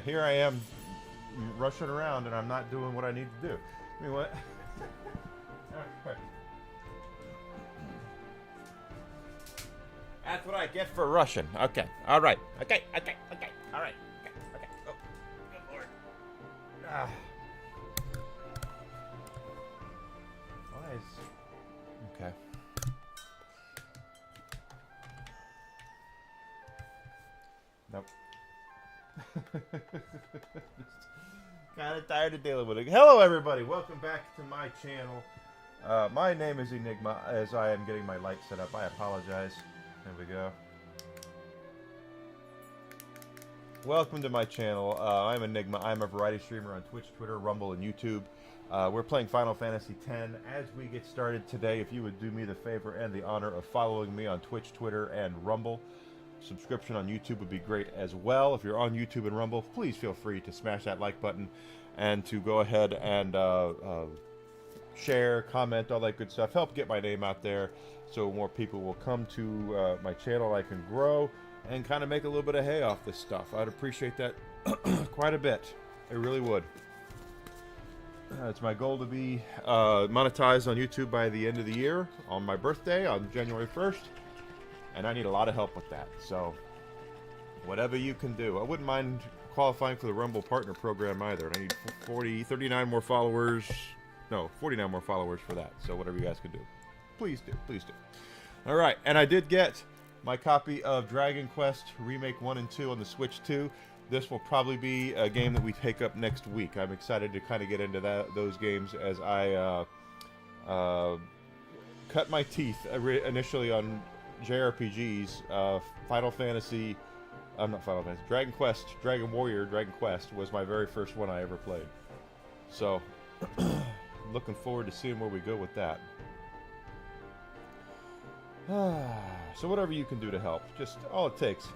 Here I am rushing around and I'm not doing what I need to do. I mean, what? That's what I get for rushing. Okay. All right. Okay. Okay. Okay. All right. Okay. Okay. Oh, good lord. Ah. Why is? Okay. Nope. Kind of tired of dealing with it. Hello, everybody. Welcome back to my channel. My name is Enigma. As I am getting my light set up, I apologize. There we go. Welcome to my channel. I'm Enigma. I'm a variety streamer on Twitch, Twitter, Rumble, and YouTube. We're playing Final Fantasy X. As we get started today, if you would do me the favor and the honor of following me on Twitch, Twitter, and Rumble. Subscription on YouTube would be great as well. If you're on YouTube and Rumble, please feel free to smash that like button and to go ahead and share, comment, all that good stuff. Help get my name out there so more people will come to my channel. I can grow and kind of make a little bit of hay off this stuff. I'd appreciate that quite a bit. I really would. It's my goal to be monetized on YouTube by the end of the year on my birthday on January 1st. And I need a lot of help with that. So, whatever you can do. I wouldn't mind qualifying for the Rumble Partner Program either. And I need 39 more followers. No, 49 more followers for that. So, whatever you guys can do. Please do. Please do. All right. And I did get my copy of Dragon Quest Remake 1 and 2 on the Switch 2. This will probably be a game that we take up next week. I'm excited to kind of get into those games as I cut my teeth initially on JRPGs. Final Fantasy, not Final Fantasy, Dragon Quest, Dragon Warrior, Dragon Quest was my very first one I ever played. So, looking forward to seeing where we go with that. So whatever you can do to help, just all it takes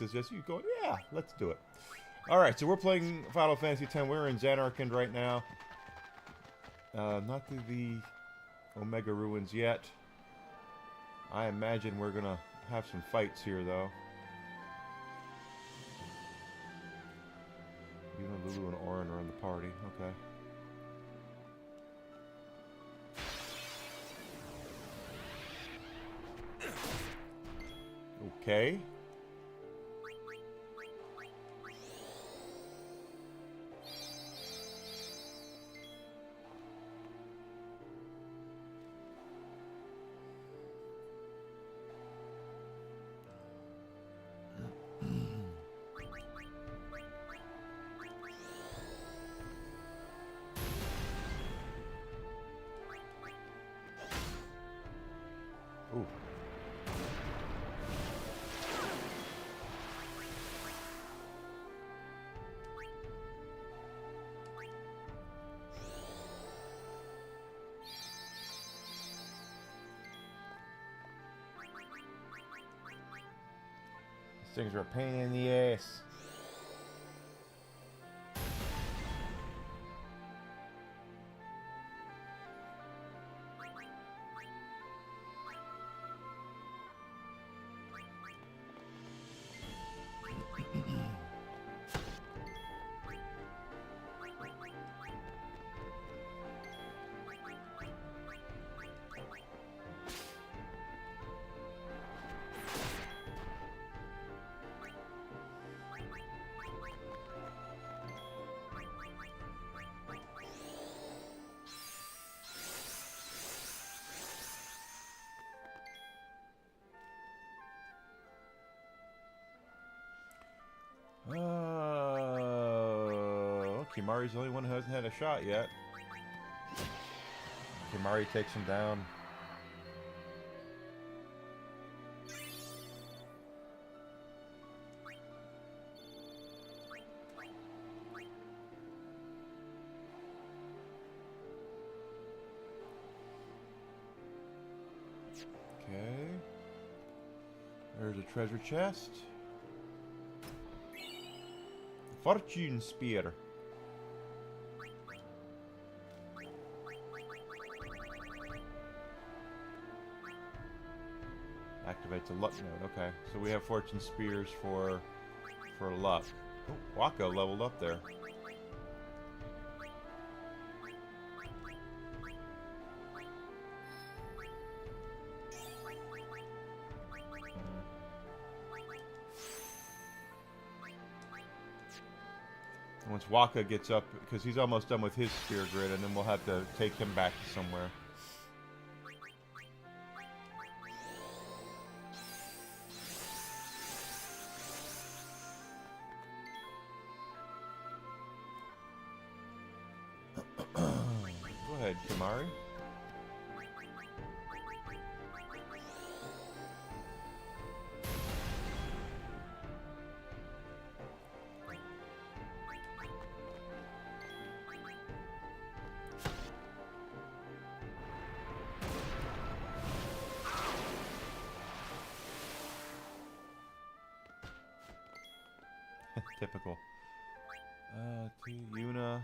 is just you going, yeah, let's do it. All right, so we're playing Final Fantasy X. We're in Zanarkand right now. Not through the Omega Ruins yet. I imagine we're gonna have some fights here, though. Yuna, Lulu, and Auron are in the party. Okay. Okay. Ooh. These things are a pain in the ass. Kimari's the only one who hasn't had a shot yet. Kimari takes him down. Okay. There's a treasure chest. Fortune Spear. Activates a luck node. Okay, so we have fortune spears for luck. Oh, Waka leveled up there. Once Waka gets up, because he's almost done with his spear grid, and then we'll have to take him back to somewhere. Go ahead, Kimahri. Typical. To Yuna.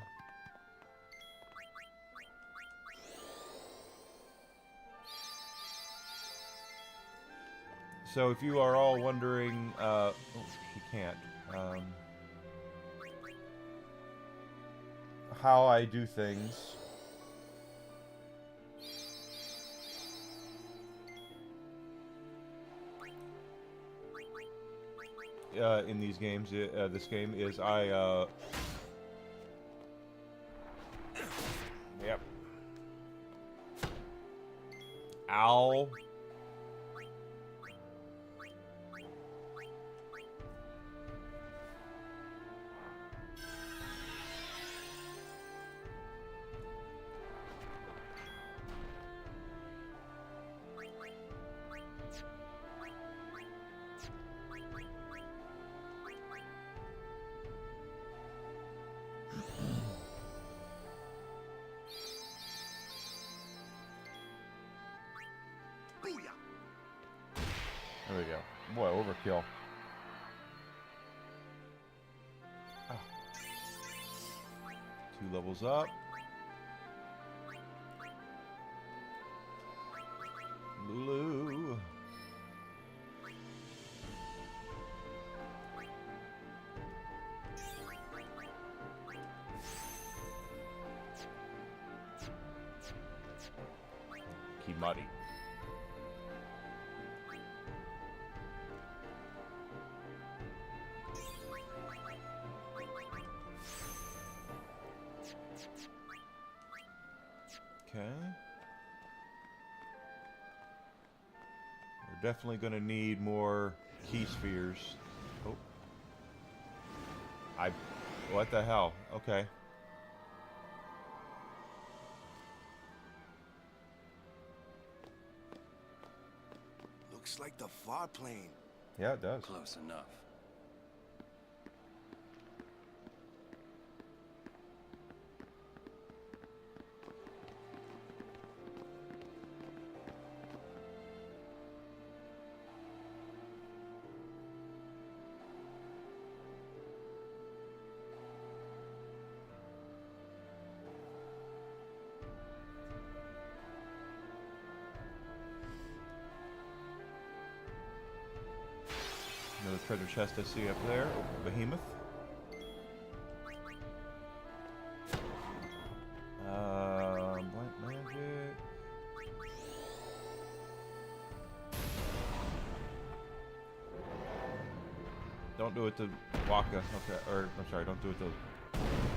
So if you are all wondering, oh, she can't, how I do things. In these games, this game is yep. Ow. There we go. Boy, overkill. Oh. 2 levels up. Lulu. Kimahri. Okay. We're definitely going to need more key spheres. Oh. What the hell? Okay. Looks like the far plane. Yeah, it does. Close enough. Another treasure chest I see up there. Oh, Behemoth. Blank magic. Don't do it to Waka. Okay, or I'm sorry, don't do it to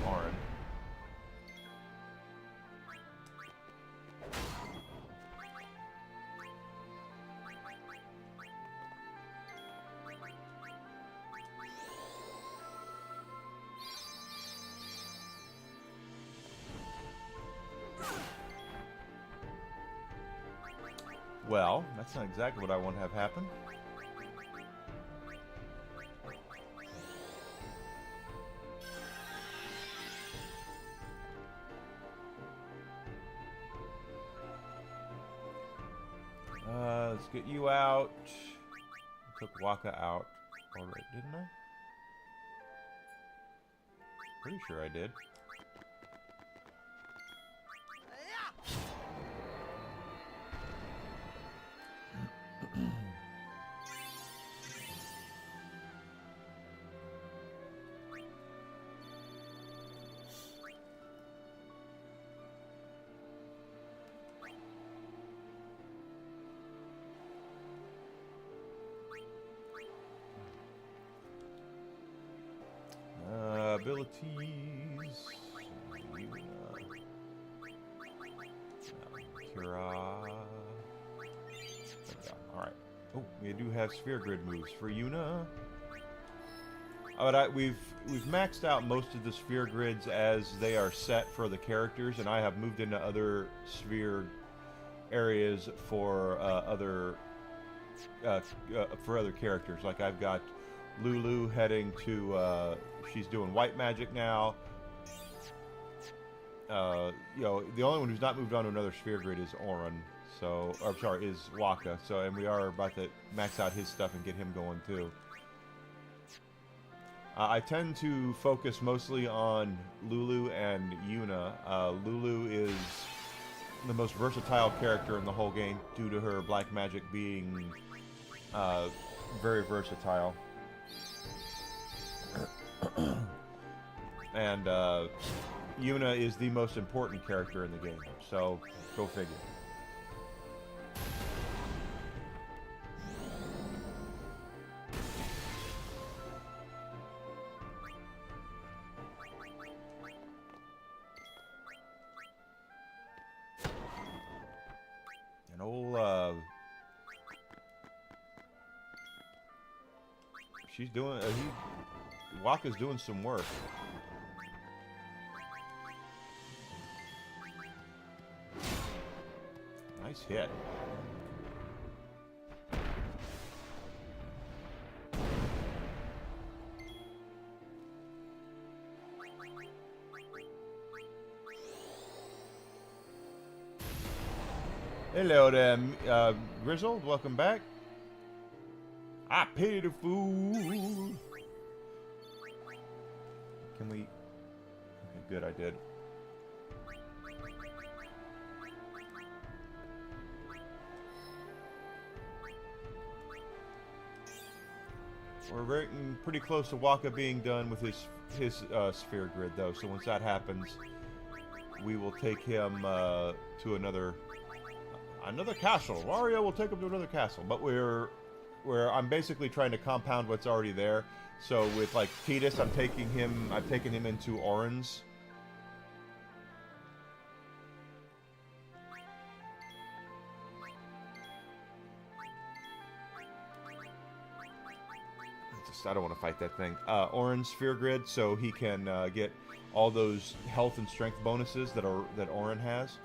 Auron. Well, that's not exactly what I want to have happen. Let's get you out. I took Waka out already, didn't I? Pretty sure I did. abilities. Kira. Alright. Oh, we do have sphere grid moves for Yuna. But we've maxed out most of the sphere grids as they are set for the characters, and I have moved into other sphere areas for other characters. Like I've got Lulu heading to she's doing white magic now. You know, the only one who's not moved on to another sphere grid is Auron. So, or sorry, is Wakka. So, and we are about to max out his stuff and get him going too. I tend to focus mostly on Lulu and Yuna. Lulu is the most versatile character in the whole game due to her black magic being very versatile. And Yuna is the most important character in the game, so go figure. And old, she's doing, Wakka's doing some work. Nice hit. Hello there, Grizzled. Welcome back. I pity the fool. Can we? Okay, good. I did. We're getting pretty close to Wakka being done with his sphere grid, though. So once that happens, we will take him to another castle. Wario will take him to another castle, but I'm basically trying to compound what's already there. So with like Tidus, I've taken him into Auron's. I don't want to fight that thing. Auron's sphere grid, so he can get all those health and strength bonuses that Auron has.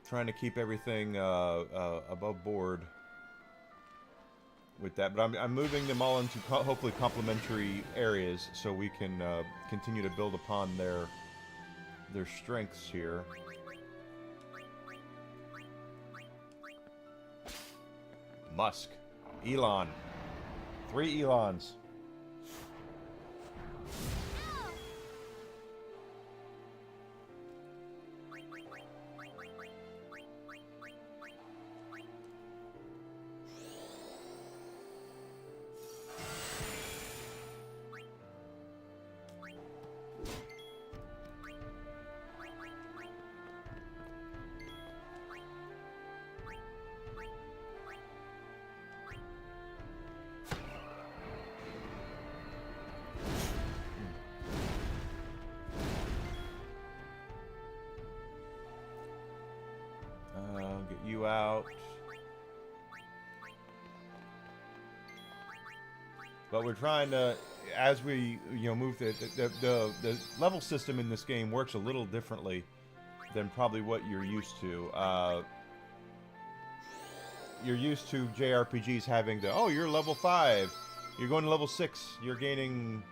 Trying to keep everything above board with that, but I'm moving them all into hopefully complementary areas so we can continue to build upon their strengths here. Musk, Elon, 3 Elons. Get you out. But we're trying to, as we move the level system in this game works a little differently than probably what you're used to. You're used to JRPGs having to, oh, you're level 5, you're going to level 6, you're gaining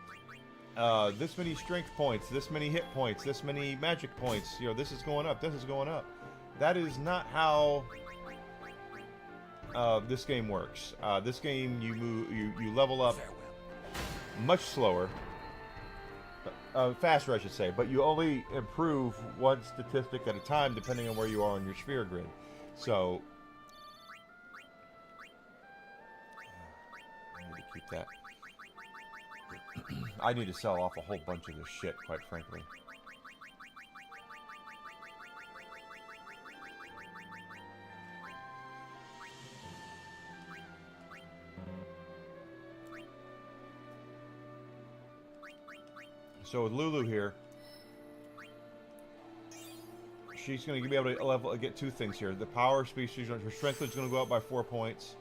this many strength points, this many hit points, this many magic points, this is going up, this is going up. That is not how this game works. This game, you level up much slower, faster I should say, but you only improve one statistic at a time depending on where you are on your sphere grid. So I need to keep that. I need to sell off a whole bunch of this shit, quite frankly. So with Lulu here, she's going to be able to get two things here. The power species, her strength is going to go up by 4 points.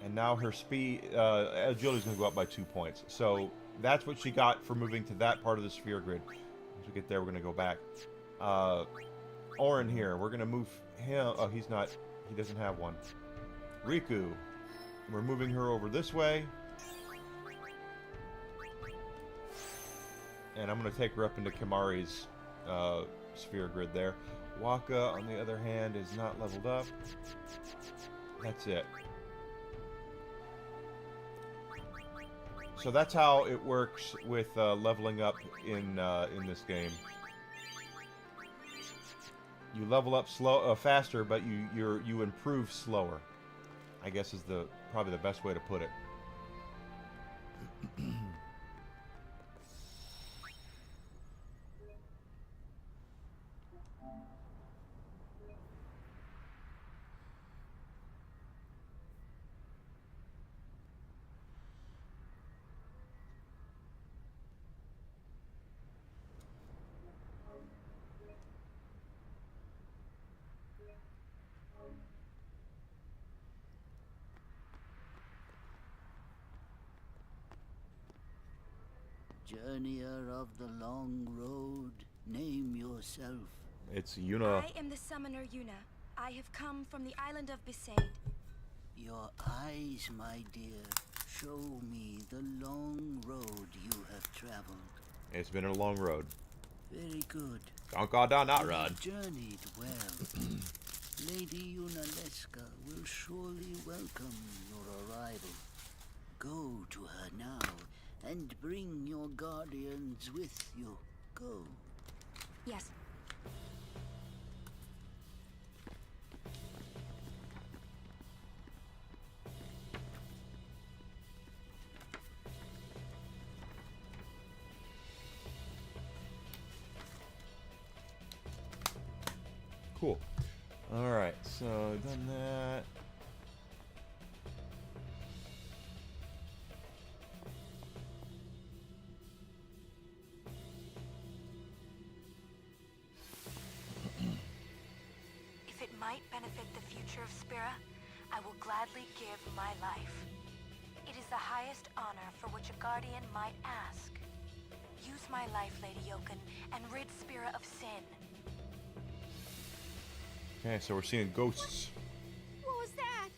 And now her speed, agility is going to go up by 2 points. So that's what she got for moving to that part of the sphere grid. Once we get there, we're going to go back. Orin here, we're going to move him. Oh, he doesn't have one. Riku, we're moving her over this way. And I'm going to take her up into Kimahri's sphere grid there. Waka, on the other hand, is not leveled up. That's it. So that's how it works with leveling up in this game. You level up faster, but you improve slower. I guess is probably the best way to put it. Journeyer of the long road, name yourself. It's Yuna. I am the summoner Yuna. I have come from the island of Besaid. Your eyes, my dear, show me the long road you have traveled. It's been a long road. Very good. Don't go down that You road. have journeyed well. Lady Yunalesca will surely welcome your arrival. Go to her now, and bring your guardians with you. Go. Yes. Cool. Alright, so done that. If it might benefit the future of Spira, I will gladly give my life. It is the highest honor for which a guardian might ask. Use my life, Lady Yoken, and rid Spira of sin. Okay, so we're seeing ghosts. What was that?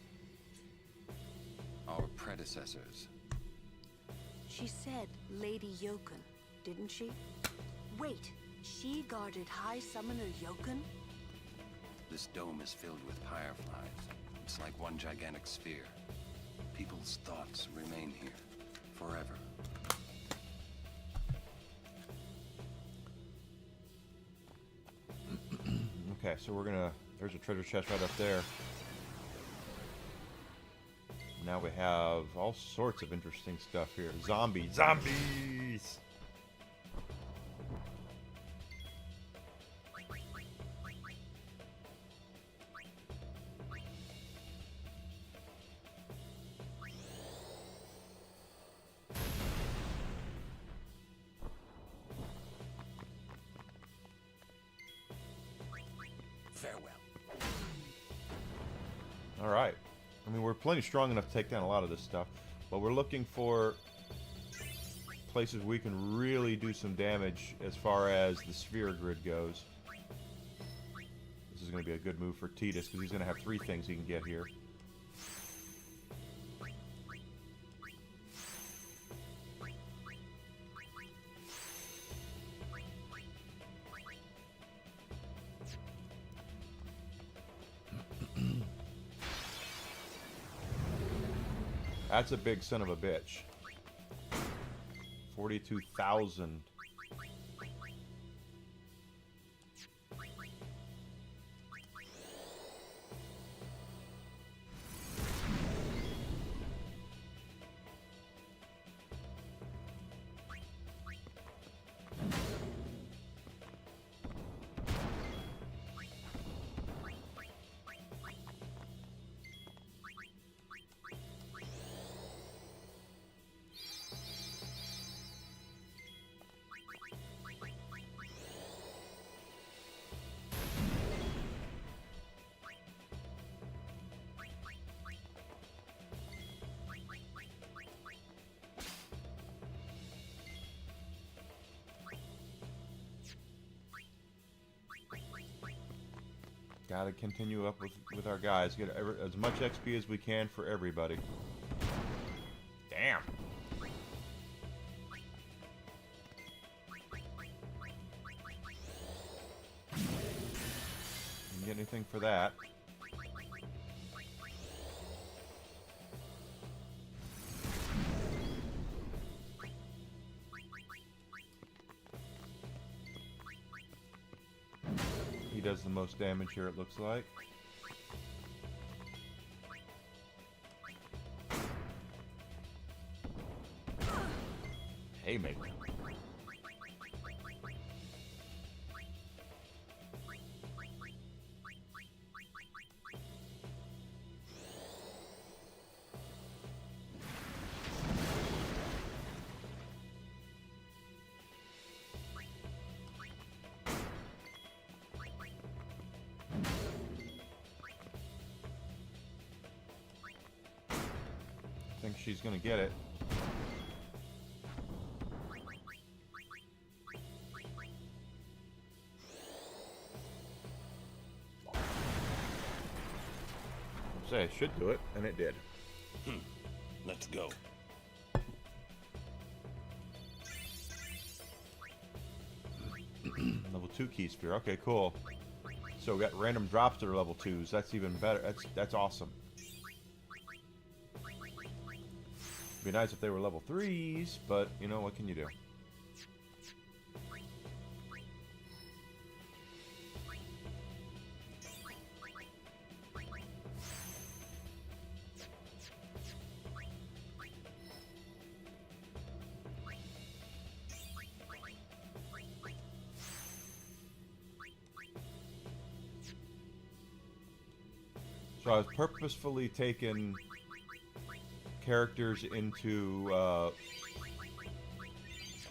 Our predecessors. She said Lady Yoken, didn't she? Wait, she guarded High Summoner Yoken? This dome is filled with fireflies. It's like one gigantic sphere. People's thoughts remain here forever. Okay, so we're gonna... There's a treasure chest right up there. Now we have all sorts of interesting stuff here. Zombies! Farewell. Alright. I mean, we're plenty strong enough to take down a lot of this stuff. But we're looking for places we can really do some damage as far as the sphere grid goes. This is going to be a good move for Tidus, because he's going to have 3 things he can get here. That's a big son of a bitch. 42,000. Gotta continue up with our guys. Get as much XP as we can for everybody. Damn. Didn't get anything for that. He does the most damage here, it looks like. Haymaker. I think she's gonna get it. Say, it should do it, and it did. Let's go. Level 2 key sphere. Okay, cool. So we got random drops that are level 2s. That's even better. That's awesome. It'd be nice if they were level 3s, but you know, what can you do? So I was purposefully taking characters into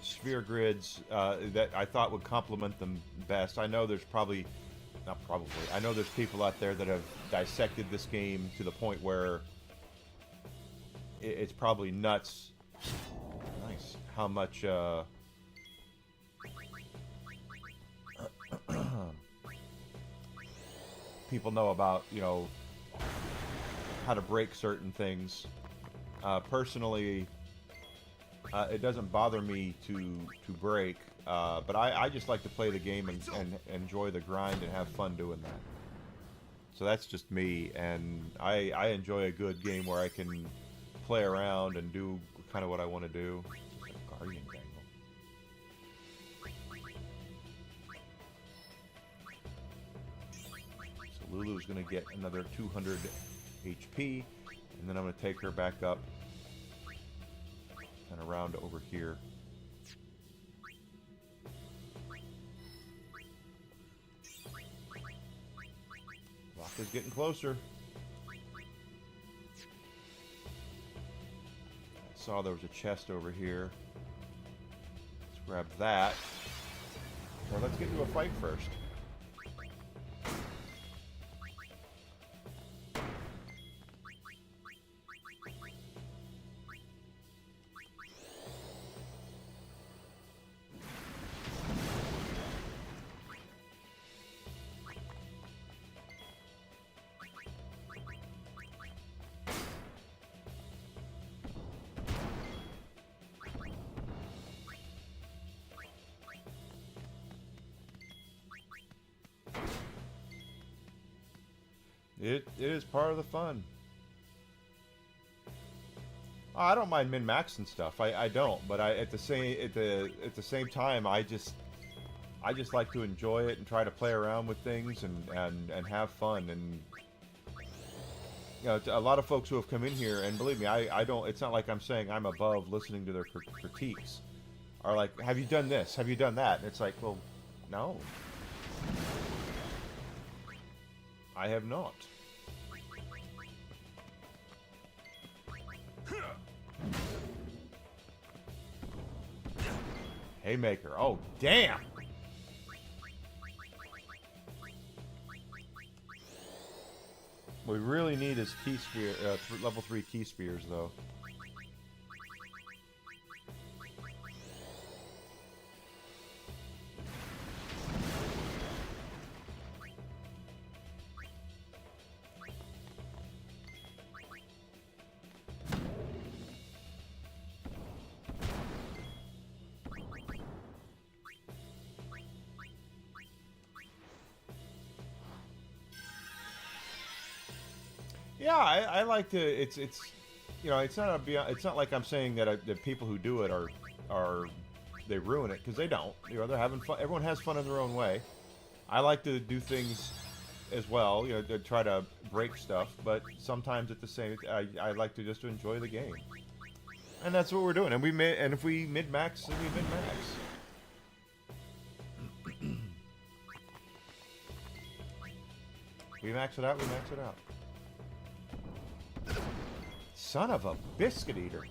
sphere grids that I thought would complement them best. I know there's I know there's people out there that have dissected this game to the point where it's probably nuts. Nice. How much people know about, you know, how to break certain things. Personally, it doesn't bother me to break, but I just like to play the game and enjoy the grind and have fun doing that. So that's just me, and I enjoy a good game where I can play around and do kind of what I want to do. Just a guardian dangle. So Lulu's going to get another 200 HP, and then I'm going to take her back up and around over here. Wakka's getting closer. I saw there was a chest over here. Let's grab that. Or let's get into a fight first. It is part of the fun. I don't mind min-maxing stuff. I don't, but at the same time, I just like to enjoy it and try to play around with things and have fun. And you know, a lot of folks who have come in here, and believe me, I don't. It's not like I'm saying I'm above listening to their critiques. Are like, have you done this? Have you done that? And it's like, well, no, I have not. Haymaker. Oh, damn. What we really need is key spear, level 3 key spears, though. Yeah, I like to. It's you know, it's not it's not like I'm saying that the people who do it are they ruin it, because they don't. You know, they're having fun. Everyone has fun in their own way. I like to do things as well, you know, to try to break stuff, but sometimes at the same, I like to just enjoy the game, and that's what we're doing. And if we mid max, then we mid max. We max it out. We max it out. Son of a biscuit eater.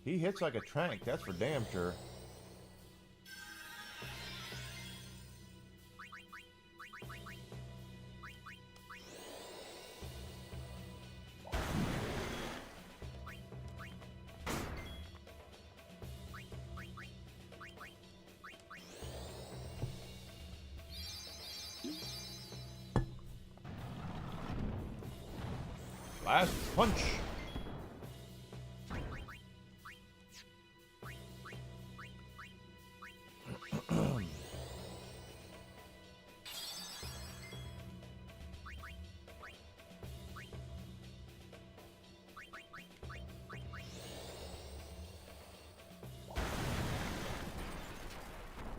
He hits like a tank, that's for damn sure. Last punch.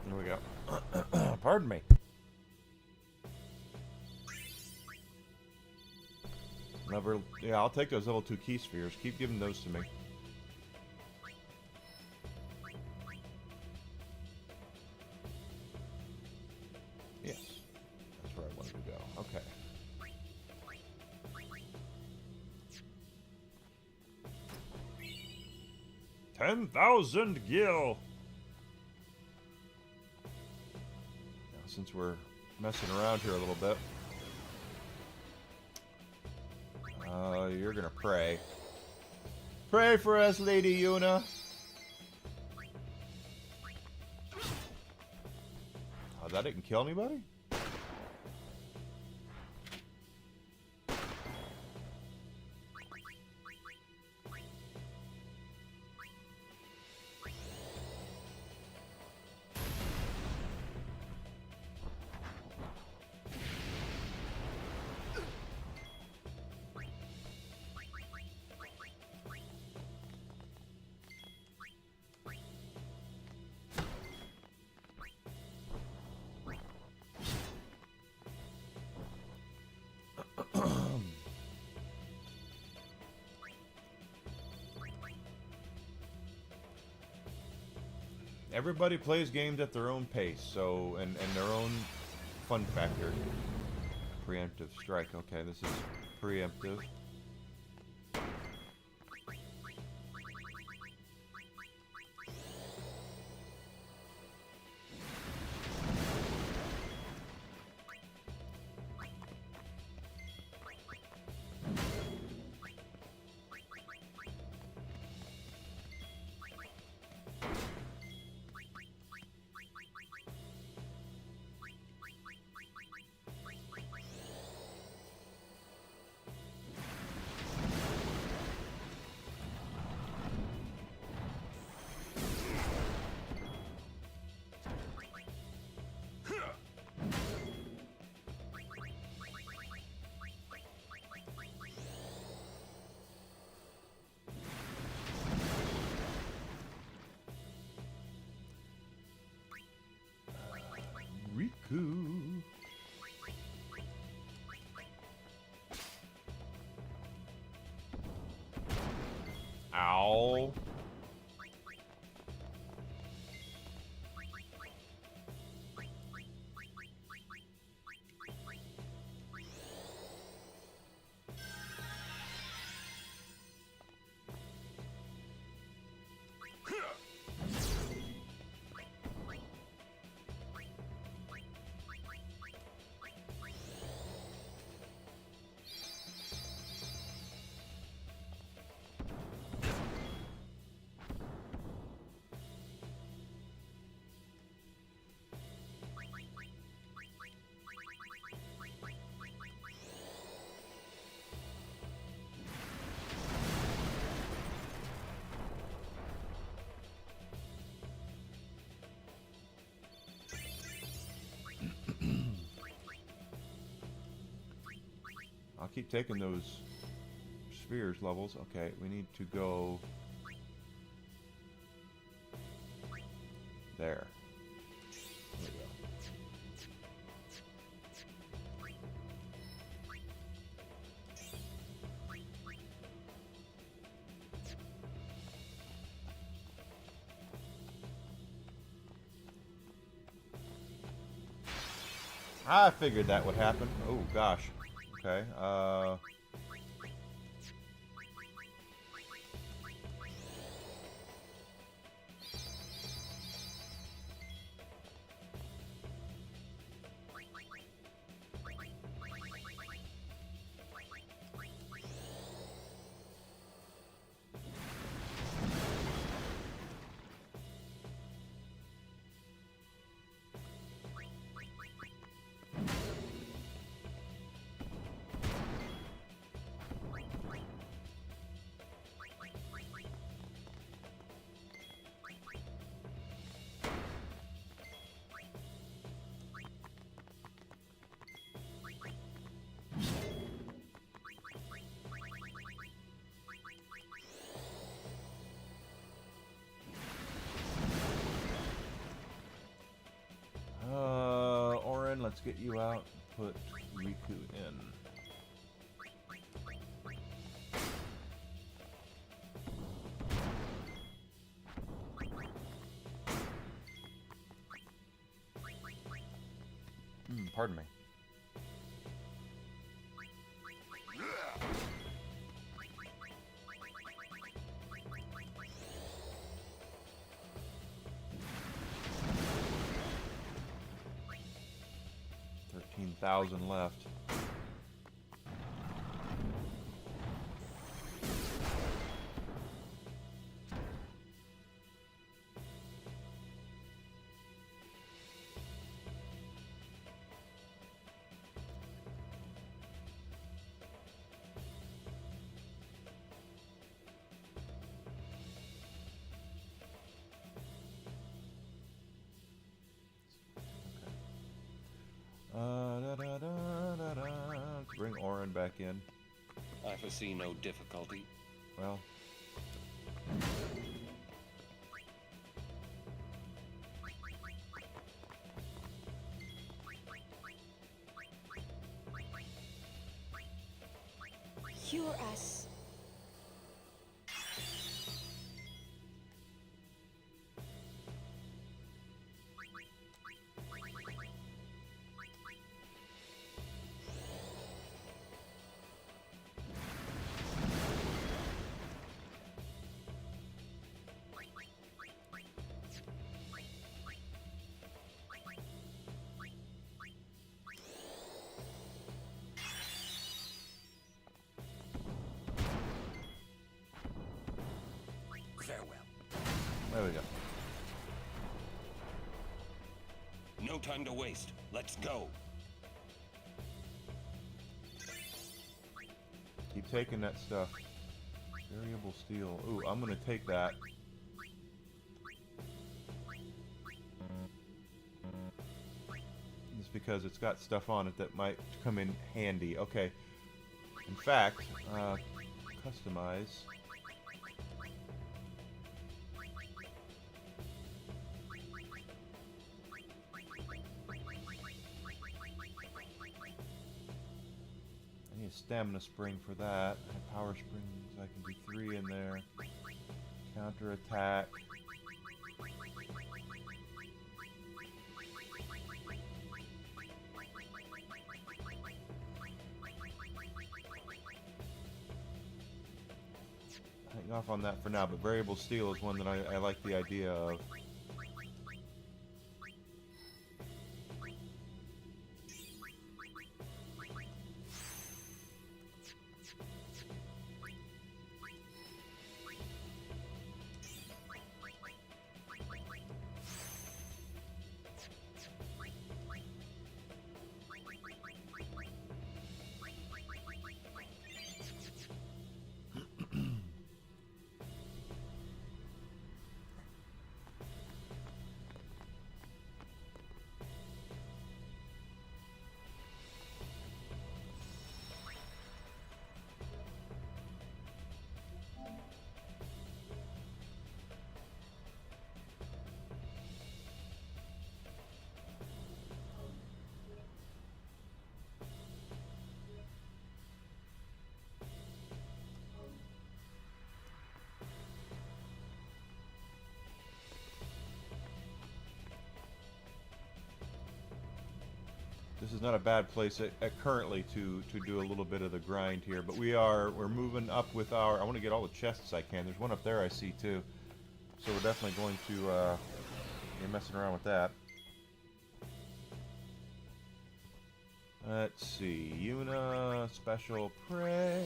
Here we go. Pardon me. Never, yeah, I'll take those level 2 key spheres. Keep giving those to me. Yes, that's where I wanted to go. Okay. $10,000 gil. Now, since we're messing around here a little bit. You're gonna pray. Pray for us, Lady Yuna. Oh, that didn't kill anybody? Everybody plays games at their own pace, so and their own fun factor. Preemptive strike. Okay, this is preemptive. keep taking those spheres levels. Okay, we need to go there. There we go. I figured that would happen. Oh gosh. Okay. Orin, let's get you out. Put Riku in. Pardon me. $13,000 left. Let's bring Orin back in. I foresee no difficulty. Well, Cure us. Farewell. there we go. No time to waste. Let's go. Keep taking that stuff. Variable steel. Ooh, I'm gonna take that. Just because it's got stuff on it that might come in handy. Okay. In fact, customize. I need a stamina spring for that. Power springs, I can do 3 in there. Counter attack. Hang off on that for now, but variable steel is one that I like the idea of. this is not a bad place currently to do a little bit of the grind here. But we're moving up with our. I want to get all the chests I can. There's one up there I see too. So we're definitely going to be messing around with that. Let's see, Yuna, special prey.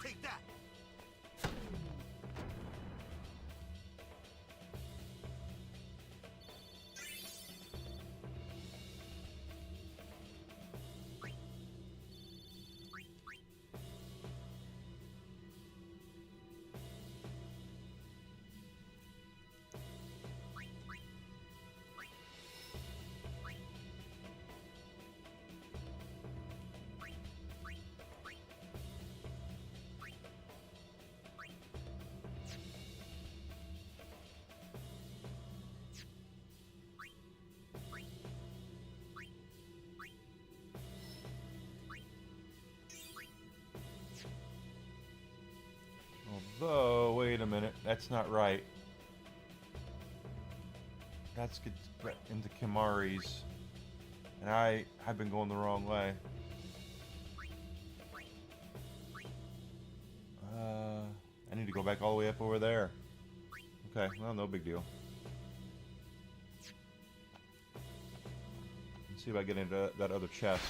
Take that. Although, wait a minute, that's not right. That's get into Kimahri's, and I've been going the wrong way. I need to go back all the way up over there. Okay, well, no big deal. Let's see if I get into that other chest.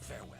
Farewell.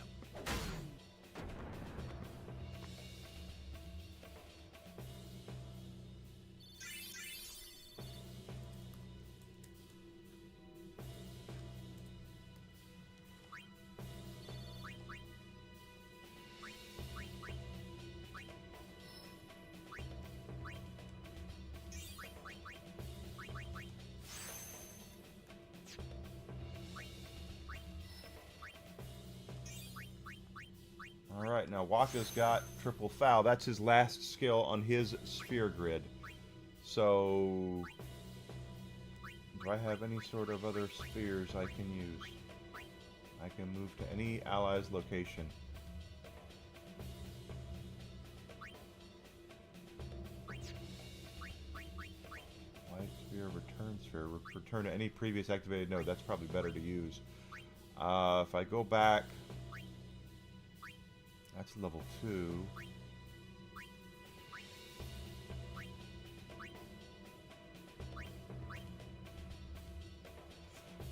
Alright, now Wakka's got triple foul. That's his last skill on his sphere grid. So, do I have any sort of other spheres I can use? I can move to any ally's location. Light sphere, return sphere. Return to any previous activated node. That's probably better to use. If I go back... That's level 2.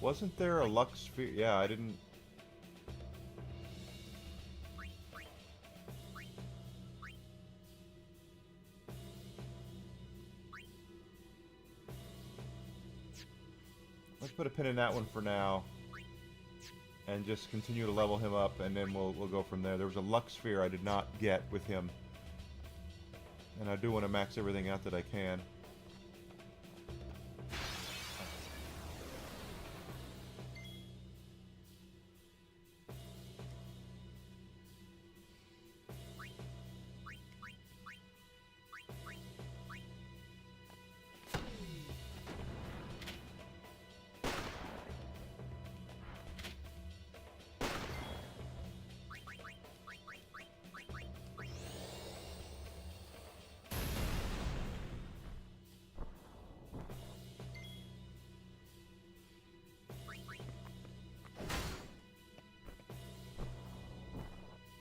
Wasn't there a Lux Sphere? Yeah, I didn't... Let's put a pin in that one for now. And just continue to level him up, and then we'll go from there. There was a Lux Sphere I did not get with him. And I do want to max everything out that I can.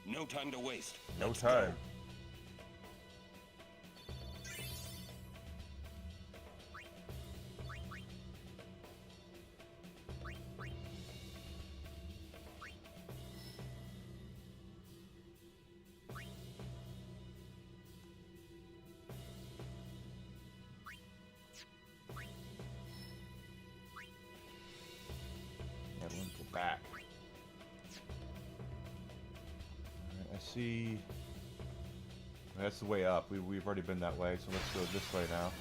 No time to waste. No Let's time. go. I see. That's the way up. We've already been that way, so let's go this way now.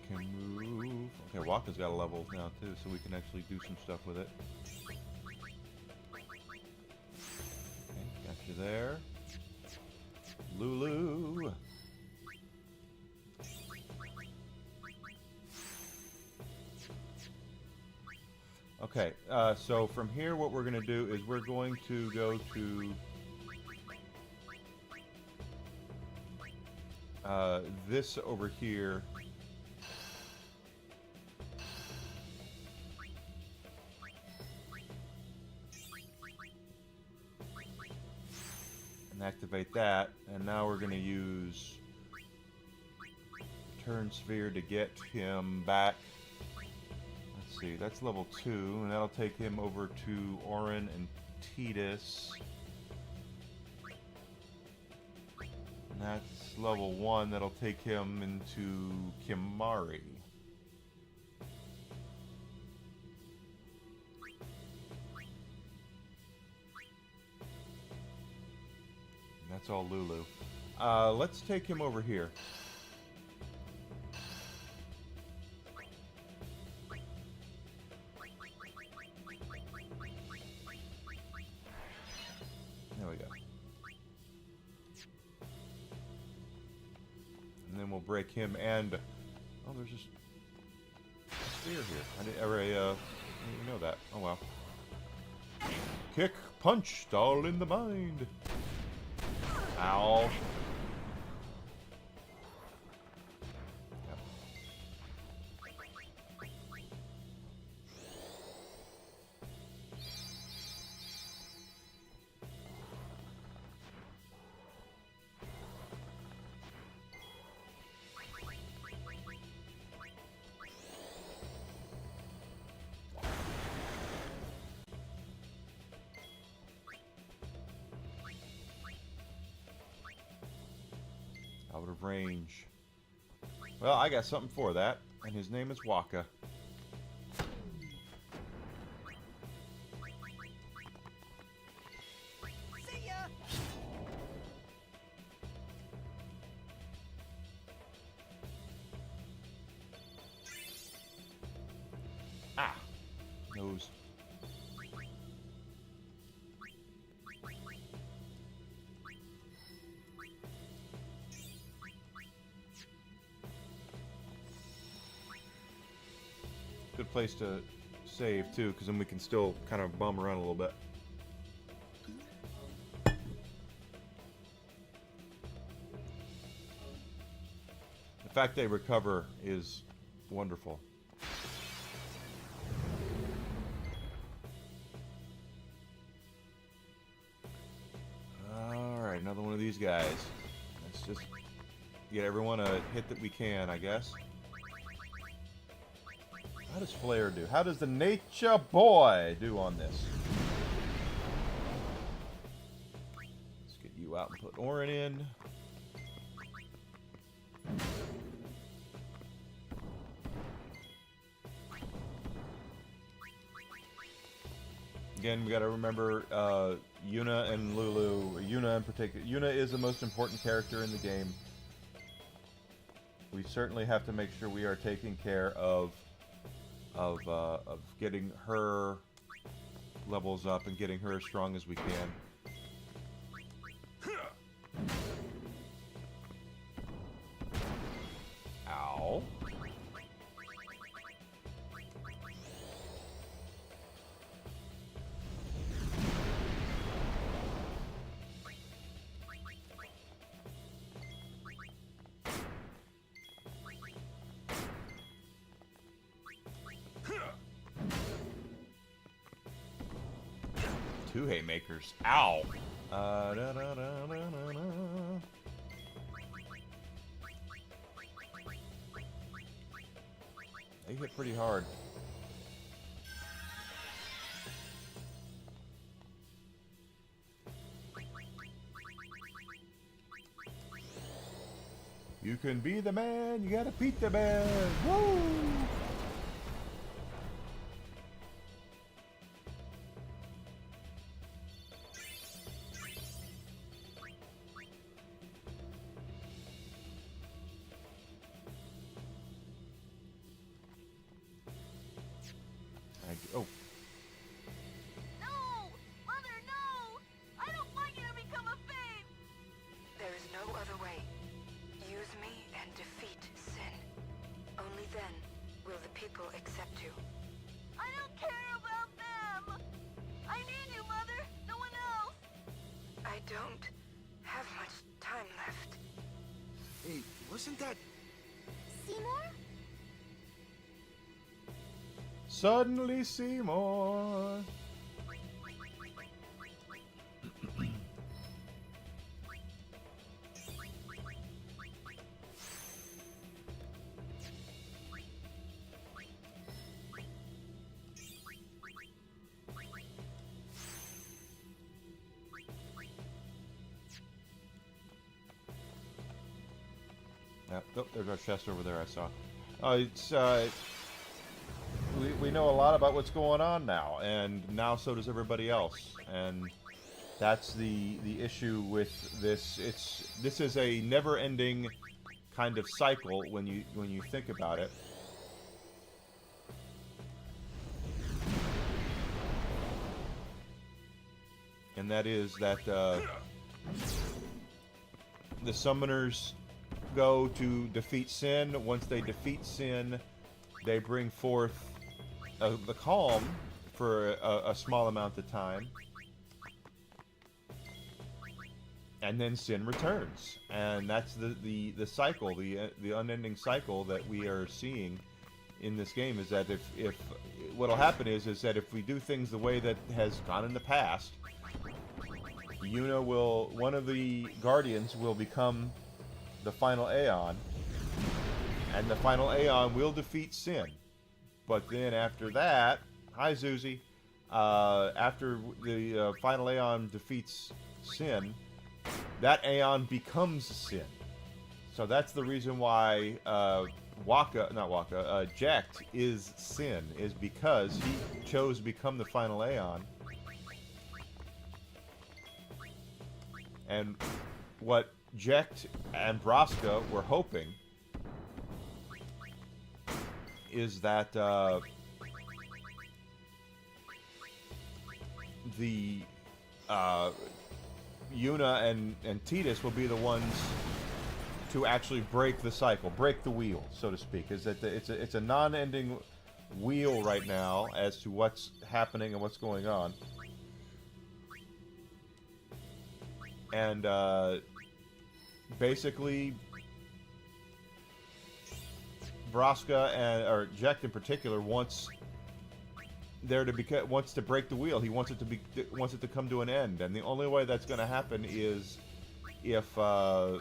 Can move. Okay, Wakka's got a level now too, so we can actually do some stuff with it. Okay, got you there. Lulu. Okay, so from here what we're going to do is we're going to go to this over here. Activate that, and now we're going to use Turn Sphere to get him back. Let's see, that's level 2, and that'll take him over to Auron and Tidus. And that's level 1, that'll take him into Kimahri. That's all Lulu. Let's take him over here. There we go. And then we'll break him and... Oh, there's just a sphere here. I didn't even know that. Oh, wow. Kick, punch, all in the mind. Ow. Yep. Out of range. Well, I got something for that, and his name is Wakka. See ya! Ah! Nose. Good place to save too, because then we can still kind of bum around a little bit. The fact they recover is wonderful. Alright, another one of these guys. Let's just get everyone a hit that we can, I guess. How does Flare do? How does the Nature Boy do on this? Let's get you out and put Auron in. Again, we got to remember Yuna and Lulu. Yuna in particular. Yuna is the most important character in the game. We certainly have to make sure we are taking care of getting her levels up and getting her as strong as we can. Ow. Two haymakers. Ow. Da, da, da, da, da, da. They hit pretty hard. You can be the man, you gotta beat the man. Woo! Oh. No! Mother, no! I don't want you to become a Fade! There is no other way. Use me and defeat sin. Only then will the people accept you. I don't care about them! I need you, Mother! No one else! I don't have much time left. Hey, wasn't that... Seymour? Suddenly Seymour. Oh, there's our chest over there I saw. We know a lot about what's going on now, and now so does everybody else, and that's the issue with this. This is a never-ending kind of cycle when you think about it. And that is that the summoners go to defeat sin. Once they defeat sin, they bring forth the calm for a small amount of time, and then sin returns, and that's the cycle, the unending cycle that we are seeing in this game. Is that if what'll happen is that if we do things the way that has gone in the past, Yuna one of the Guardians will become the final Aeon, and the final Aeon will defeat sin. But then after that, hi Zuzi, after the final Aeon defeats sin, that Aeon becomes sin. So that's the reason why Jecht is sin, is because he chose to become the final Aeon. And what Jecht and Braska were hoping is that Yuna and Tidus will be the ones to actually break the cycle, break the wheel, so to speak. Is that it's a non-ending wheel right now as to what's happening and what's going on, and basically Braska or Jecht in particular wants to break the wheel. He wants it to come to an end, and the only way that's going to happen is if well,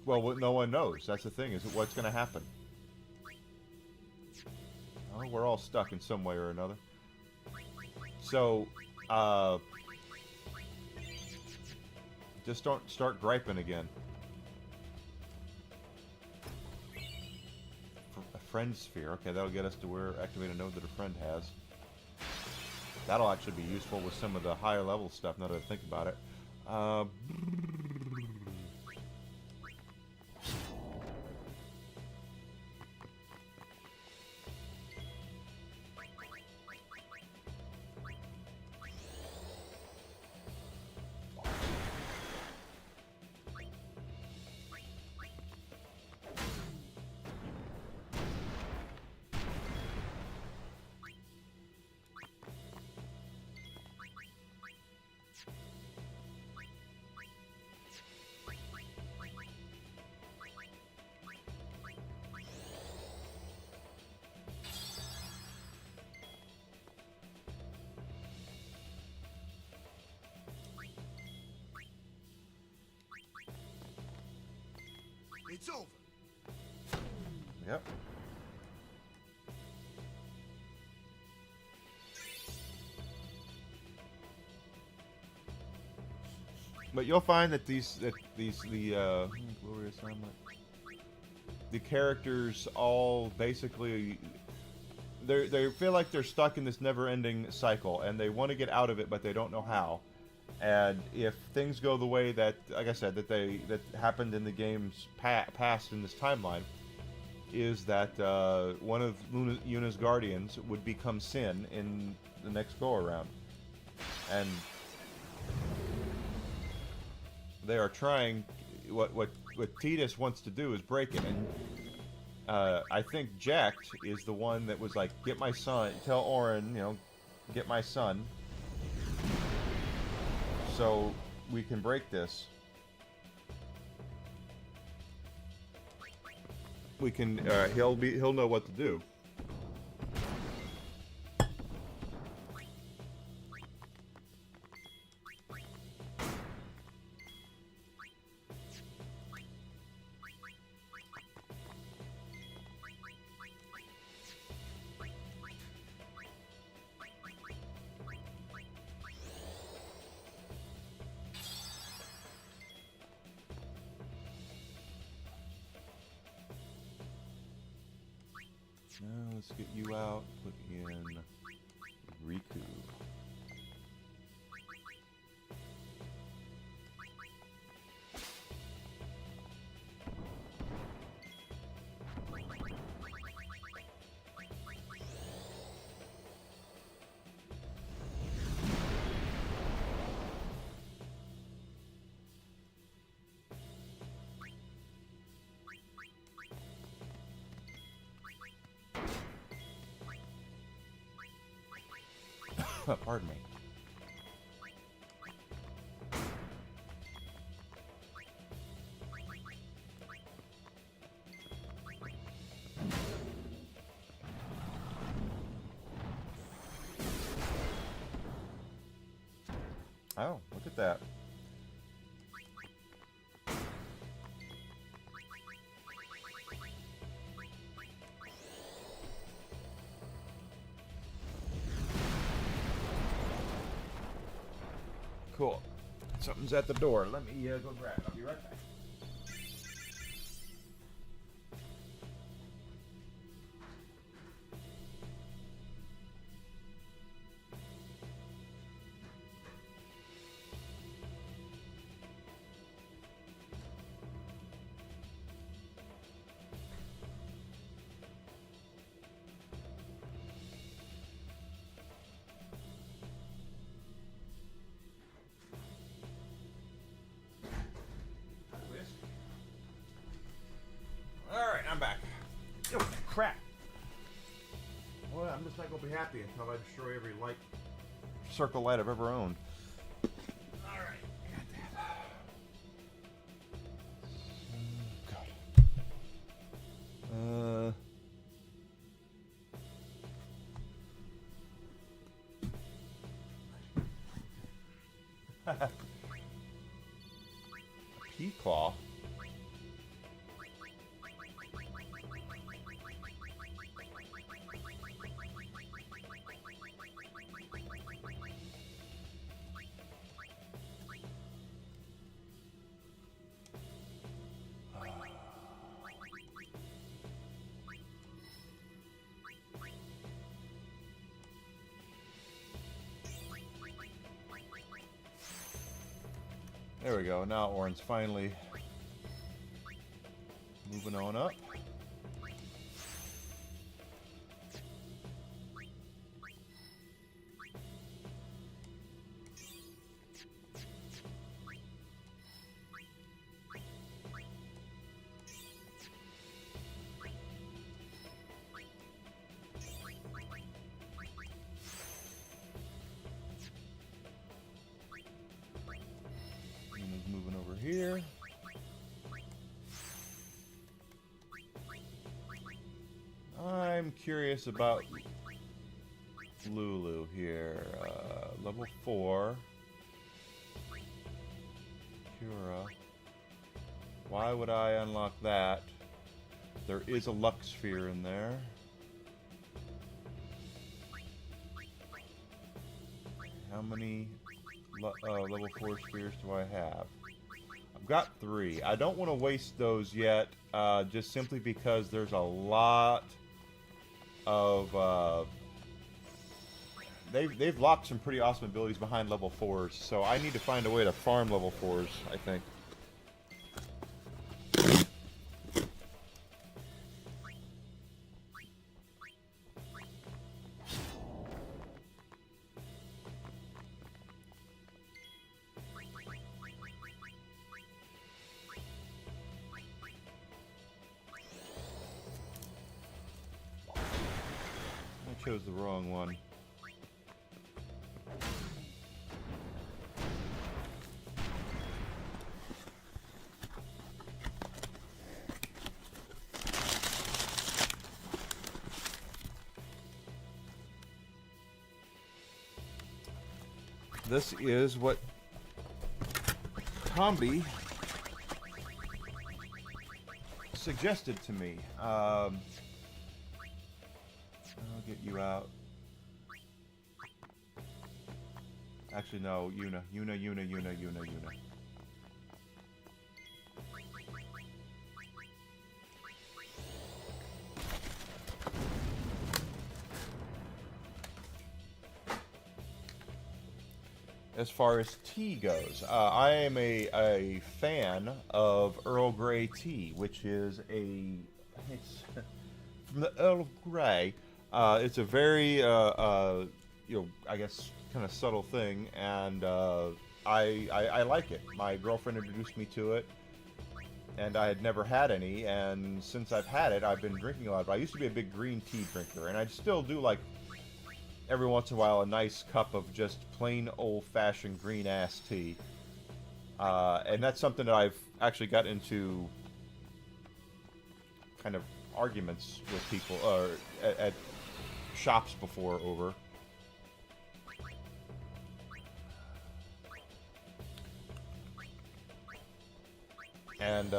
no one knows. That's the thing, is what's going to happen. Oh, we're all stuck in some way or another. So just don't start griping again. Friend sphere. Okay, that'll get us to activate a node that a friend has. That'll actually be useful with some of the higher level stuff now that I think about it. It's over. Yep. But you'll find that the glorious Hamlet, the characters all basically they feel like they're stuck in this never-ending cycle, and they want to get out of it, but they don't know how. And if things go the way that, like I said, that happened in the game's past in this timeline, is that one of Yuna's guardians would become Sin in the next go-around, and they are trying. What Tidus wants to do is break it, and I think Jacked is the one that was like, "Get my son. Tell Auron, get my son, so we can break this. We can. He'll know what to do." Now let's get you out. Put in Riku. Pardon me. Oh, look at that. Cool. Something's at the door. Let me go grab it. I'll be right back. Alright, I'm back. Oh, crap. Well, I'm just not going to be happy until I destroy every circle light I've ever owned. Alright, got that. P-Claw. There we go. Now Auron's finally moving on up. Moving over here. I'm curious about Lulu here. Level 4. Cura. Why would I unlock that? There is a luck sphere in there. How many level 4 spheres do I have? I've got 3. I don't want to waste those yet, just simply because there's a lot of... They've locked some pretty awesome abilities behind level 4s, so I need to find a way to farm level 4s, I think. I chose the wrong one. This is what Tombi suggested to me. I'll get you out. Actually, no, Yuna. As far as tea goes, I am a fan of Earl Grey tea, which is it's from the Earl Grey. It's a very, I guess, kind of subtle thing, and I like it. My girlfriend introduced me to it, and I had never had any, and since I've had it, I've been drinking a lot. But I used to be a big green tea drinker, and I still do like every once in a while a nice cup of just plain old-fashioned green-ass tea. And that's something that I've actually got into kind of arguments with people at shops before over. And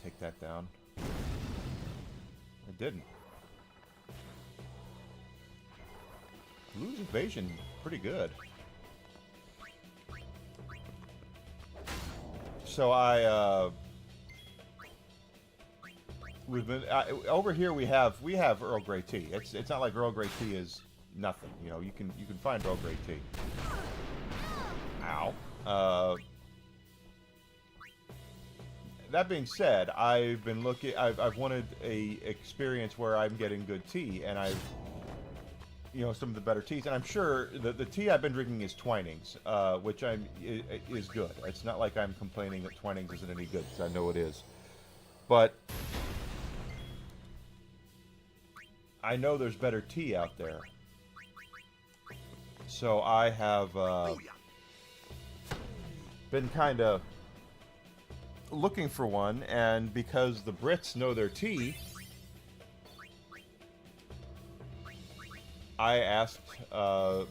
take that down. It didn't. Blue's evasion pretty good. So we've been over here. We have Earl Grey tea. It's not like Earl Grey tea is nothing. You know, you can find Earl Grey tea. Ow. That being said, I've been looking. I've wanted a experience where I'm getting good tea, and some of the better teas. And I'm sure the tea I've been drinking is Twinings, which is good. It's not like I'm complaining that Twinings isn't any good, because I know it is. But I know there's better tea out there, so I have been kind of looking for one, and because the Brits know their tea, I asked a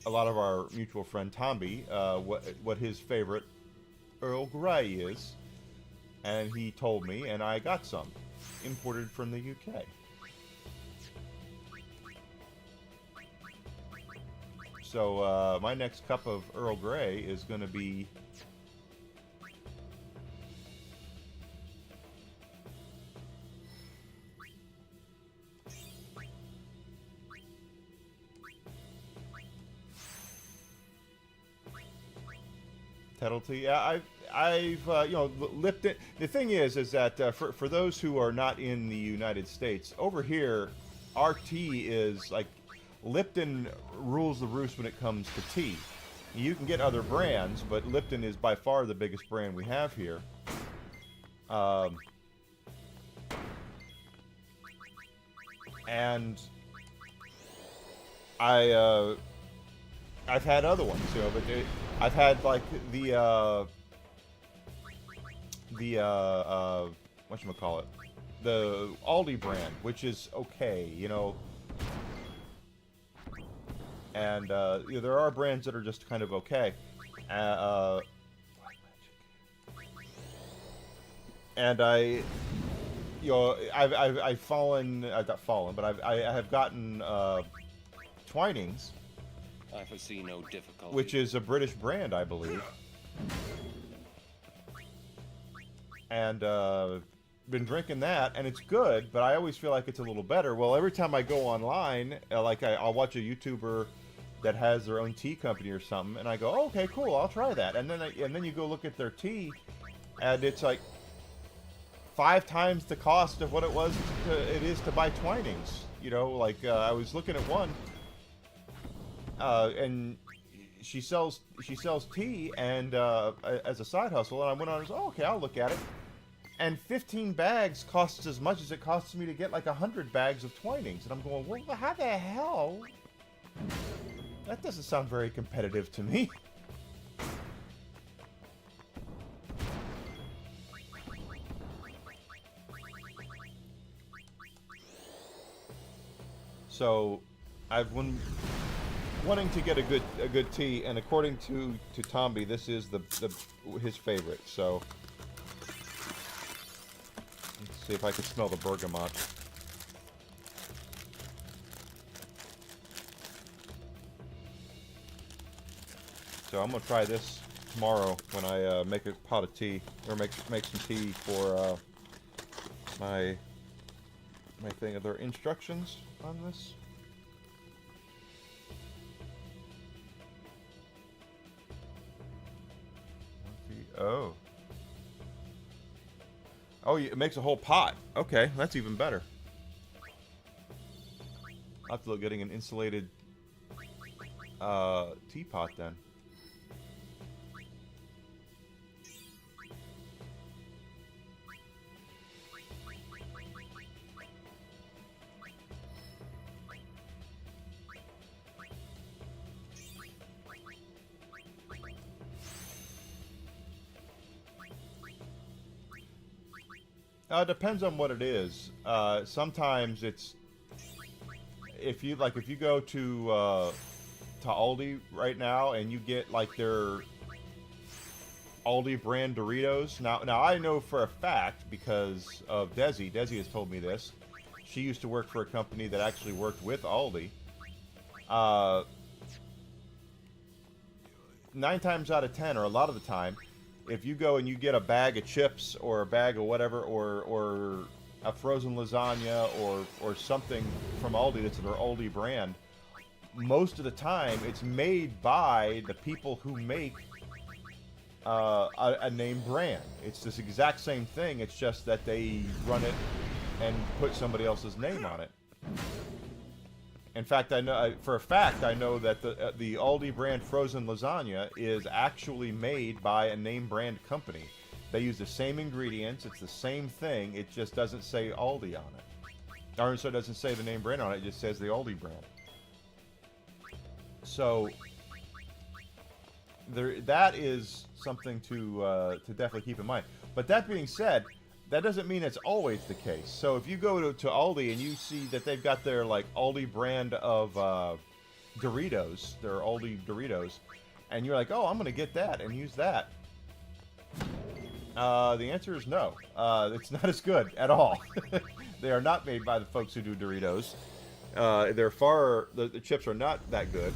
lot of our mutual friend Tombi what his favorite Earl Grey is, and he told me, and I got some imported from the UK. So my next cup of Earl Grey is going to be Tettletea. Yeah, I've Lipton. The thing is that for those who are not in the United States, over here, our tea is like Lipton rules the roost when it comes to tea. You can get other brands, but Lipton is by far the biggest brand we have here. And I've had other ones, but I've had like the whatchamacallit, the Aldi brand, which is okay, And you know, there are brands that are just kind of okay. And I, you know, I've fallen, I've not fallen, but I have gotten Twinings, I foresee no difficulty. which is a British brand, I believe. And been drinking that, and it's good, but I always feel like it's a little better. Well, every time I go online, like I'll watch a YouTuber that has their own tea company or something, and I go, oh, okay, cool, I'll try that. And then you go look at their tea, and it's like 5 times the cost of what it is to buy Twinings. You know, like I was looking at one, and she sells tea and as a side hustle, and I went on and was, oh, okay, I'll look at it. And 15 bags costs as much as it costs me to get like 100 bags of Twinings. And I'm going, well, how the hell? That doesn't sound very competitive to me. So, I've been wanting to get a good tea, and according to Tomby, this is his favorite. So. Let's see if I can smell the bergamot. So I'm gonna try this tomorrow when I make a pot of tea, or make some tea for my thing. Are there instructions on this? Oh. Oh, it makes a whole pot. Okay, that's even better. I'll have to look at getting an insulated teapot then. It depends on what it is. Sometimes it's if you go to Aldi right now and you get like their Aldi brand Doritos. Now I know for a fact because of Desi. Desi has told me this. She used to work for a company that actually worked with Aldi. 9 times out of 10, or a lot of the time, if you go and you get a bag of chips or a bag of whatever, or a frozen lasagna or something from Aldi that's their Aldi brand, most of the time it's made by the people who make a name brand. It's this exact same thing. It's just that they run it and put somebody else's name on it. In fact, I know for a fact that the Aldi brand frozen lasagna is actually made by a name brand company. They use the same ingredients. It's the same thing. It just doesn't say Aldi on it, or so it doesn't say the name brand on it. It just says the Aldi brand. So that is something to definitely keep in mind. But that being said, that doesn't mean it's always the case. So if you go to Aldi and you see that they've got their like Aldi brand of Doritos, their Aldi Doritos, and you're like, oh, I'm gonna get that and use that. The answer is no. It's not as good at all. They are not made by the folks who do Doritos. The chips are not that good.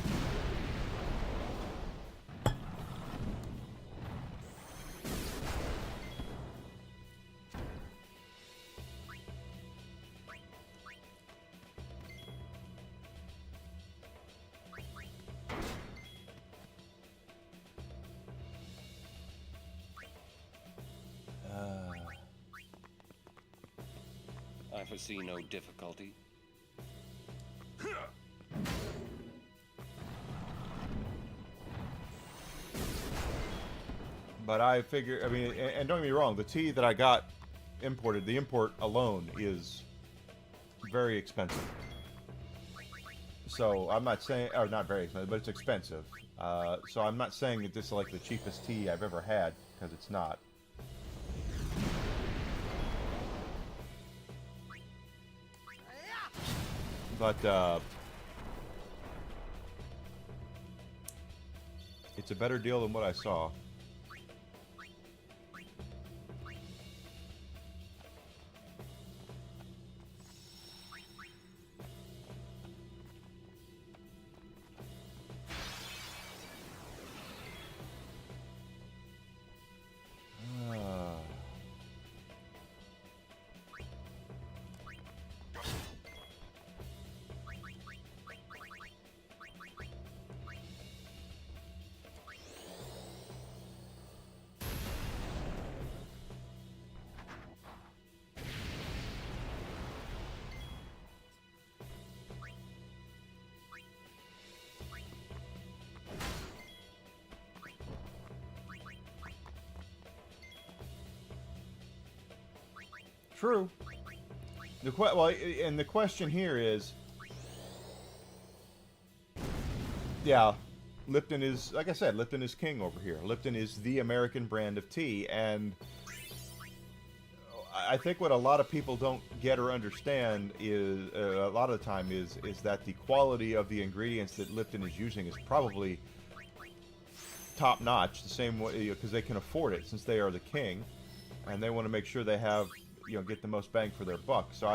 I foresee no difficulty. But I figure, I mean, and don't get me wrong, the tea that I got imported, the import alone is very expensive. So I'm not saying, or not very expensive, but it's expensive. So I'm not saying that this is like the cheapest tea I've ever had, because it's not. But It's a better deal than what I saw. True. And the question here is, yeah, Lipton is, like I said, Lipton is king over here. Lipton is the American brand of tea, and I think what a lot of people don't get or understand is, a lot of the time, is that the quality of the ingredients that Lipton is using is probably top notch. The same way, because they can afford it since they are the king, and they want to make sure they have, get the most bang for their buck. So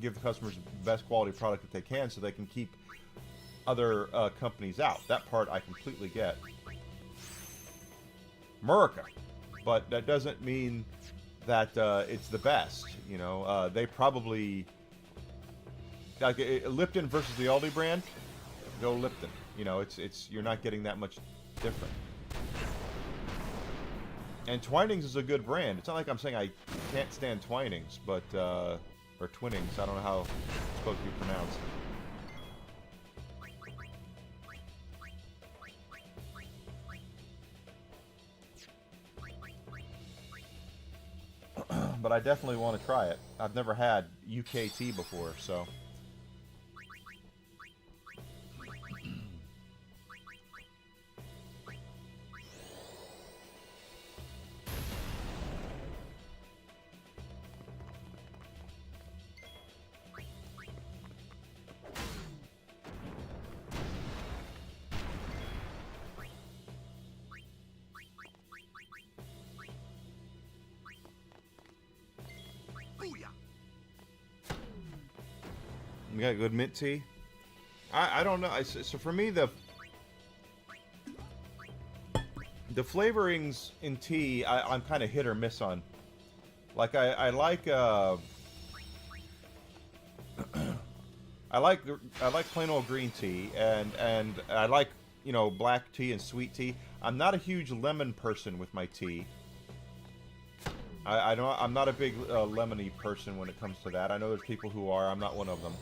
give the customers the best quality product that they can, so they can keep other companies out. That part I completely get. America, but that doesn't mean that it's the best. They probably, like, Lipton versus the Aldi brand. Go Lipton. You're not getting that much different. And Twinings is a good brand. It's not like I'm saying I can't stand Twinings, but or Twinnings. I don't know how it's supposed to be pronounced. But I definitely want to try it. I've never had UK tea before, so. You got good mint tea? I don't know. So for me, the flavorings in tea, I'm kind of hit or miss on. Like I like I like plain old green tea, and I like black tea and sweet tea. I'm not a huge lemon person with my tea. I'm not a big lemony person when it comes to that. I know there's people who are. I'm not one of them.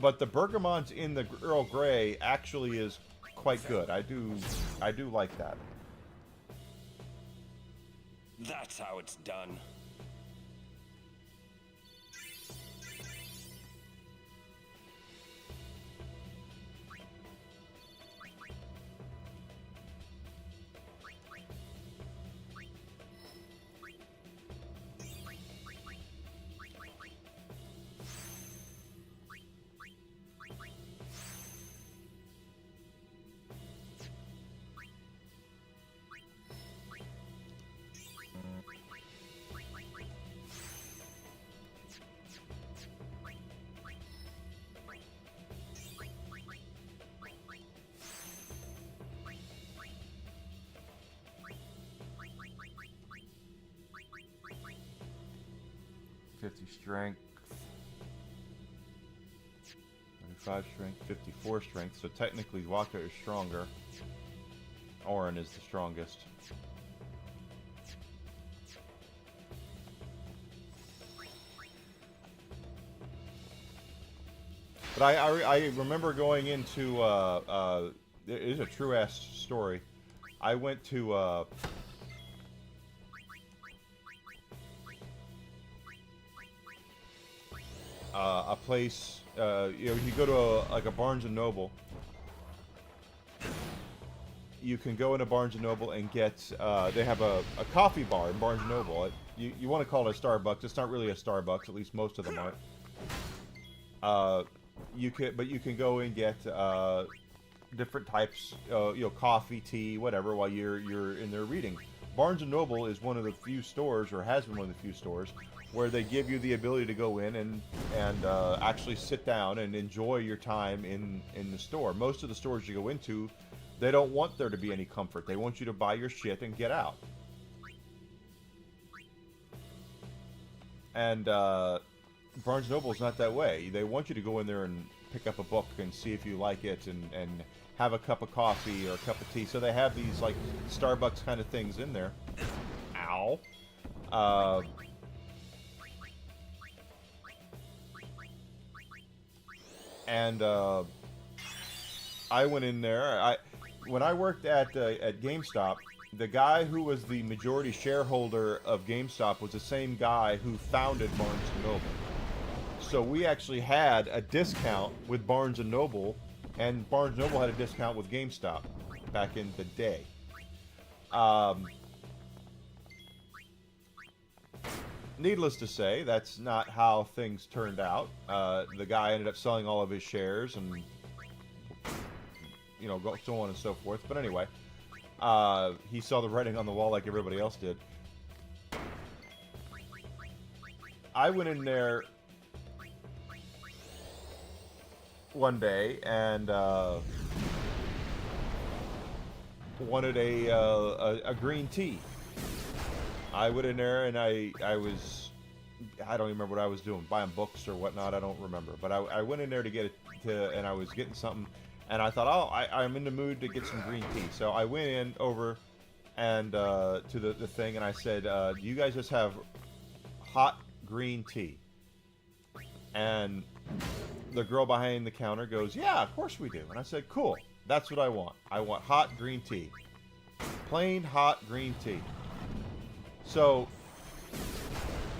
But the bergamot in the Earl Grey actually is quite good. I do like that. That's how it's done. Strength, 25 strength, 54 strength. So technically, Waka is stronger. Orin is the strongest. But I remember going into it is a true ass story. I went to a place, you go to a Barnes & Noble. You can go into Barnes & Noble and get, they have a coffee bar in Barnes & Noble. You want to call it a Starbucks. It's not really a Starbucks, at least most of them aren't. you can go and get different types, coffee, tea, whatever, while you're in there reading. Barnes & Noble is one of the few stores, or has been one of the few stores, where they give you the ability to go in and actually sit down and enjoy your time in the store. Most of the stores you go into, they don't want there to be any comfort. They want you to buy your shit and get out. And Barnes & Noble is not that way. They want you to go in there and pick up a book and see if you like it, and have a cup of coffee or a cup of tea. So they have these like Starbucks kind of things in there. Ow. And I went in there. When I worked at GameStop, the guy who was the majority shareholder of GameStop was the same guy who founded Barnes & Noble. So we actually had a discount with Barnes & Noble, and Barnes & Noble had a discount with GameStop back in the day. Needless to say, that's not how things turned out. The guy ended up selling all of his shares and, so on and so forth. But anyway, he saw the writing on the wall like everybody else did. I went in there one day and wanted a green tea. I went in there and I don't even remember what I was doing, buying books or whatnot. I don't remember, but I went in there to get and I was getting something, and I thought, I'm in the mood to get some green tea. So I went in over and to the thing, and I said, do you guys just have hot green tea? And the girl behind the counter goes, yeah, of course we do. And I said, cool, that's what I want. I want hot green tea. Plain hot green tea. So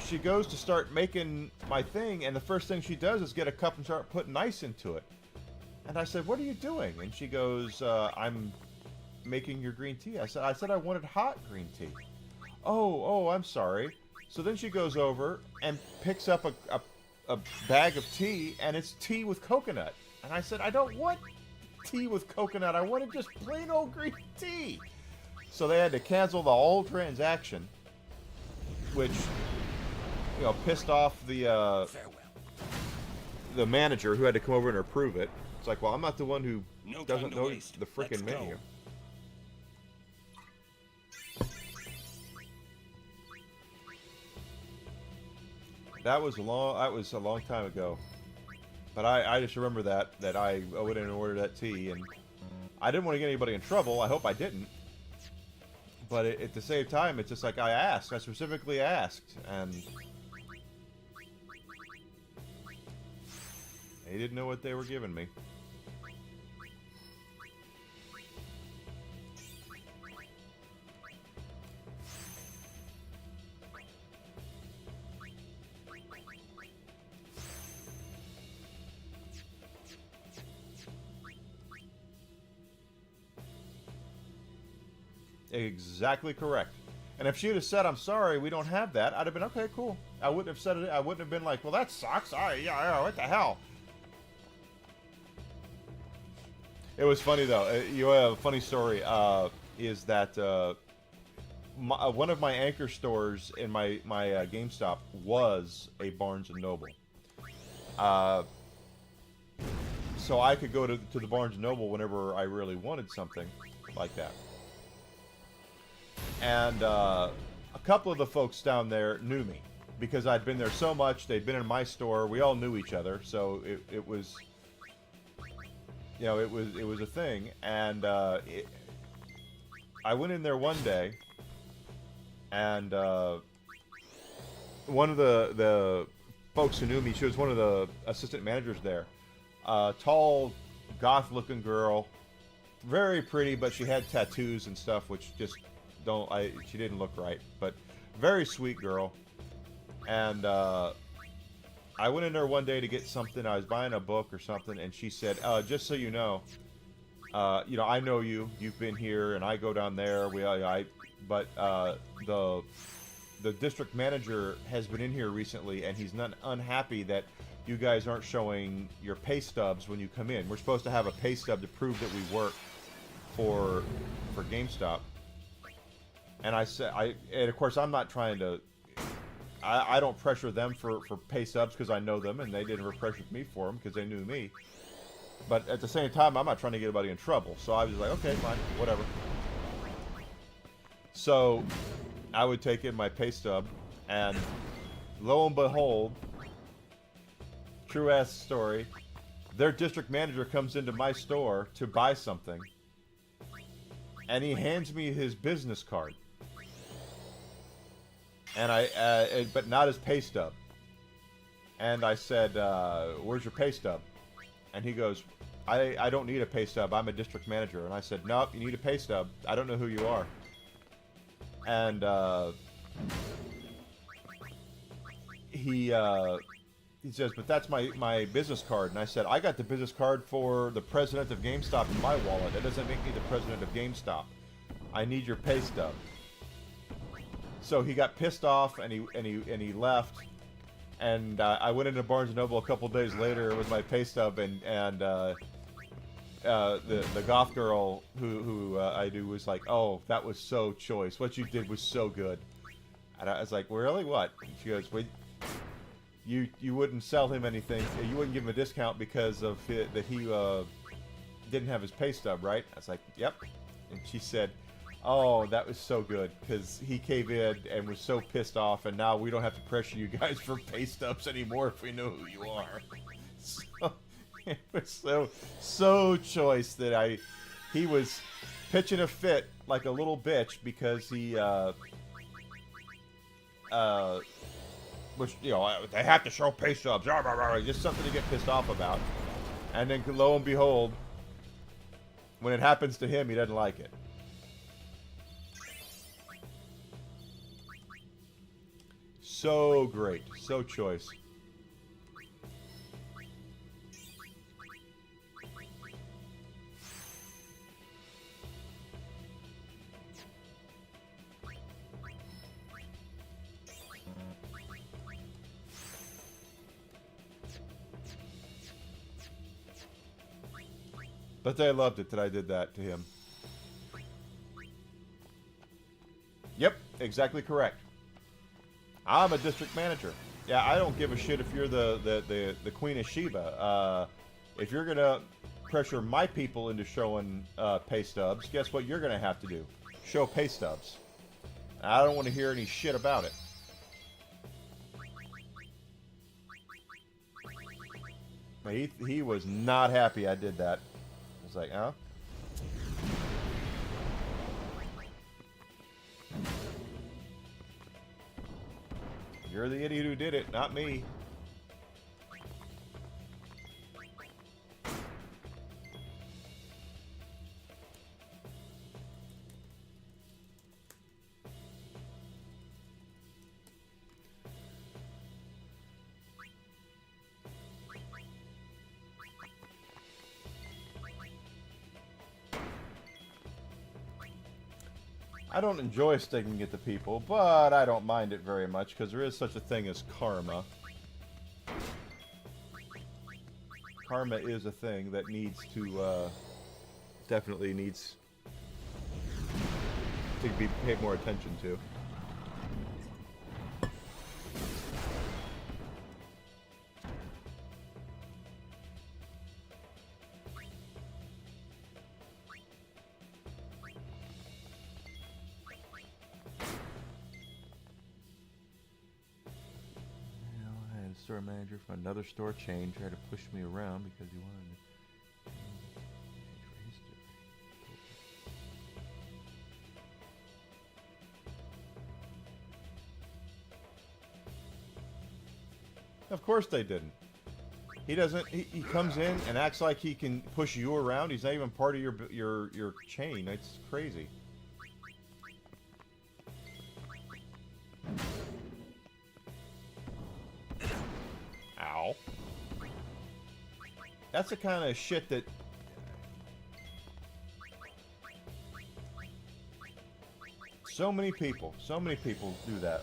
she goes to start making my thing, and the first thing she does is get a cup and start putting ice into it. And I said, what are you doing? And she goes, I'm making your green tea. I said I wanted hot green tea. Oh, I'm sorry. So then she goes over and picks up a bag of tea, and it's tea with coconut. And I said, I don't want tea with coconut. I wanted just plain old green tea. So they had to cancel the whole transaction, which, pissed off the manager, who had to come over and approve it. It's like, well, I'm not the one who doesn't know the frickin' menu. That was a long time ago. But I just remember that I went in and ordered that tea, and I didn't want to get anybody in trouble. I hope I didn't. But at the same time, it's just like I specifically asked, and they didn't know what they were giving me. Exactly correct. And if she'd have said, I'm sorry, we don't have that, I'd have been, okay, cool. I wouldn't have said it. I wouldn't have been like, well, that sucks. Yeah, what the hell? It was funny, though. A funny story is that one of my anchor stores in my GameStop was a Barnes & Noble. So I could go to the Barnes & Noble whenever I really wanted something like that. And a couple of the folks down there knew me because I'd been there so much. They'd been in my store. We all knew each other, so it was, it was a thing. And I went in there one day, and one of the folks who knew me, she was one of the assistant managers there. Tall, goth-looking girl, very pretty, but she had tattoos and stuff, which just she didn't look right, but very sweet girl. And I went in there one day to get something. I was buying a book or something, and she said, just so you know, I know you've been here, and I go down there. But the district manager has been in here recently, and he's not unhappy that you guys aren't showing your pay stubs when you come in. We're supposed to have a pay stub to prove that we work for GameStop. And I said, and of course I'm not trying to, I don't pressure them for pay stubs because I know them, and they didn't pressure me for them because they knew me. But at the same time, I'm not trying to get anybody in trouble. So I was like, okay, fine, whatever. So I would take in my pay stub, and lo and behold, true ass story, their district manager comes into my store to buy something, and he hands me his business card. And but not his pay stub. And I said, where's your pay stub? And he goes, I don't need a pay stub. I'm a district manager. And I said, nope, you need a pay stub. I don't know who you are. And he says, but that's my business card. And I said, I got the business card for the president of GameStop in my wallet. That doesn't make me the president of GameStop. I need your pay stub. So he got pissed off and he left. And I went into Barnes & Noble a couple days later with my pay stub, and the goth girl who I do was like, oh, that was so choice. What you did was so good. And I was like, really? What? And she goes, well, you wouldn't sell him anything. You wouldn't give him a discount because of that he didn't have his pay stub, right? I was like, yep. And she said, oh, that was so good, because he came in and was so pissed off, and now we don't have to pressure you guys for pay stubs anymore if we know who you are. So it was so choice that he was pitching a fit like a little bitch because he which, you know, they have to show pay stubs, just something to get pissed off about. And then lo and behold, when it happens to him, he doesn't like it. So great, so choice. But they loved it that I did that to him. Yep, exactly correct. I'm a district manager. Yeah, I don't give a shit if you're the Queen of Sheba. If you're gonna pressure my people into showing pay stubs, guess what you're gonna have to do? Show pay stubs. I don't want to hear any shit about it. But he was not happy I did that. I was like, huh? You're the idiot who did it, not me. I don't enjoy sticking it to people, but I don't mind it very much because there is such a thing as karma. Karma is a thing that needs to, definitely needs to be paid more attention to. Store manager from another store chain tried to push me around because he wanted to change for history. Of course they didn't. He doesn't. He comes in and acts like he can push you around. He's not even part of your chain. It's crazy. That's the kind of shit that so many people do that.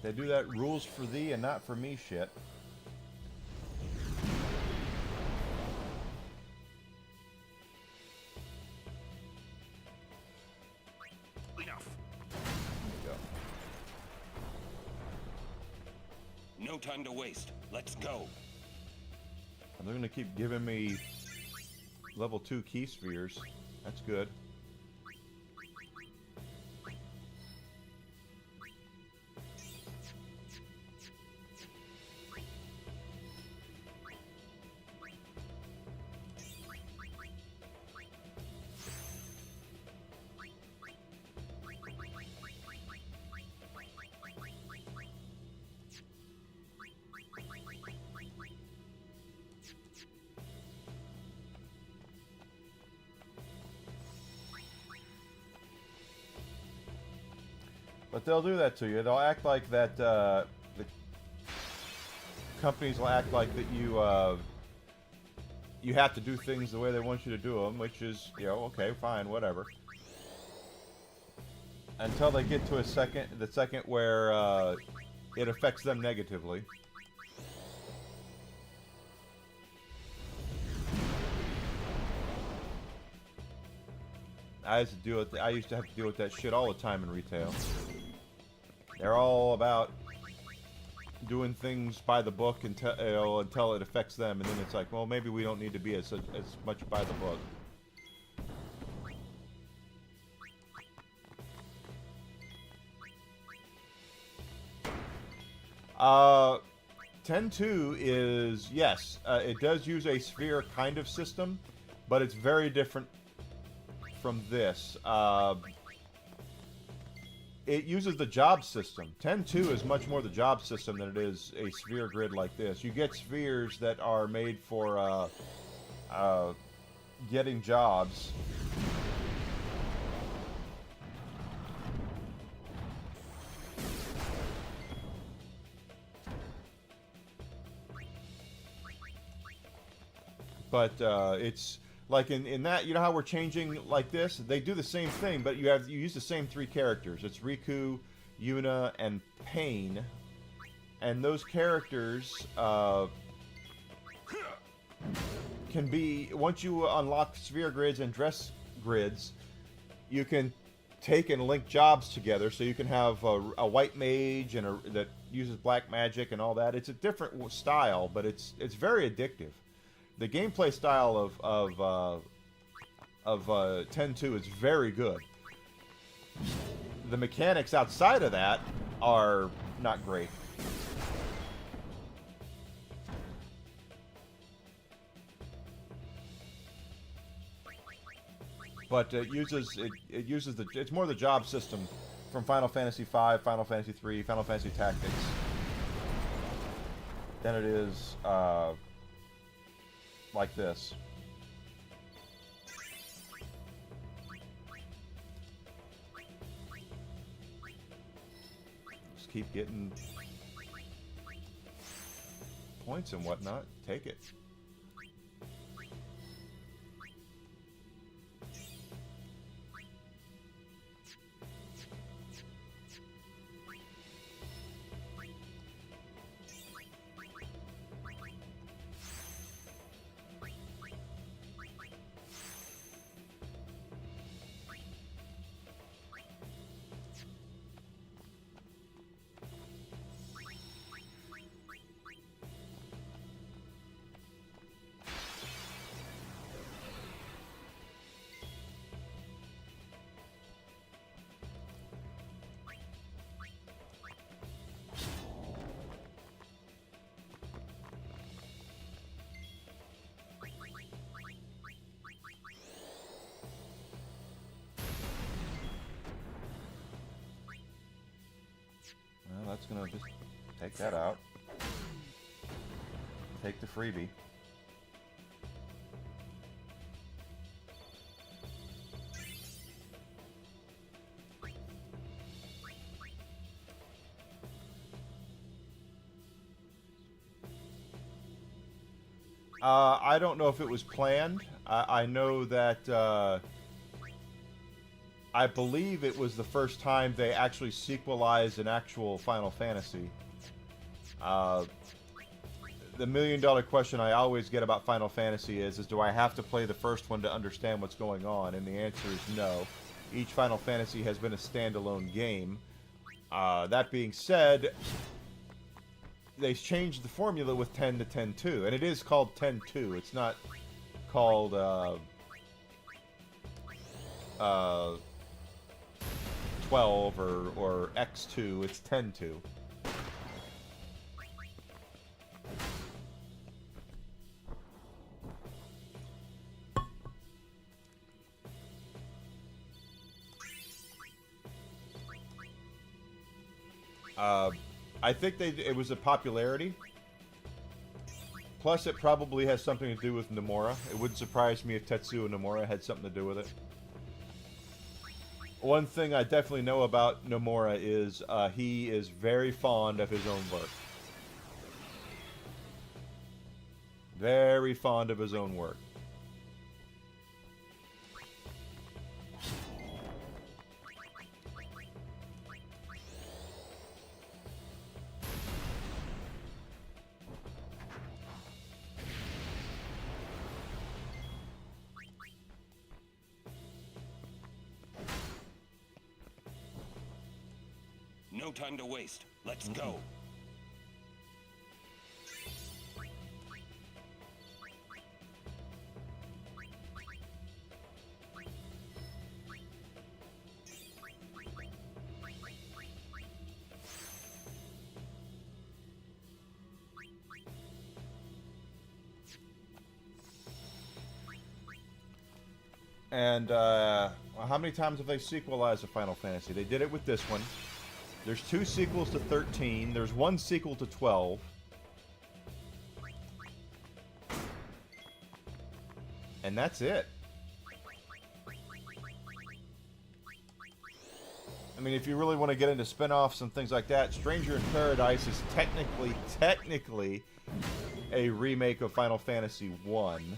They do that rules for thee and not for me shit. Enough. There we go. No time to waste. Let's go. And they're gonna keep giving me level 2 key spheres. That's good. But they'll do that to you. They'll act like that. The companies will act like that you have to do things the way they want you to do them, which is, you know, okay, fine, whatever. Until they get to the second where it affects them negatively. I used to have to deal with that shit all the time in retail. They're all about doing things by the book until it affects them, and then it's like, well, maybe we don't need to be as much by the book. Uh, 10.2 is, yes, it does use a sphere kind of system, but it's very different from this. It uses the job system. 10.2 is much more the job system than it is a sphere grid like this. You get spheres that are made for getting jobs. But it's like in that, you know how we're changing like this? They do the same thing, but you use the same 3 characters. It's Riku, Yuna, and Pain. And those characters can be, once you unlock sphere grids and dress grids, you can take and link jobs together. So you can have a white mage and that uses black magic and all that. It's a different style, but it's very addictive. The gameplay style of 10.2 is very good. The mechanics outside of that are not great. But it's more the job system from Final Fantasy V, Final Fantasy III, Final Fantasy Tactics than it is like this. Just keep getting points and whatnot. Take it. Well, that's gonna just take that out. Take the freebie. I don't know if it was planned. I know that I believe it was the first time they actually sequelized an actual Final Fantasy. The million-dollar question I always get about Final Fantasy is do I have to play the first one to understand what's going on? And the answer is no. Each Final Fantasy has been a standalone game. That being said, they changed the formula with 10 to 10-2, and it is called 10-2. It's not called 12 or X2. It's 10-2. I think it was a popularity. Plus, it probably has something to do with Nomura. It wouldn't surprise me if Tetsuya Nomura had something to do with it. One thing I definitely know about Nomura is he is very fond of his own work. Very fond of his own work. No time to waste. Let's go. And how many times have they sequelized a Final Fantasy? They did it with this one. There's 2 sequels to 13. There's 1 sequel to 12. And that's it. I mean, if you really want to get into spin-offs and things like that, Stranger in Paradise is technically a remake of Final Fantasy 1.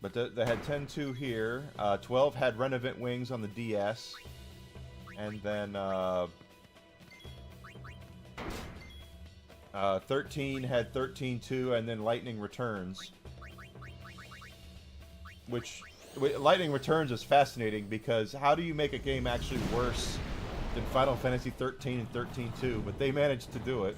But they had 10-2 here. 12 had Renovant Wings on the DS. And then 13 had 13-2 and then Lightning Returns. Which, Lightning Returns is fascinating because how do you make a game actually worse than Final Fantasy 13 and 13-2? But they managed to do it.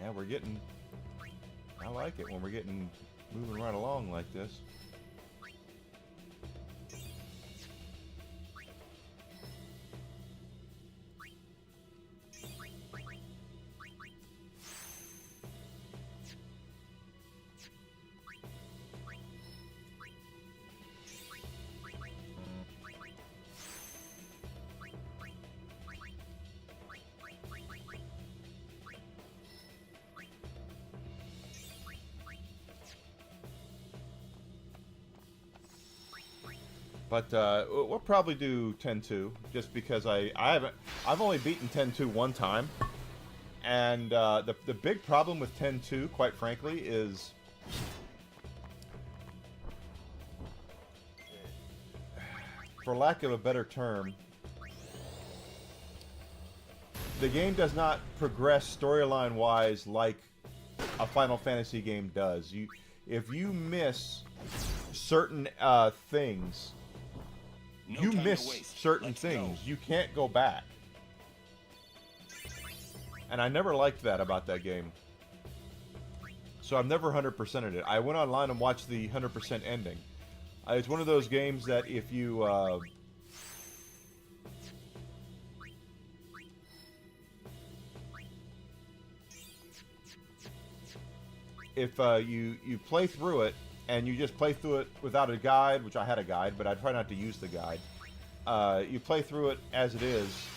Yeah, we're getting... I like it when we're getting... moving right along like this. But we'll probably do 10-2 just because I've only beaten 10-2 one time, and the big problem with 10-2, quite frankly, is for lack of a better term, the game does not progress storyline-wise like a Final Fantasy game does. If you miss certain things, No you time to miss waste. certain Let's things. go. You can't go back. And I never liked that about that game. So I've never 100%ed it. I went online and watched the 100% ending. It's one of those games that if you... if you play through it, and you just play through it without a guide, which I had a guide, but I try not to use the guide. You play through it as it is.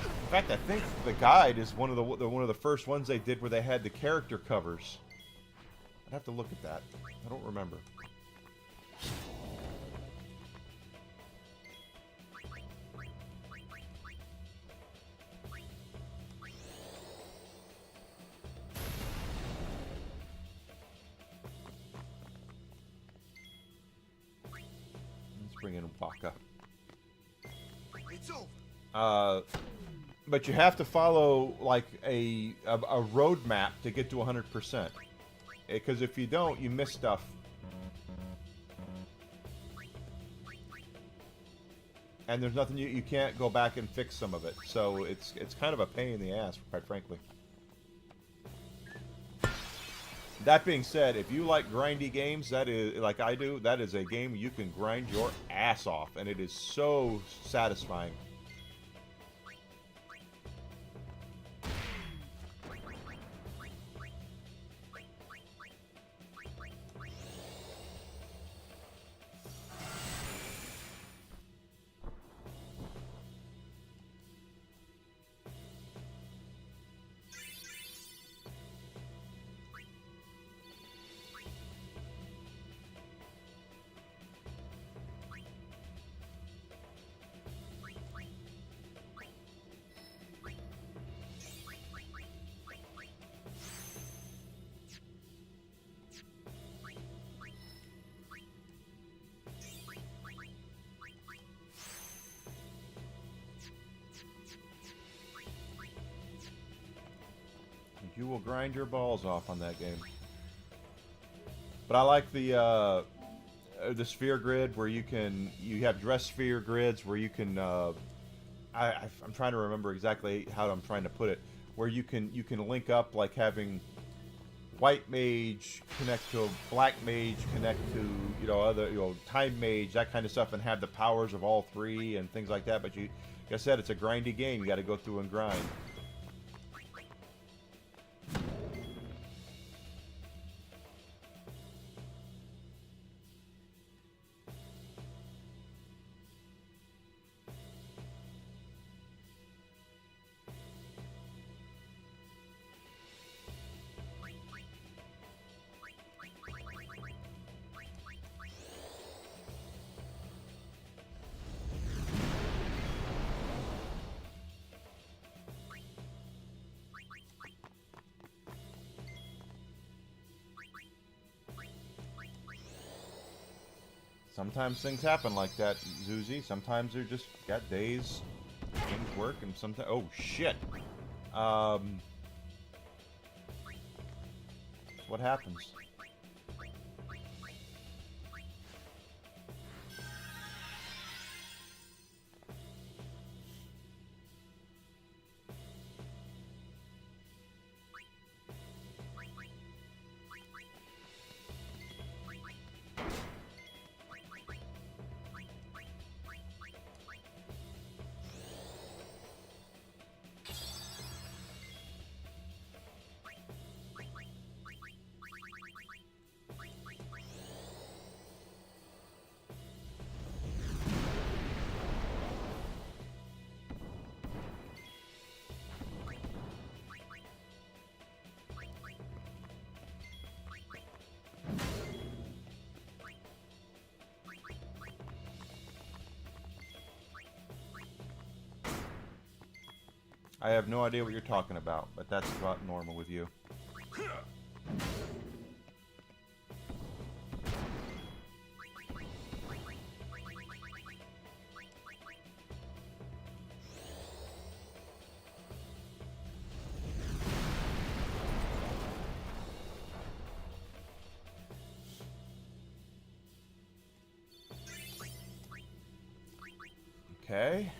In fact, I think the guide is one of the first ones they did where they had the character covers. I'd have to look at that. I don't remember. Let's bring in Waka. It's over. But you have to follow like a roadmap to get to 100%. Because if you don't, you miss stuff. And there's nothing you can't go back and fix some of it. So it's kind of a pain in the ass, quite frankly. That being said, if you like grindy games, that is like I do, that is a game you can grind your ass off, and it is so satisfying. You will grind your balls off on that game. But I like the sphere grid where you have dress sphere grids where you can I'm trying to remember exactly how I'm trying to put it, where you can link up, like having white mage connect to black mage, connect to other time mage, that kind of stuff, and have the powers of all three and things like that. But like I said, it's a grindy game. You got to go through and grind. Sometimes things happen like that, Zuzi. Sometimes they're just got days, things work, and sometimes... Oh, shit! What happens? I have no idea what you're talking about, but that's about normal with you. Okay.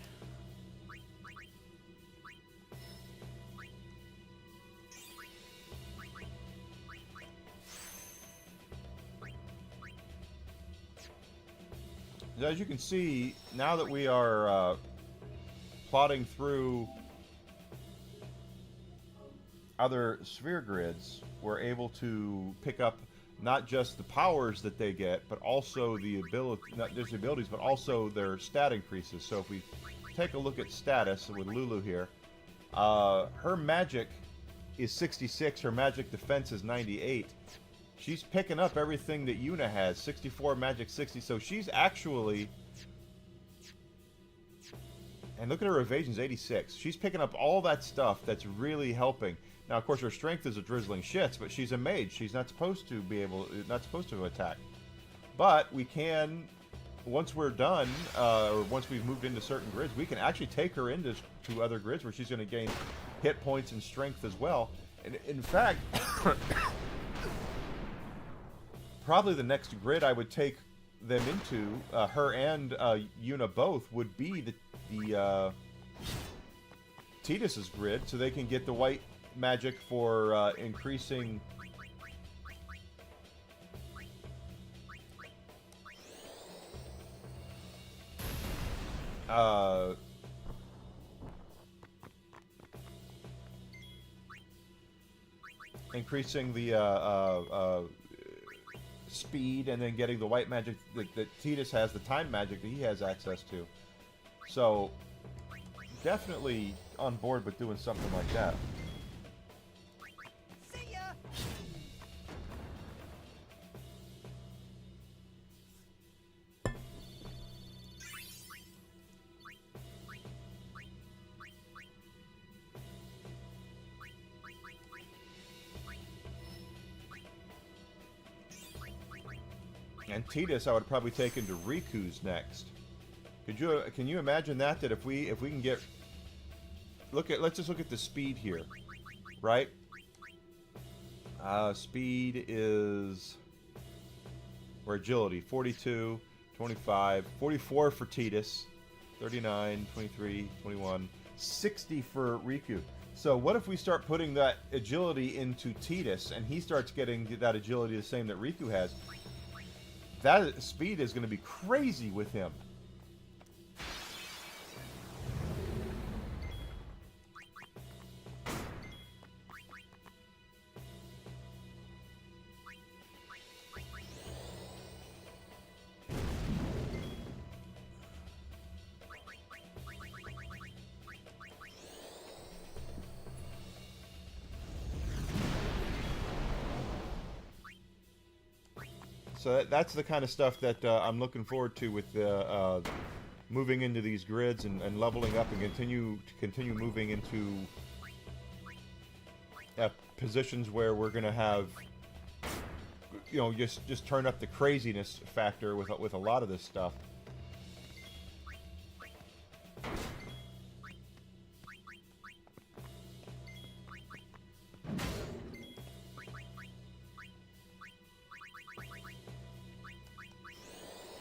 As you can see, now that we are plotting through other sphere grids, we're able to pick up not just the powers that they get, but also the ability, not just the abilities, but also their stat increases. So if we take a look at status with Lulu here, her magic is 66, her magic defense is 98. She's picking up everything that Yuna has. 64, magic 60. So she's actually... And look at her evasion's 86. She's picking up all that stuff that's really helping. Now, of course, her strength is a drizzling shits, but she's a mage. She's not supposed to be able... Not supposed to attack. But we can... Once we're done, or once we've moved into certain grids, we can actually take her into other grids where she's going to gain hit points and strength as well. And in fact... Probably the next grid I would take them into, her and Yuna both, would be the Tidus's grid, so they can get the white magic for increasing increasing the speed, and then getting the white magic that Tidus has, the time magic that he has access to. So, definitely on board with doing something like that. See ya! And Tidus, I would probably take into Riku's next. Can you imagine that? That if we can get, let's just look at the speed here, right? Speed is, or agility, 42, 25, 44 for Tidus, 39, 23, 21, 60 for Riku. So what if we start putting that agility into Tidus, and he starts getting that agility the same that Riku has? That speed is going to be crazy with him. So that's the kind of stuff that I'm looking forward to with moving into these grids and leveling up and continue moving into positions where we're going to have, you know, just turn up the craziness factor with a lot of this stuff.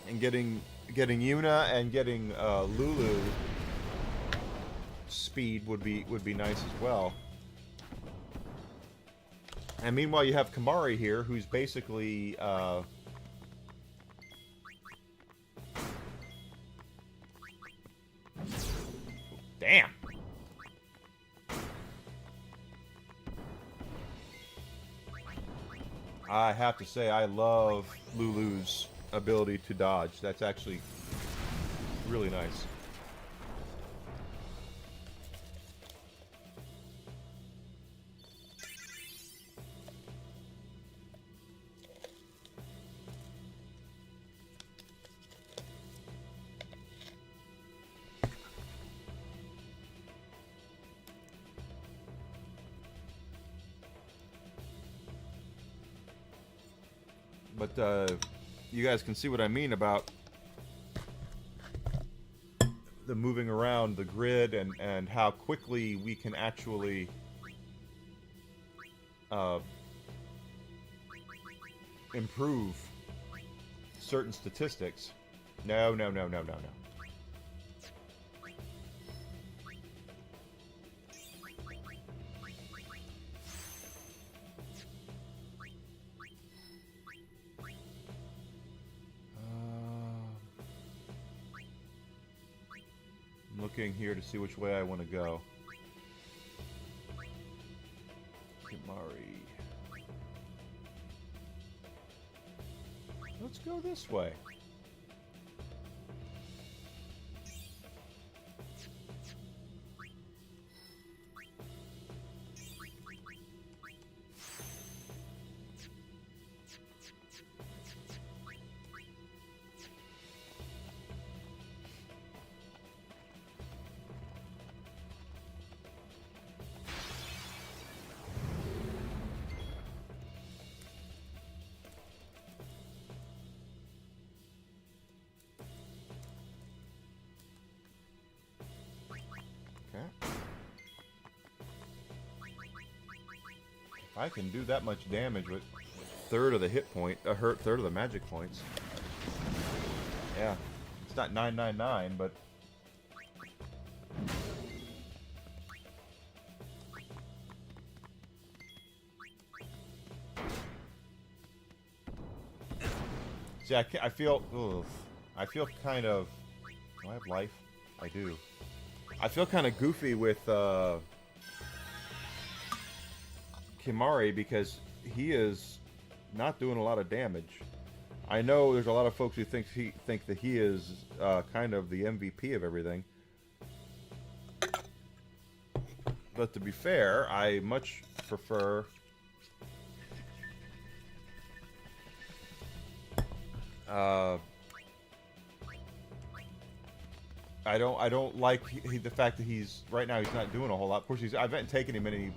And getting Yuna and getting Lulu speed would be nice as well. And meanwhile, you have Kimahri here, who's basically damn. I have to say, I love Lulu's ability to dodge. That's actually really nice. But you guys can see what I mean about the moving around the grid and how quickly we can actually improve certain statistics. No. I'm looking here to see which way I want to go. Kimahri. Let's go this way. If I can do that much damage with a third of the hit point, third of the magic points. Yeah, it's not 999, but see, I feel, ugh, I feel kind of. Do I have life? I do. I feel kind of goofy with Kimahri because he is not doing a lot of damage. I know there's a lot of folks who think that he is kind of the MVP of everything. But to be fair, I much prefer I don't like the fact that right now he's not doing a whole lot. Of course, I haven't taken him in any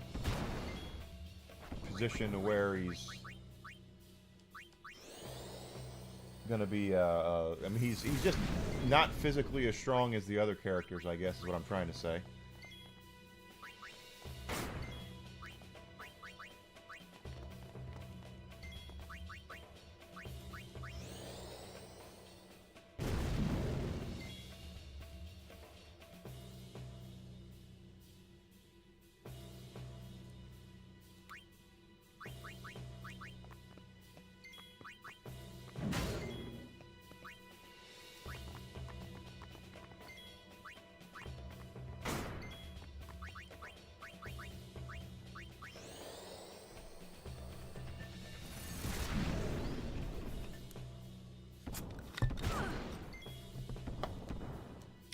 position where he's gonna be. I mean, he's just not physically as strong as the other characters, I guess is what I'm trying to say.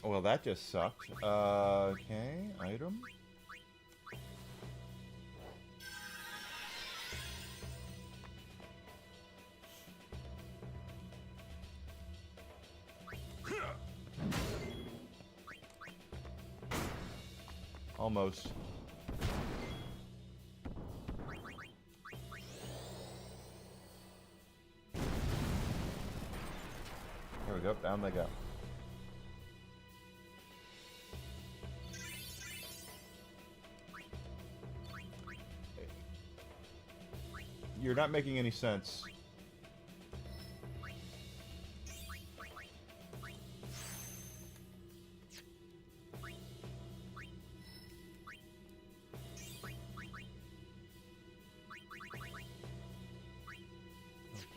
Well, that just sucked. Okay, item. Almost. There we go, down they go. You're not making any sense.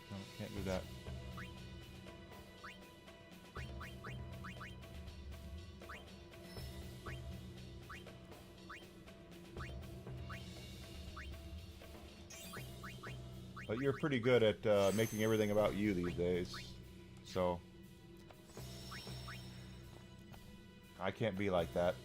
No, can't do that. But you're pretty good at making everything about you these days, so I can't be like that.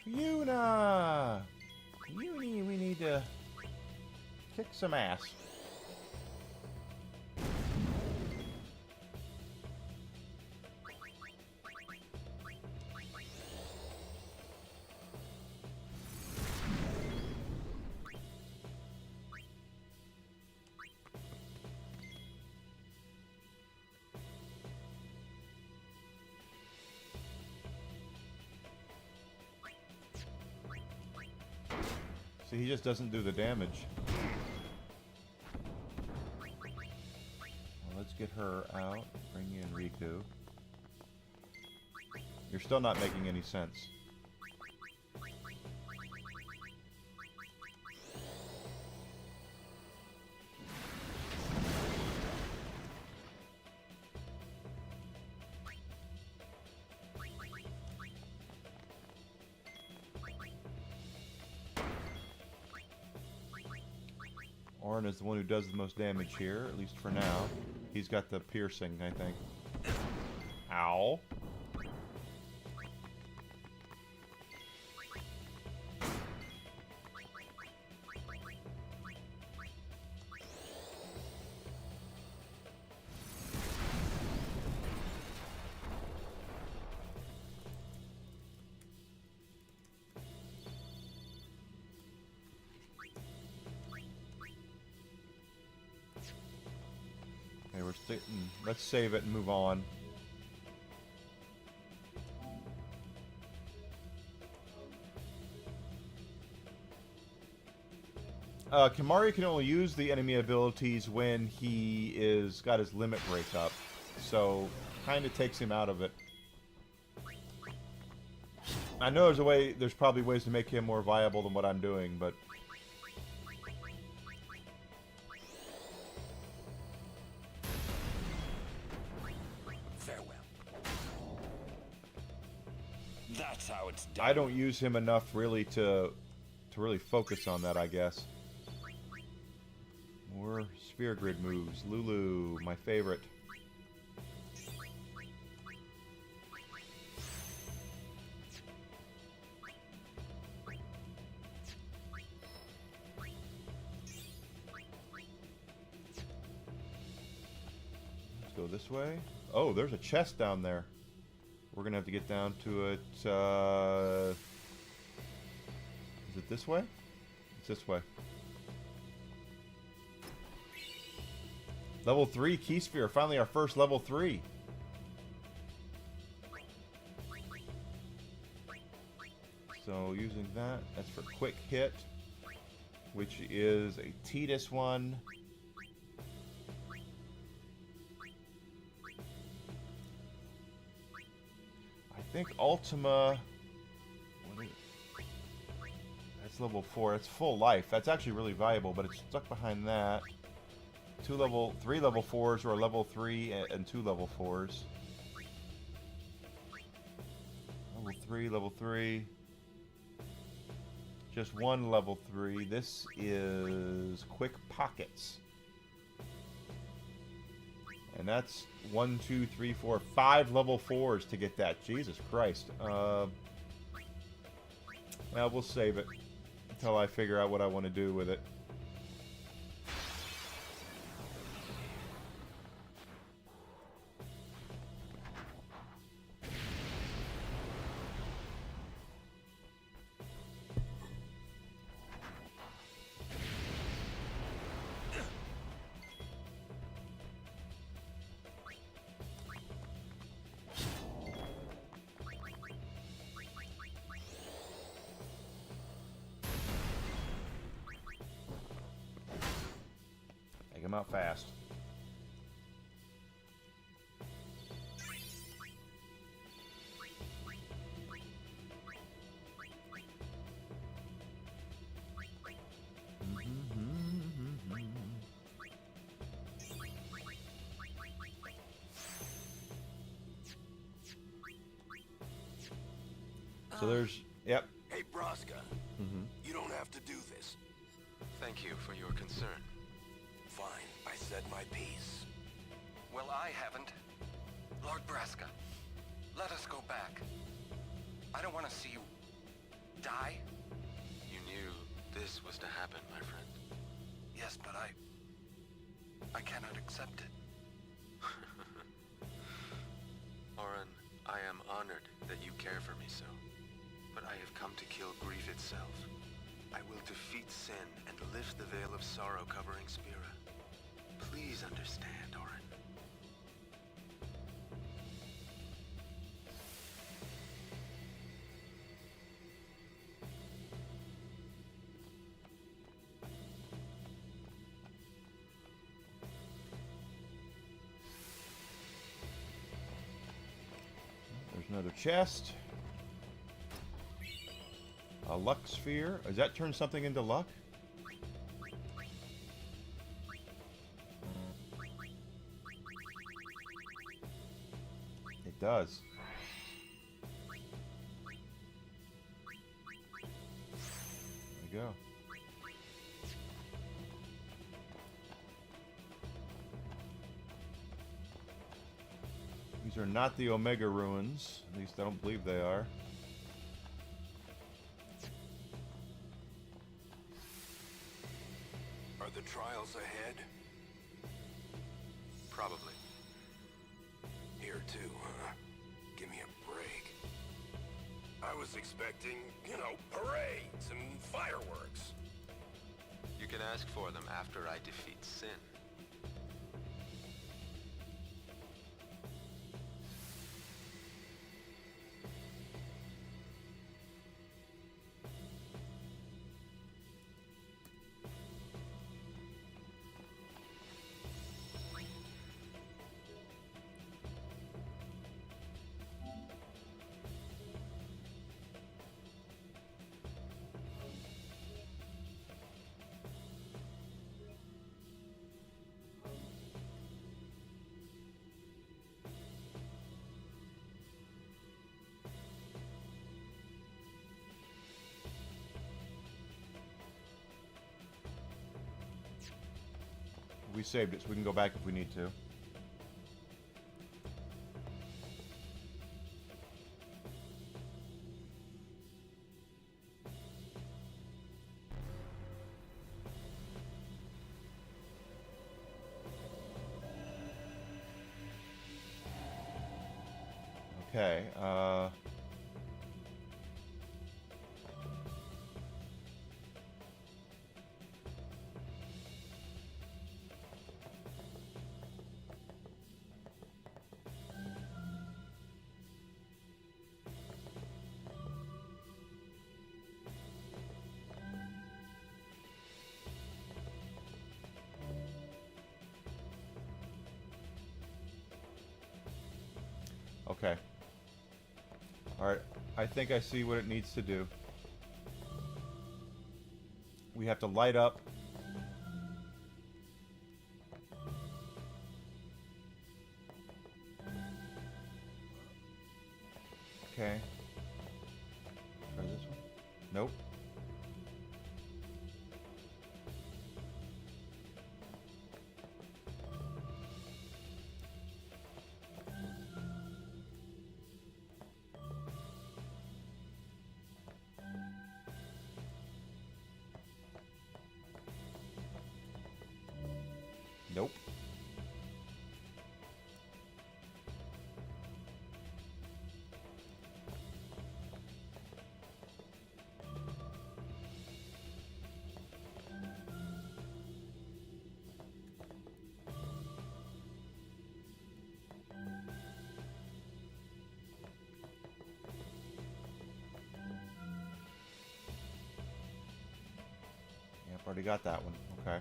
Yuna! Uni, we need to kick some ass. See, he just doesn't do the damage. get her out. Bring in Riku. You're still not making any sense. Auron is the one who does the most damage here, at least for now. He's got the piercing, I think. Ow. Okay, we're sitting. Let's save it and move on. Kimahri can only use the enemy abilities when he is got his limit break up, so kind of takes him out of it. I know there's probably ways to make him more viable than what I'm doing, but Farewell. That's how it's done. I don't use him enough really to really focus on that, I guess. More Sphere Grid moves. Lulu, my favorite. Let's go this way. Oh, there's a chest down there. We're gonna have to get down to it. Is it this way? It's this way. Level 3 Key Sphere. Finally our first level 3. So using that's for quick hit, which is a Tidus one. I think Ultima, what is it? That's level 4. It's full life. That's actually really valuable, but it's stuck behind that. 3 level 4s, or a level 3 and 2 level 4s. Level 3. Just one level 3. This is Quick Pockets. And that's 1, 2, 3, 4, 5 level 4s to get that. Jesus Christ. Well, we'll save it until I figure out what I want to do with it. Take him out fast. So there's, yep. Hey, Braska. You don't have to do this. Thank you for your concern. Fine, I said my piece. Well, I haven't. Lord Braska, let us go back. I don't want to see you die. You knew this was to happen, my friend. Yes, but I cannot accept it. Auron, I am honored that you care for me so. But I have come to kill grief itself. I will defeat sin and lift the veil of sorrow covering Spira. Please understand, Auron. Another chest. A luck sphere. Does that turn something into luck? It does. There you go. These are not the Omega Ruins. At least I don't believe they are. Are the trials ahead? Probably. Here too, huh? Give me a break. I was expecting, you know, parades and fireworks. You can ask for them after I defeat Sin. We saved it, so we can go back if we need to. Okay, okay. Alright, I think I see what it needs to do. We have to light up. Okay. Try this one. Nope. Nope. Yep, already got that one. Okay.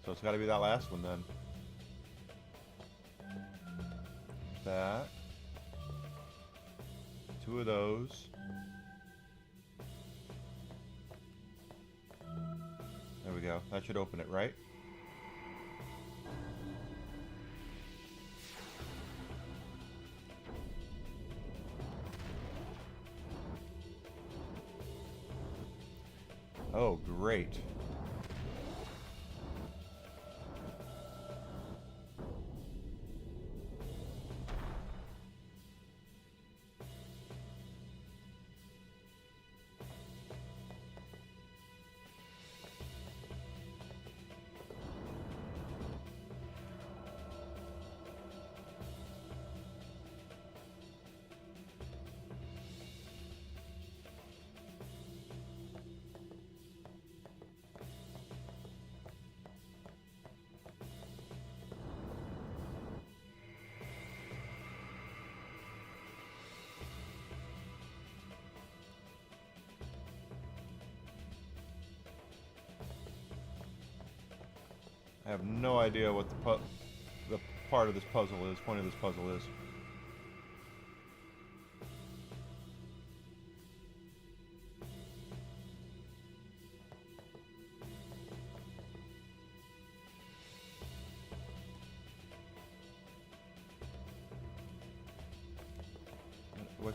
So it's got to be that last one then. That. Two of those. There we go. That should open it, right? Oh, great. I have no idea what the part of this puzzle is, point of this puzzle is.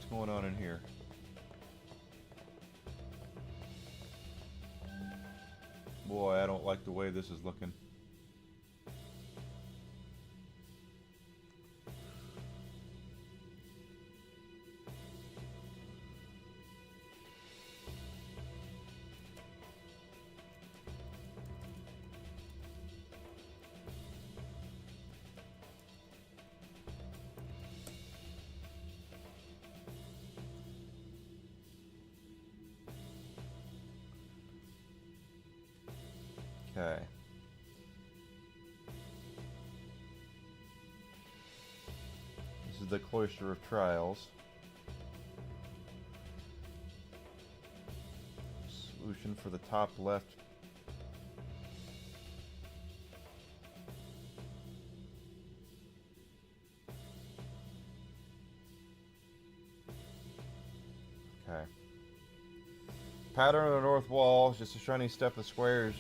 What's going on in here? Boy, I don't like the way this is looking. Okay. This is the Cloister of Trials. Solution for the top left. Okay. Pattern on the north wall is just a shiny step of squares.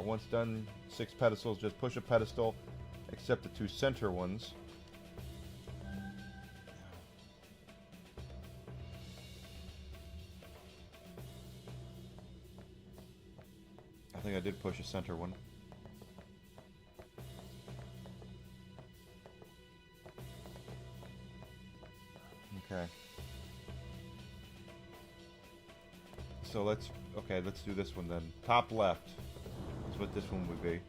Once done, 6 pedestals. Just push a pedestal, except the 2 center ones. I think I did push a center one. Okay. So let's do this one then. Top left is what this one would be.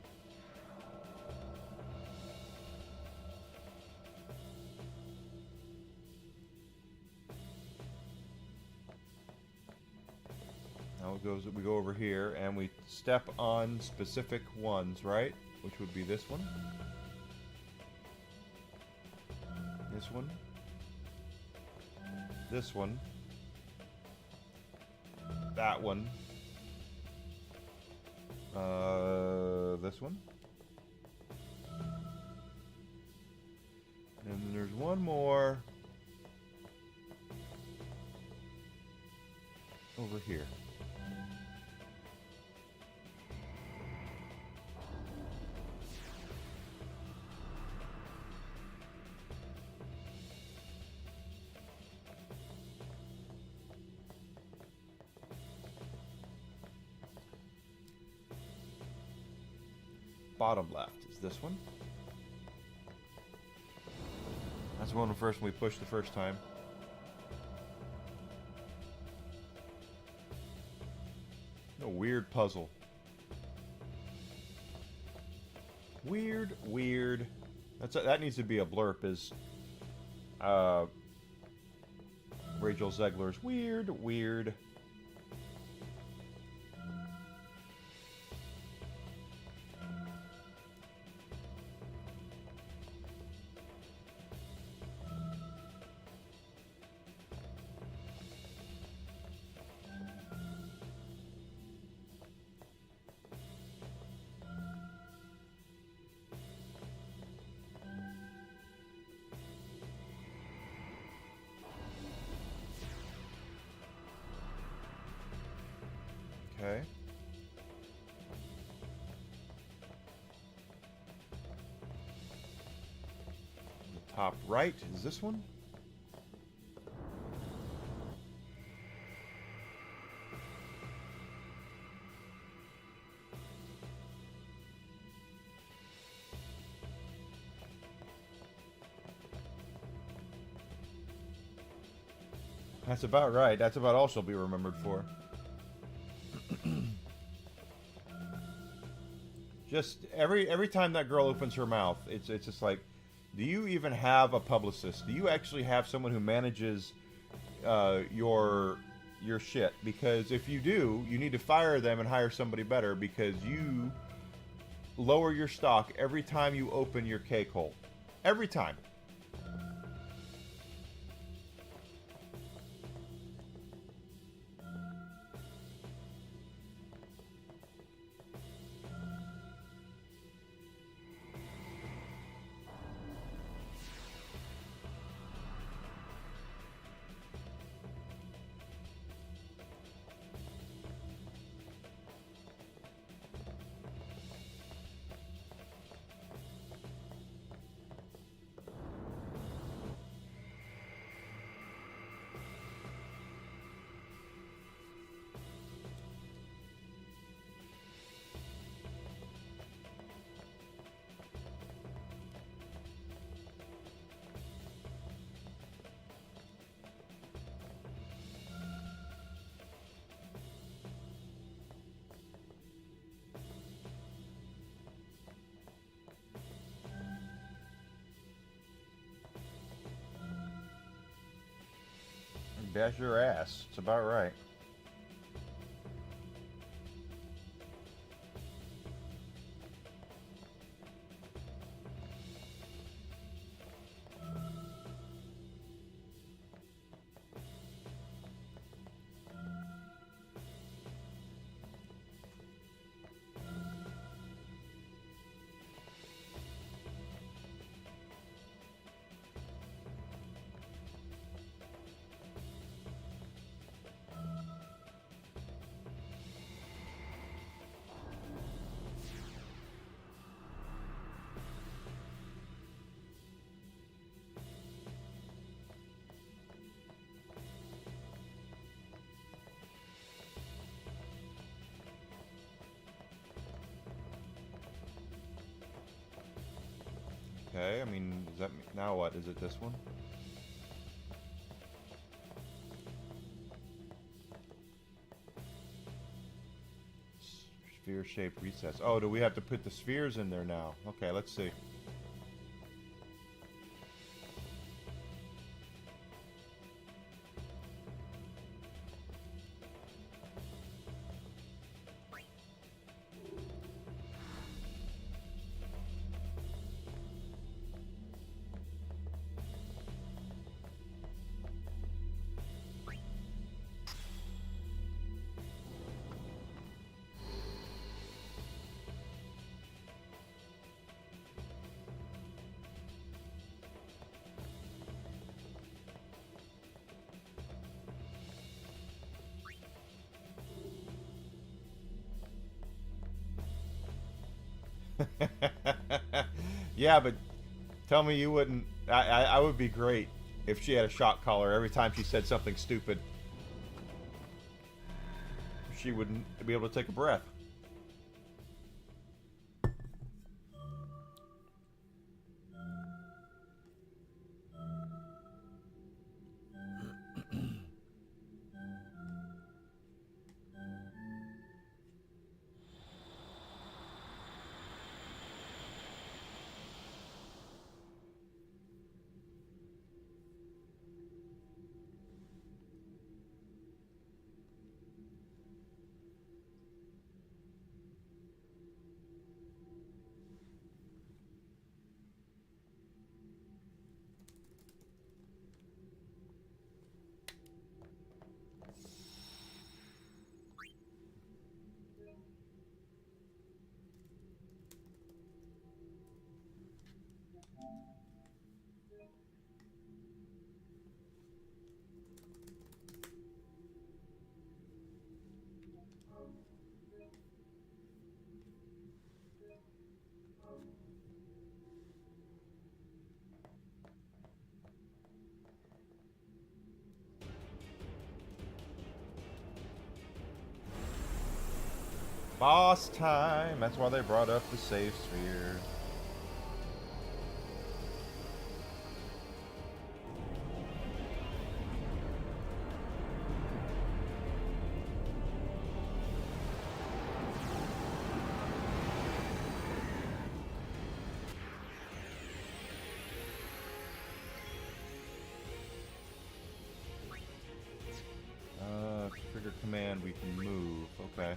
Now it goes, we go over here and we step on specific ones, right? Which would be this one. This one. This one. That one. This one. And then there's one more over here. Bottom left is this one. That's the one the first one we pushed the first time. A weird puzzle. Weird. That needs to be a blurb. Is Rachel Zegler's weird. Okay. The top right is this one. That's about right. That's about all she'll be remembered for. Just every time that girl opens her mouth, it's just like, do you even have a publicist? Do you actually have someone who manages your shit? Because if you do, you need to fire them and hire somebody better, because you lower your stock every time you open your cake hole. Every time. Bash your ass. It's about right. Okay, I mean, does that mean, now what? Is it this one? Sphere-shaped recess. Oh, do we have to put the spheres in there now? Okay, let's see. Yeah, but tell me you wouldn't. I would be great if she had a shock collar every time she said something stupid. She wouldn't be able to take a breath. Boss time! That's why they brought up the save sphere. Trigger command, we can move. Okay.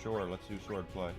Sure, let's do sword play.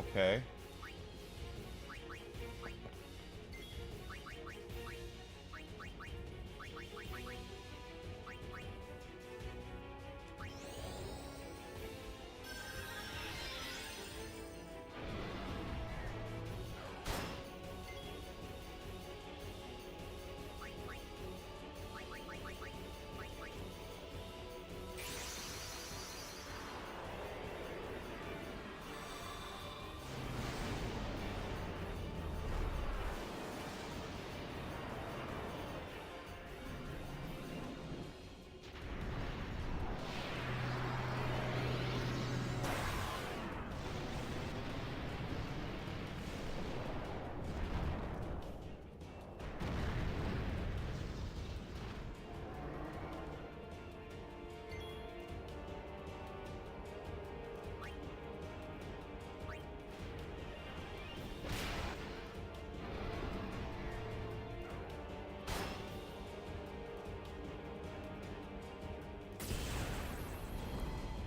Okay.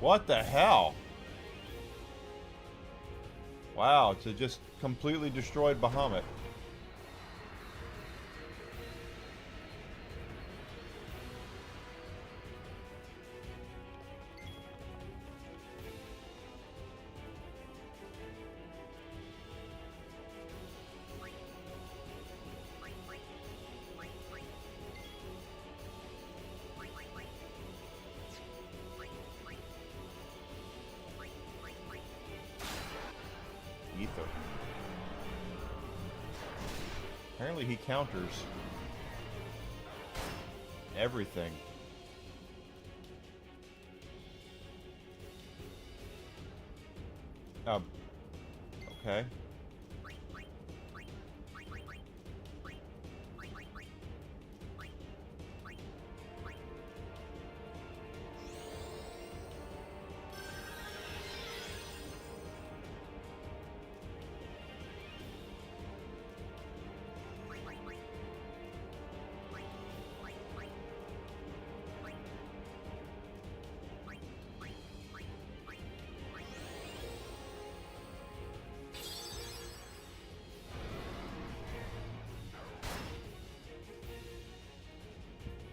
What the hell? Wow, it's a just completely destroyed Bahamut. Ether. Apparently he counters everything. Okay.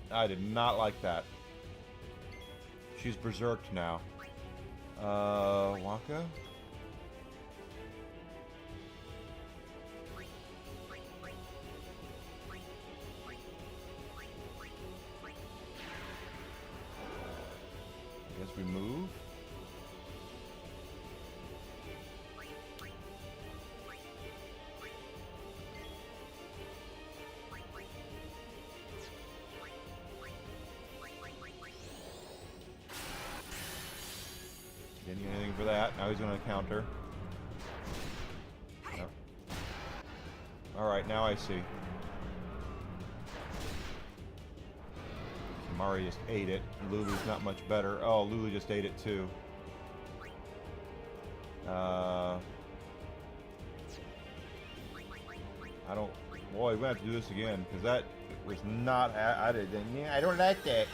I did not like that. She's berserked now. Waka? I guess we move. Didn't get anything for that. Now he's going to counter. No. Alright, now I see. Mari just ate it. Lulu's not much better. Oh, Lulu just ate it too. I don't... Boy, we're going to have to do this again, because that was not... I don't like that.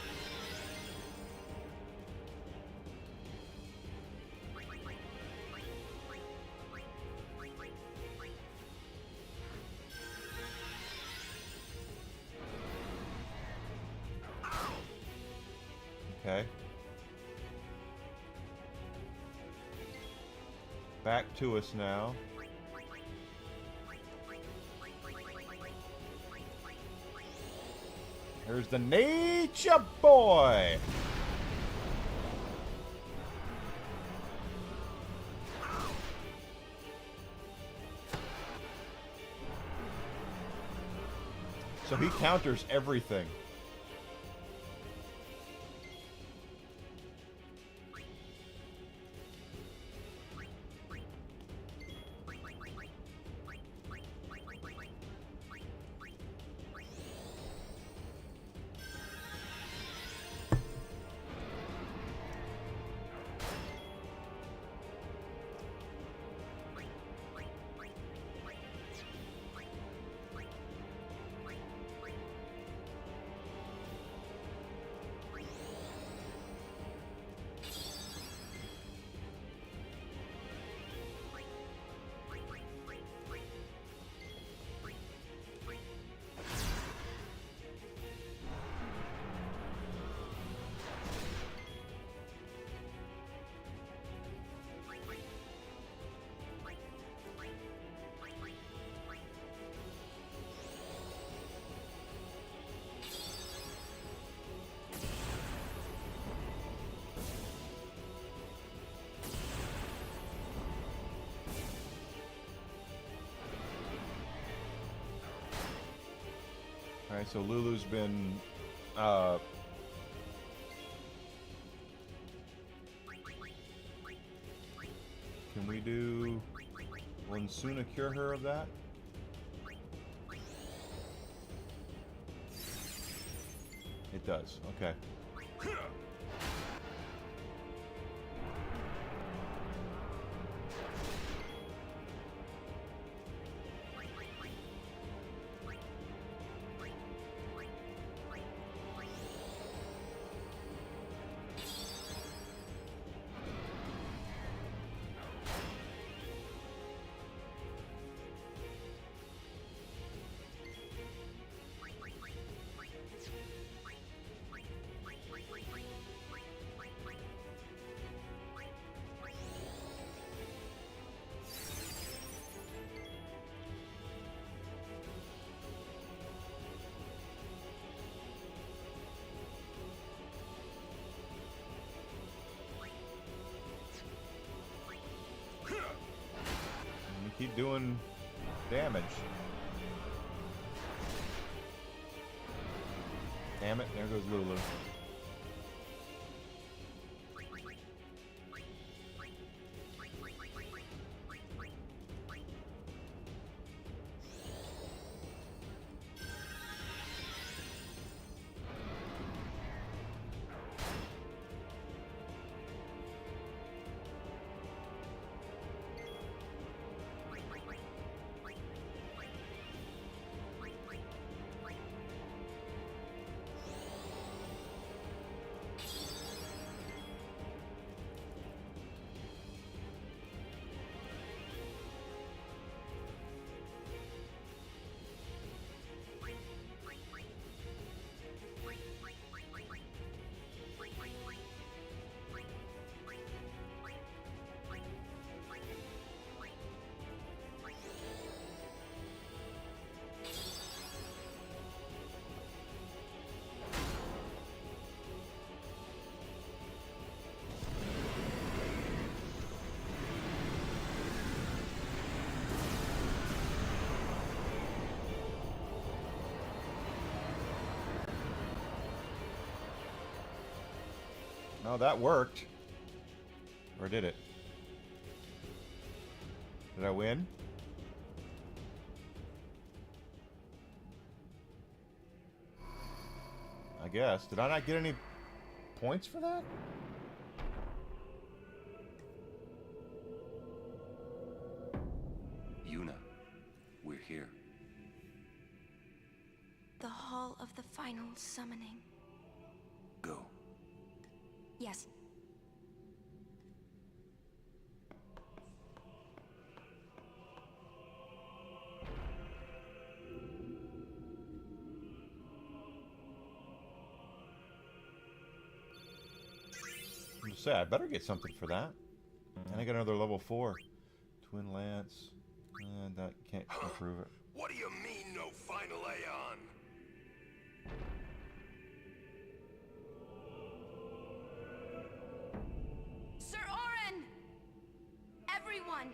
Okay. Back to us now. Here's the Nature Boy! So he counters everything. Alright, so Lulu's been, can we do... Will Insuna cure her of that? It does, okay. keep doing damage. Damn it, there goes Lulu. No, that worked. Or did it? Did I win? I guess. Did I not get any points for that? Yuna, we're here. The Hall of the Final Summoning. Go. Yes. I'm just saying, I better get something for that. And I got another level 4. Twin Lance. That can't improve it. What do you mean, no final Aeon? Sir Orin! Everyone!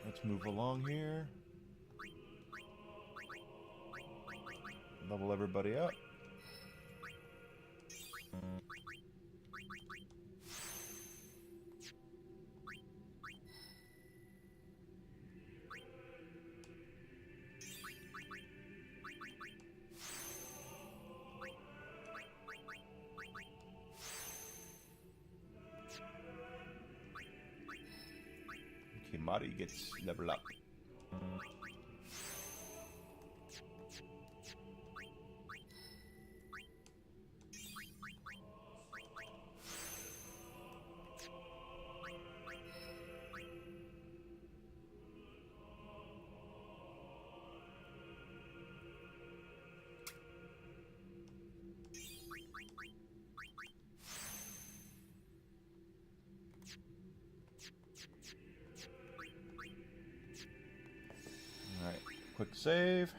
Let's move along here. Level everybody up. Okay, Mari gets level up. Alright, quick save.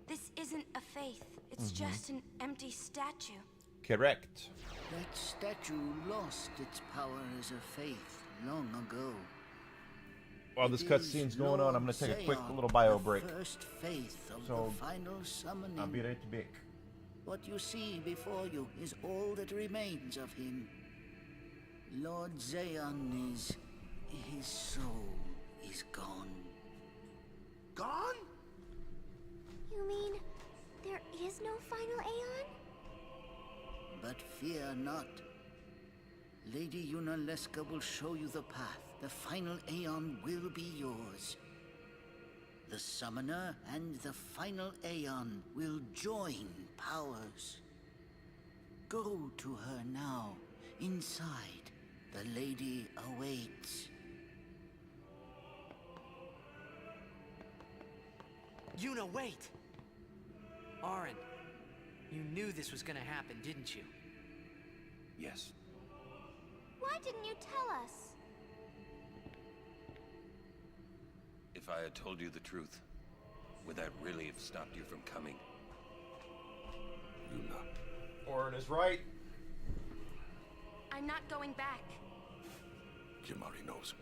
This isn't a faith. It's just an empty statue. Correct. That statue lost its power as a faith long ago. While this It cutscene's is going on, I'm Lord going to take a quick Zayon, little bio the break. First faith of So, the final summoning. I'll be right back. What you see before you is all that remains of him. Lord Zayon is... his soul is gone. Gone? You mean there is no final Aeon? But fear not. Lady Yunalesca will show you the path the final Aeon will be yours. The Summoner and the final Aeon will join powers. Go to her now. Inside, the lady awaits. Yuna, wait! Auron, you knew this was gonna happen, didn't you? Yes. Why didn't you tell us? If I had told you the truth, would that really have stopped you from coming? Yuna. Auron is right. I'm not going back. Kimahri knows.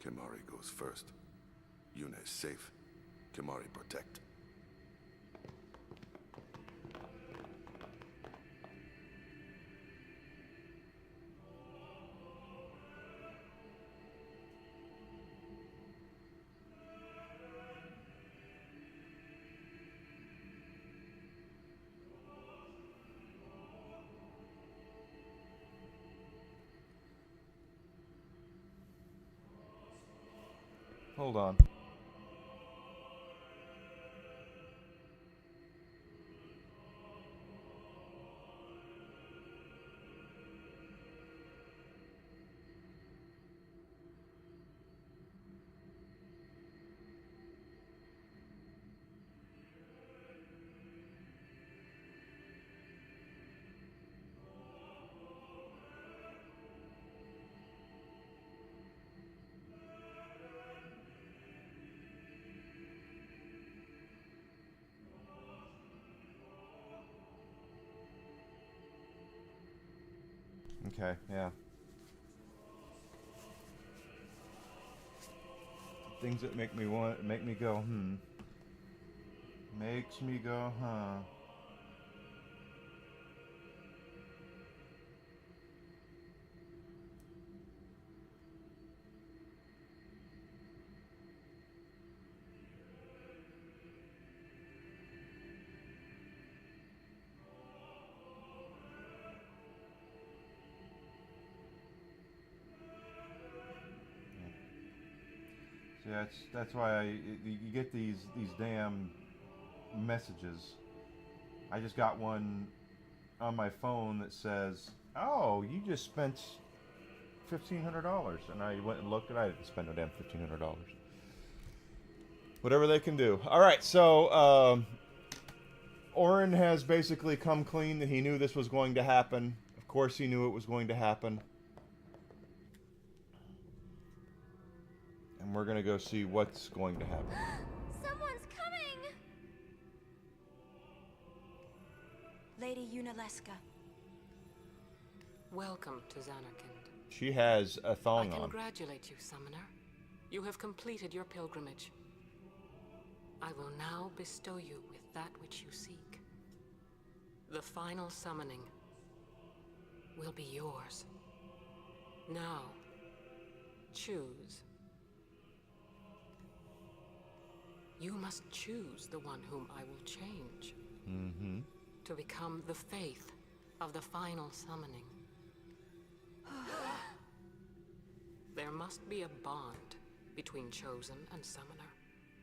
Kimahri goes first. Yuna is safe. Kimahri protect. Hold on. Okay, yeah. Things that make me go, Makes me go, huh. See, that's why you get these damn messages. I just got one on my phone that says, "Oh, you just spent $1,500," and I went and looked, and I didn't spend no damn $1,500. Whatever they can do. All right, so Auron has basically come clean that he knew this was going to happen. Of course, he knew it was going to happen. And we're gonna go see what's going to happen. Someone's coming! Lady Yunalesca. Welcome to Zanarkand. She has a thong I on. congratulate you, Summoner. You have completed your pilgrimage. I will now bestow you with that which you seek. The final summoning will be yours. Now, choose. You must choose the one whom I will change. Mm-hmm. To become the faith of the final summoning. There must be a bond between Chosen and Summoner,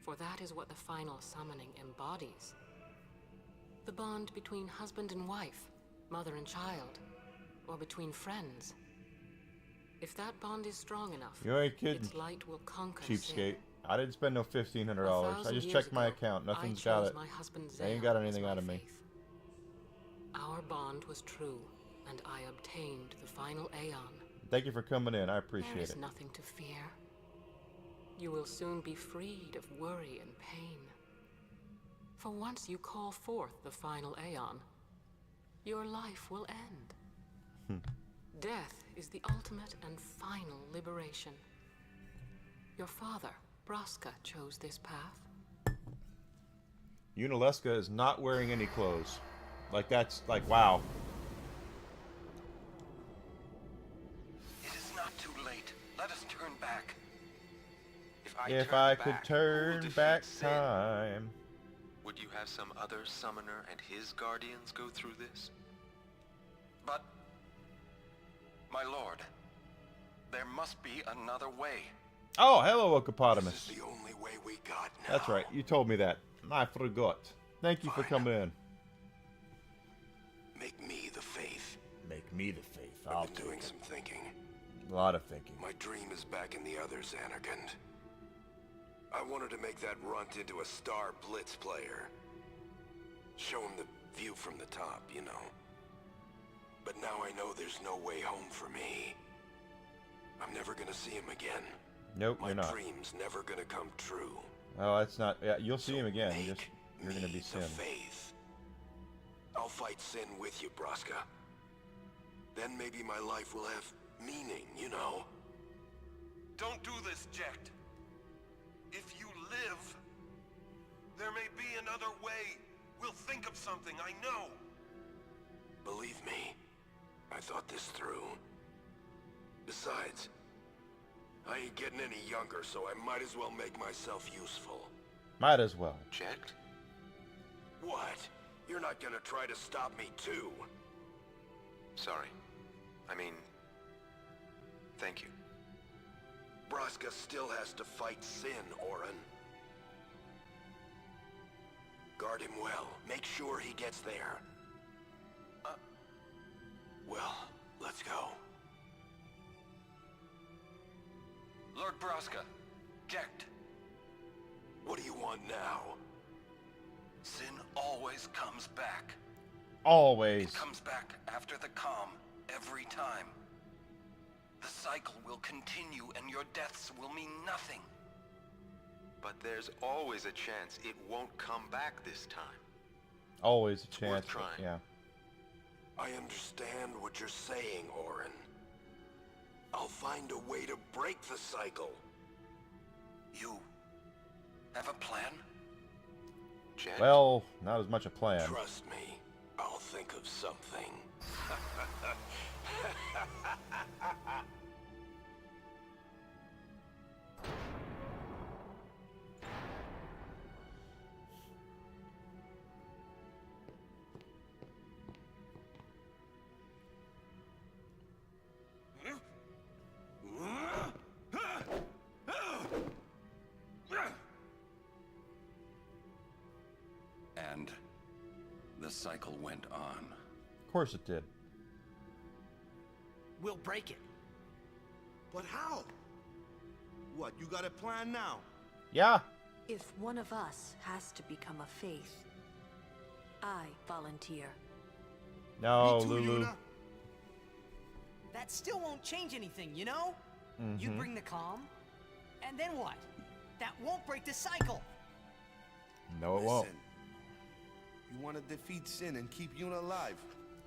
for that is what the final summoning embodies. The bond between husband and wife, mother and child, or between friends. If that bond is strong enough, You ain't kidding. its light will conquer Cheapskate. sin. I didn't spend no $1,500. I just checked my account. Nothing's got it. They ain't got anything out of me. Our bond was true, and I obtained the final Aeon. Thank you for coming in. I There appreciate is it. nothing to fear. You will soon be freed of worry and pain. For once you call forth the final Aeon, your life will end. Death is the ultimate and final liberation. Your father, Braska, chose this path. Yunalesca is not wearing any clothes. Like, that's, like, wow. It is not too late. Let us turn back. If I could back, turn defeat back sin? time. Would you have some other summoner and his guardians go through this? But, my lord, There must be another way. Oh, hello, Okopotamus. This is the only way we got now. That's right. You told me that. I forgot. Thank you for coming in. Make me the faith. Make me the faith. I've been doing some thinking. A lot of thinking. My dream is back in the others, Anakin. I wanted to make that runt into a star blitz player. Show him the view from the top, you know. But now I know there's no way home for me. I'm never gonna see him again. Nope, you're not. My dream's never gonna come true. Oh, that's not... Yeah, you'll see him again. You're gonna be Sin. Faith. I'll fight Sin with you, Braska. Then maybe my life will have meaning, you know? Don't do this, Jecht. If you live, there may be another way. We'll think of something, I know. Believe me, I thought this through. Besides, I ain't getting any younger, so I might as well make myself useful. Might as well. Jecht? What? You're not gonna try to stop me too? Sorry. I mean, thank you. Braska still has to fight Sin, Orin. Guard him well. Make sure he gets there. Well, let's go. Lord Braska, Jecht. What do you want now? Sin always comes back. Always. It comes back after the calm, every time. The cycle will continue and your deaths will mean nothing. But there's always a chance it won't come back this time. Always a chance. Worth trying. Yeah. I understand what you're saying, Orin. I'll find a way to break the cycle. You have a plan? Jecht? Well, not as much a plan. Trust me, I'll think of something. And the cycle went on. Of course it did. We'll break it. But how? What, you got a plan now? Yeah. If one of us has to become a faith, I volunteer. No, Me too, Lulu. Yuna. That still won't change anything, you know? You bring the calm, and then what? That won't break the cycle. No, it won't. Listen, you want to defeat Sin and keep Yuna alive.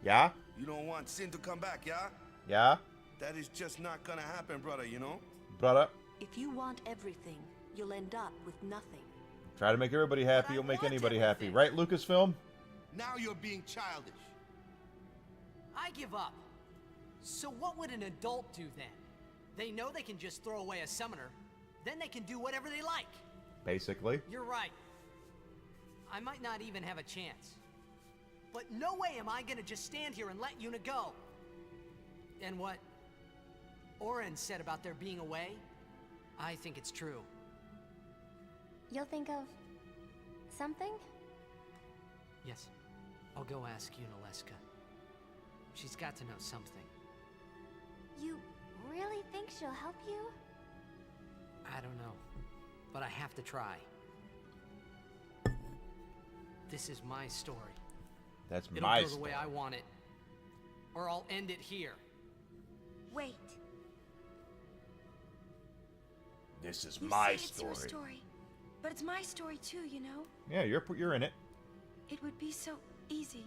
Yeah? You don't want Sin to come back, yeah? Yeah? That is just not gonna happen, brother, you know? Brother, If you want everything, you'll end up with nothing. try to make everybody happy, you'll make anybody happy. Right, Lucasfilm? Now you're being childish. I give up. So what would an adult do then? They know they can just throw away a summoner, then they can do whatever they like. Basically. You're right. I might not even have a chance. But no way am I gonna just stand here and let Yuna go. And what Orin said about there being a way, I think it's true. You'll think of something? Yes, I'll go ask Yuna Leska. She's got to know something. You really think she'll help you? I don't know, but I have to try. This is my story. That's It'll my go the story. way I want it, or I'll end it here. Wait. This is You my say it's story. your story, but it's my story too, you know? Yeah, you're in it. It would be so easy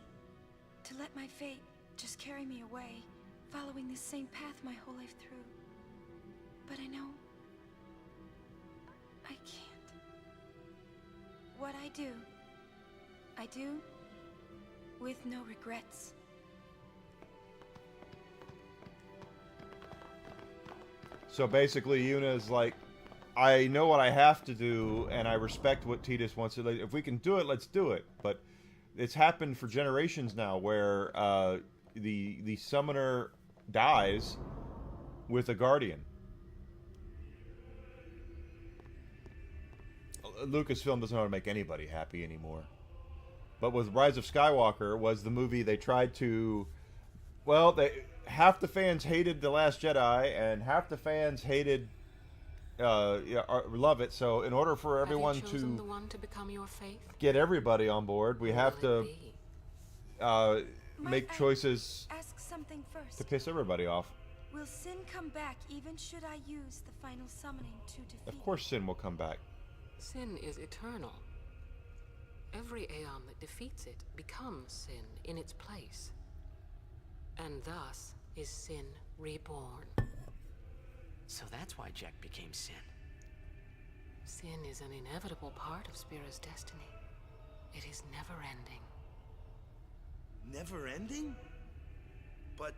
to let my fate just carry me away, following the same path my whole life through. But I know I can't. What I do with no regrets. So basically, Yuna's like, I know what I have to do, and I respect what Tidus wants to do. If we can do it, let's do it. But it's happened for generations now, where the summoner dies, with a Guardian. Lucasfilm doesn't know how to make anybody happy anymore. But with Rise of Skywalker was the movie they tried to... Well, half the fans hated The Last Jedi, and half the fans hated... love it. So in order for everyone the one to become your faith? Get everybody on board, we have to make choices ask something first? to piss everybody off. Will Sin come back even should I use the final summoning to defeat? Of course Sin will come back. Sin is eternal. Every Aeon that defeats it becomes Sin in its place. And thus is Sin reborn. So that's why Jack became Sin. Sin is an inevitable part of Spira's destiny. It is never-ending. Never-ending? But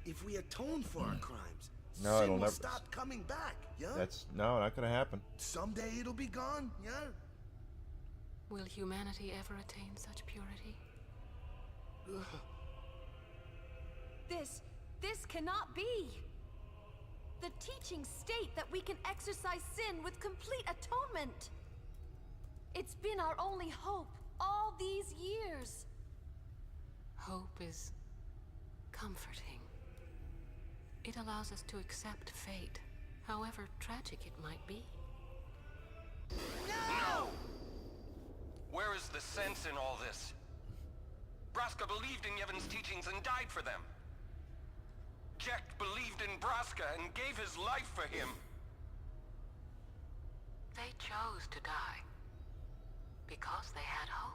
if we atone for our crimes, no, Sin it'll will never stop coming back, yeah? That's not gonna happen. Someday it'll be gone, yeah? Will humanity ever attain such purity? This cannot be! The teachings state that we can exercise sin with complete atonement. It's been our only hope all these years. Hope is comforting. It allows us to accept fate, however tragic it might be. No! Where is the sense in all this? Braska believed in Yevon's teachings and died for them. Jack believed in Braska and gave his life for him. They chose to die because they had hope.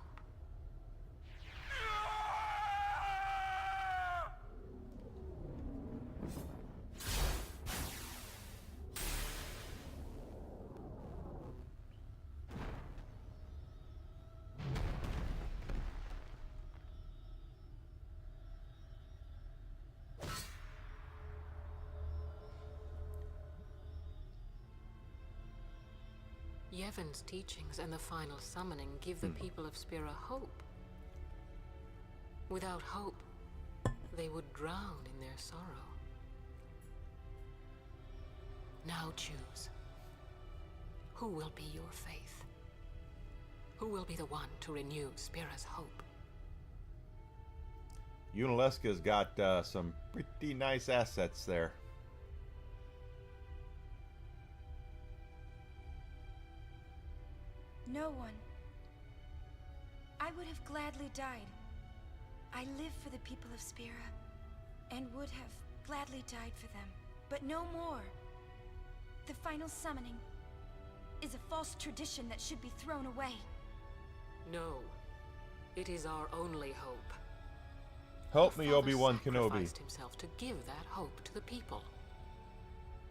Yevon's teachings and the final summoning give the people of Spira hope. Without hope, they would drown in their sorrow. Now choose. Who will be your faith? Who will be the one to renew Spira's hope? Yunalesca's got some pretty nice assets there. No one. I would have gladly died. I live for the people of Spira, and would have gladly died for them. But no more. The final summoning is a false tradition that should be thrown away. No. It is our only hope. Help me, Obi-Wan Kenobi. Sacrificed himself to give that hope to the people,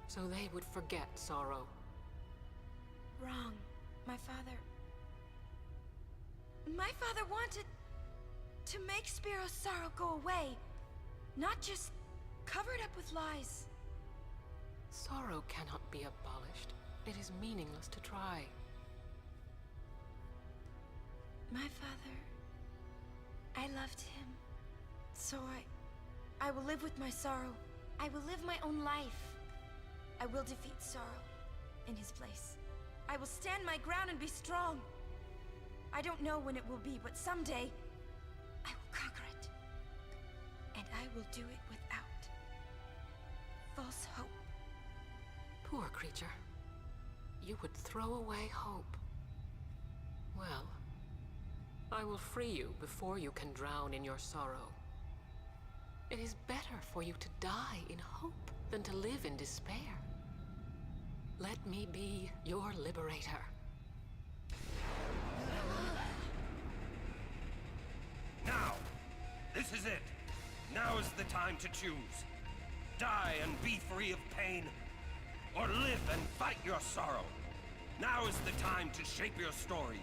so they would forget sorrow. Wrong. My father wanted to make Spiro's sorrow go away, not just cover it up with lies. Sorrow cannot be abolished. It is meaningless to try. My father, I loved him. So I will live with my sorrow. I will live my own life. I will defeat sorrow in his place. I will stand my ground and be strong. I don't know when it will be, but someday I will conquer it. And I will do it without false hope. Poor creature. You would throw away hope. Well, I will free you before you can drown in your sorrow. It is better for you to die in hope than to live in despair. Let me be your liberator. Now! This is it! Now is the time to choose. Die and be free of pain, or live and fight your sorrow. Now is the time to shape your stories.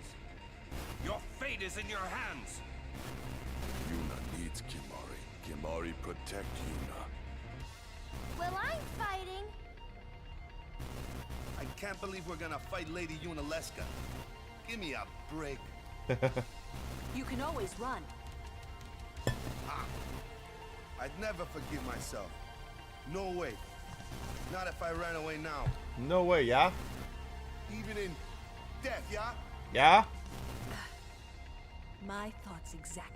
Your fate is in your hands. Yuna needs Kimahri. Kimahri protect Yuna. Well, I'm fighting. I can't believe we're gonna fight Lady Yunalesca. Give me a break. You can always run. I'd never forgive myself. No way. Not if I ran away now. No way, yeah? Even in death, yeah? Yeah? My thoughts exactly.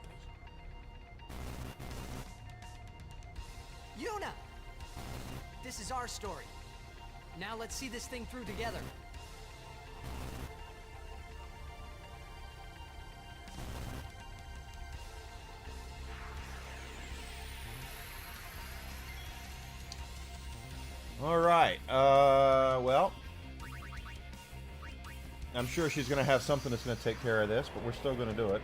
Yuna! This is our story. Now let's see this thing through together. All right. Well, I'm sure she's going to have something that's going to take care of this, but we're still going to do it.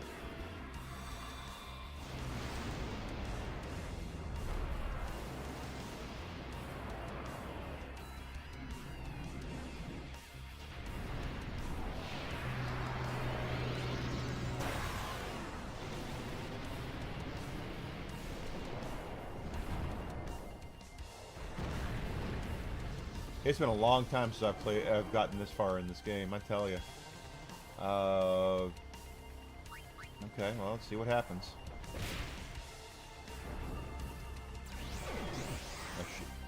It's been a long time since I've gotten this far in this game, I tell you. Okay, well, let's see what happens.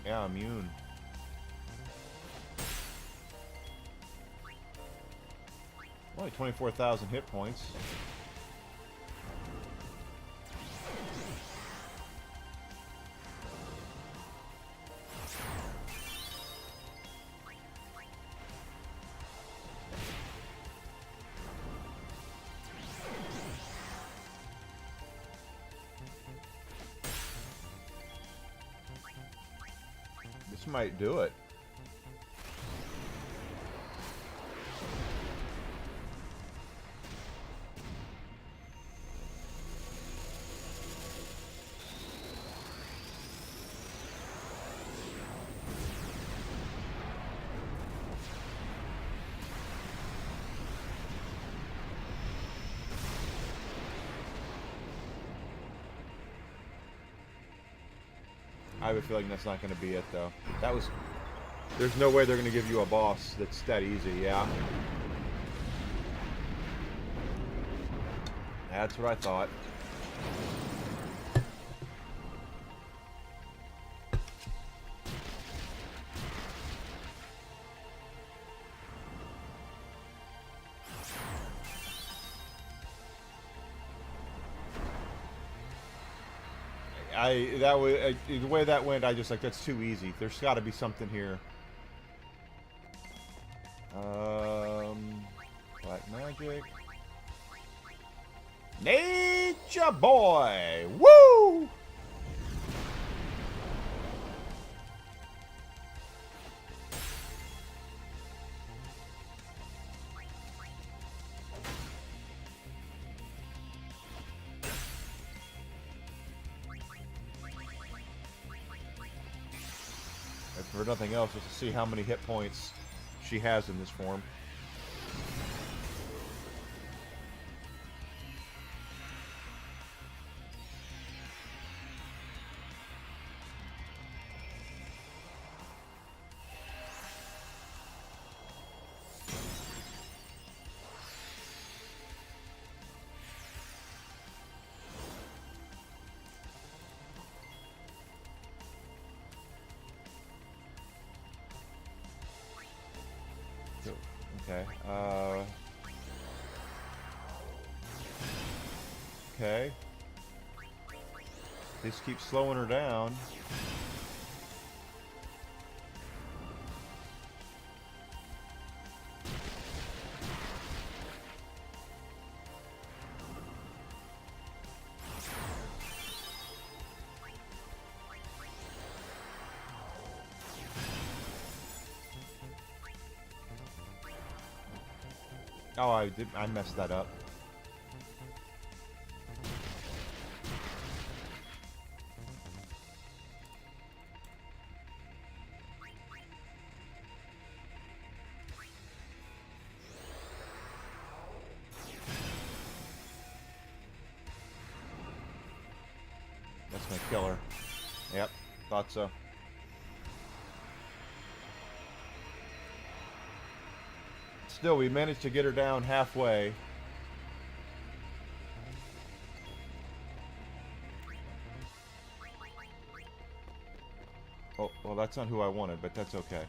Yeah, immune. Only 24,000 hit points. This might do it. I have a feeling that's not going to be it, though. That was... There's no way they're going to give you a boss that's that easy, yeah. That's what I thought. The way that went, I just like, that's too easy. There's got to be something here. Black magic. Nature boy! Woo! If for nothing else, just to see how many hit points she has in this form. Okay. Okay. Just keep slowing her down. Oh, I messed that up. That's gonna kill her. Yep, thought so. Still, we managed to get her down halfway. Oh, well, that's not who I wanted, but that's okay.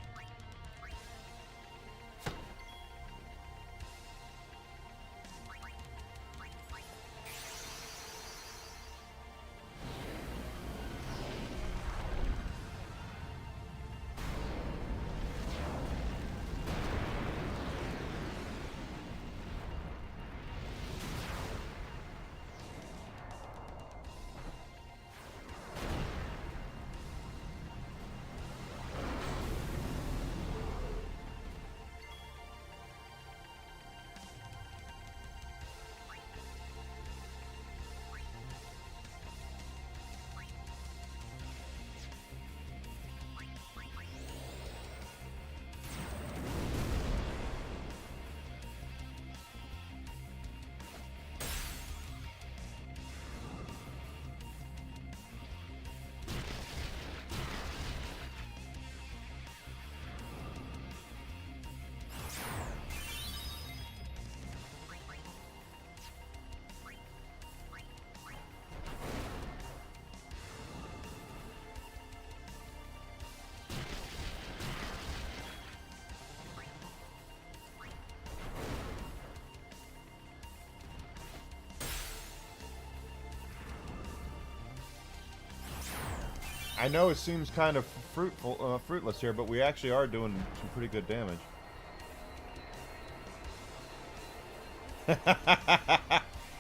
I know it seems kind of fruitless here, but we actually are doing some pretty good damage.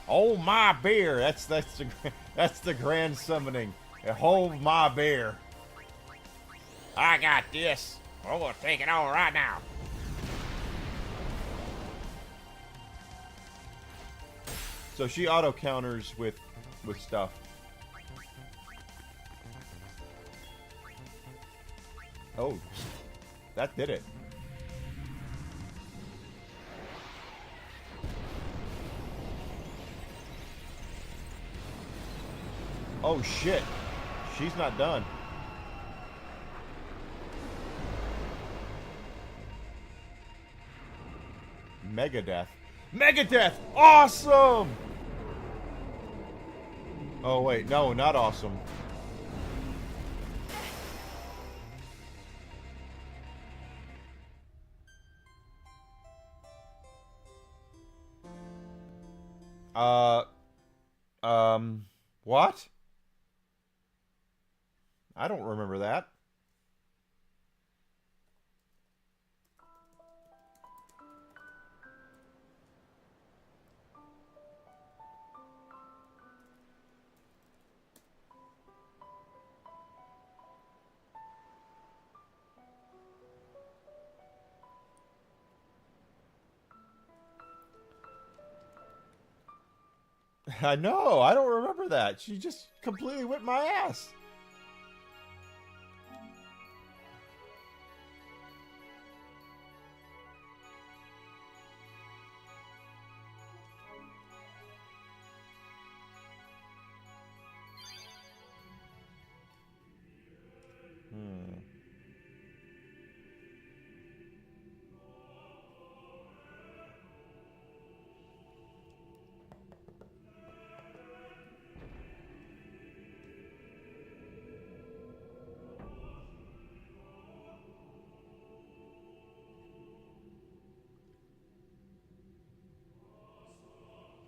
Oh my bear! That's the grand summoning. Hold my bear. I got this. I'm gonna take it on right now. So she auto counters with stuff. Oh, that did it. Oh shit, she's not done. Megadeth. Megadeth! Awesome! Oh wait, no, not awesome. What? I don't remember that. I know, I don't remember that. She just completely whipped my ass.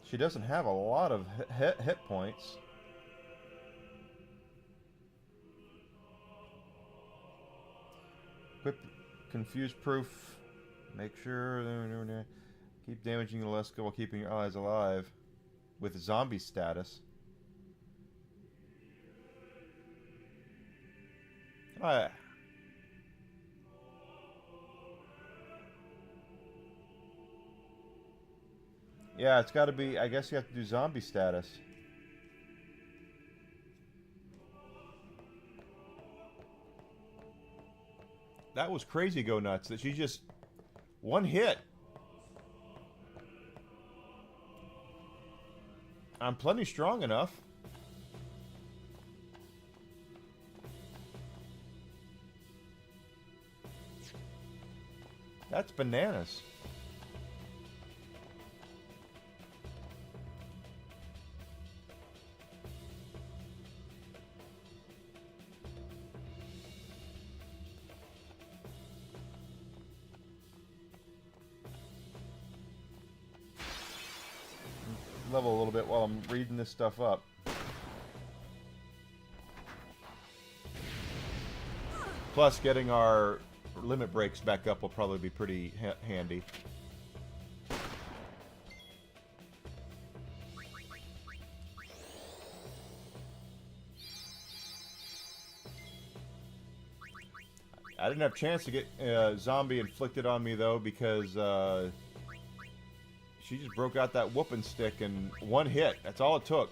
She doesn't have a lot of hit points. Equip confuse proof. Make sure keep damaging the Leska while keeping your allies alive with zombie status. Ah. Yeah, it's got to be, I guess you have to do zombie status. That was crazy go nuts that she just one hit. I'm plenty strong enough. That's bananas. level a little bit while I'm reading this stuff up. Plus, getting our limit breaks back up will probably be pretty handy. I didn't have a chance to get zombie inflicted on me though, because she just broke out that whooping stick and one hit. That's all it took.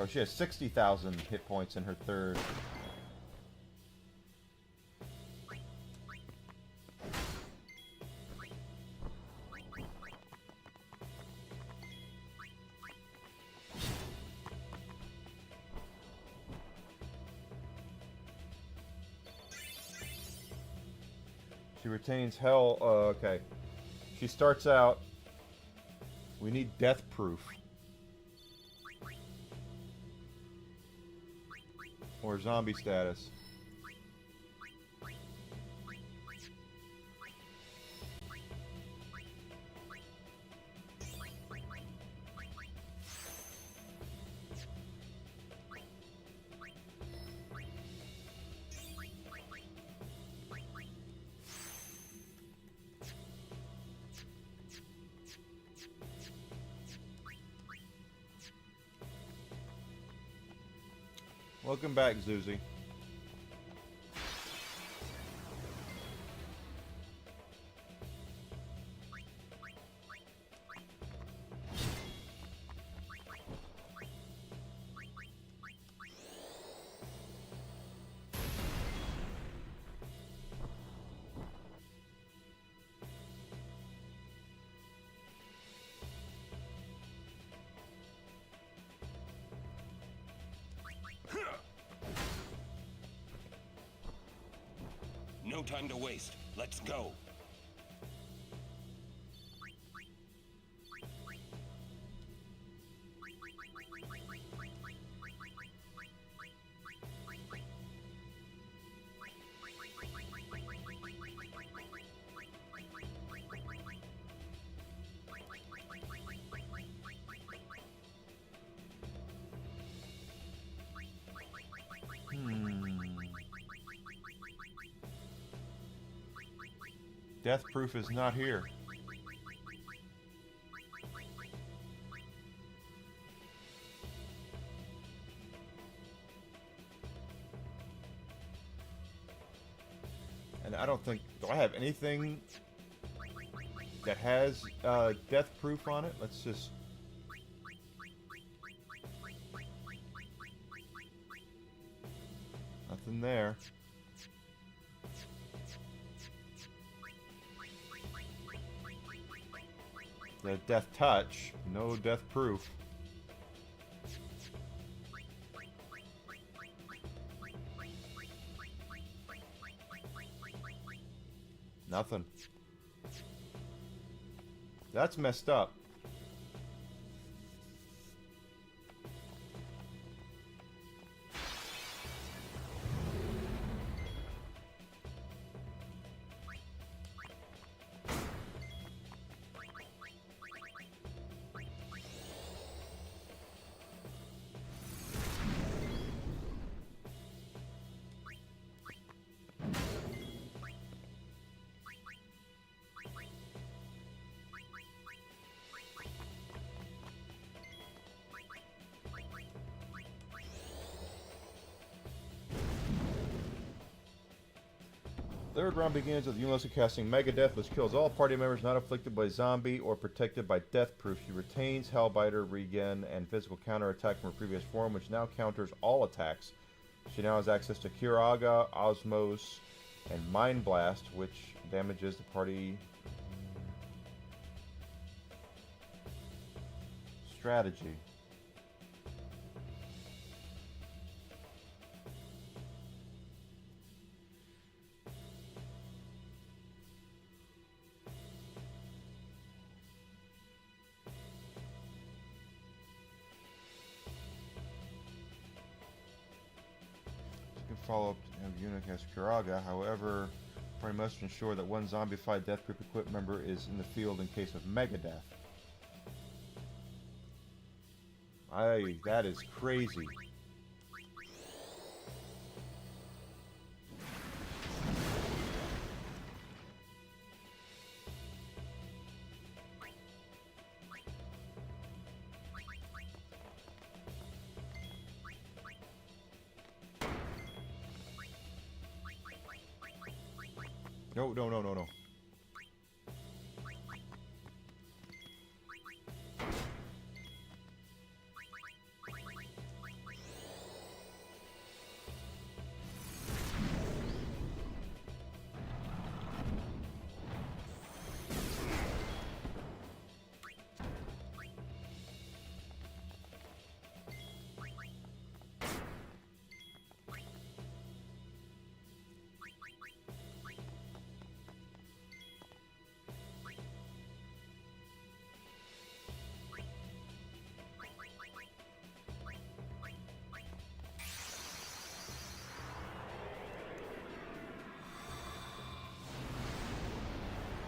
Oh, she has 60,000 hit points in her third. She retains hell. Okay. She starts out. We need death proof. Or zombie status. Welcome back, Zuzi. No time to waste. Let's go. Death proof is not here. And I don't think... Do I have anything that has death proof on it? Let's just... Nothing there. The death touch, no death proof. Nothing. That's messed up. Third round begins with Yunlessa casting Mega Death, which kills all party members not afflicted by zombie or protected by death proof. She retains Hellbiter, Regen, and physical counterattack from her previous form, which now counters all attacks. She now has access to Kiraga, Osmos, and Mind Blast, which damages the party. Strategy. Follow up of Unit has Kiraga, however, Party must ensure that one zombified death group equipped member is in the field in case of mega death. That is crazy. No, no, no, no, no.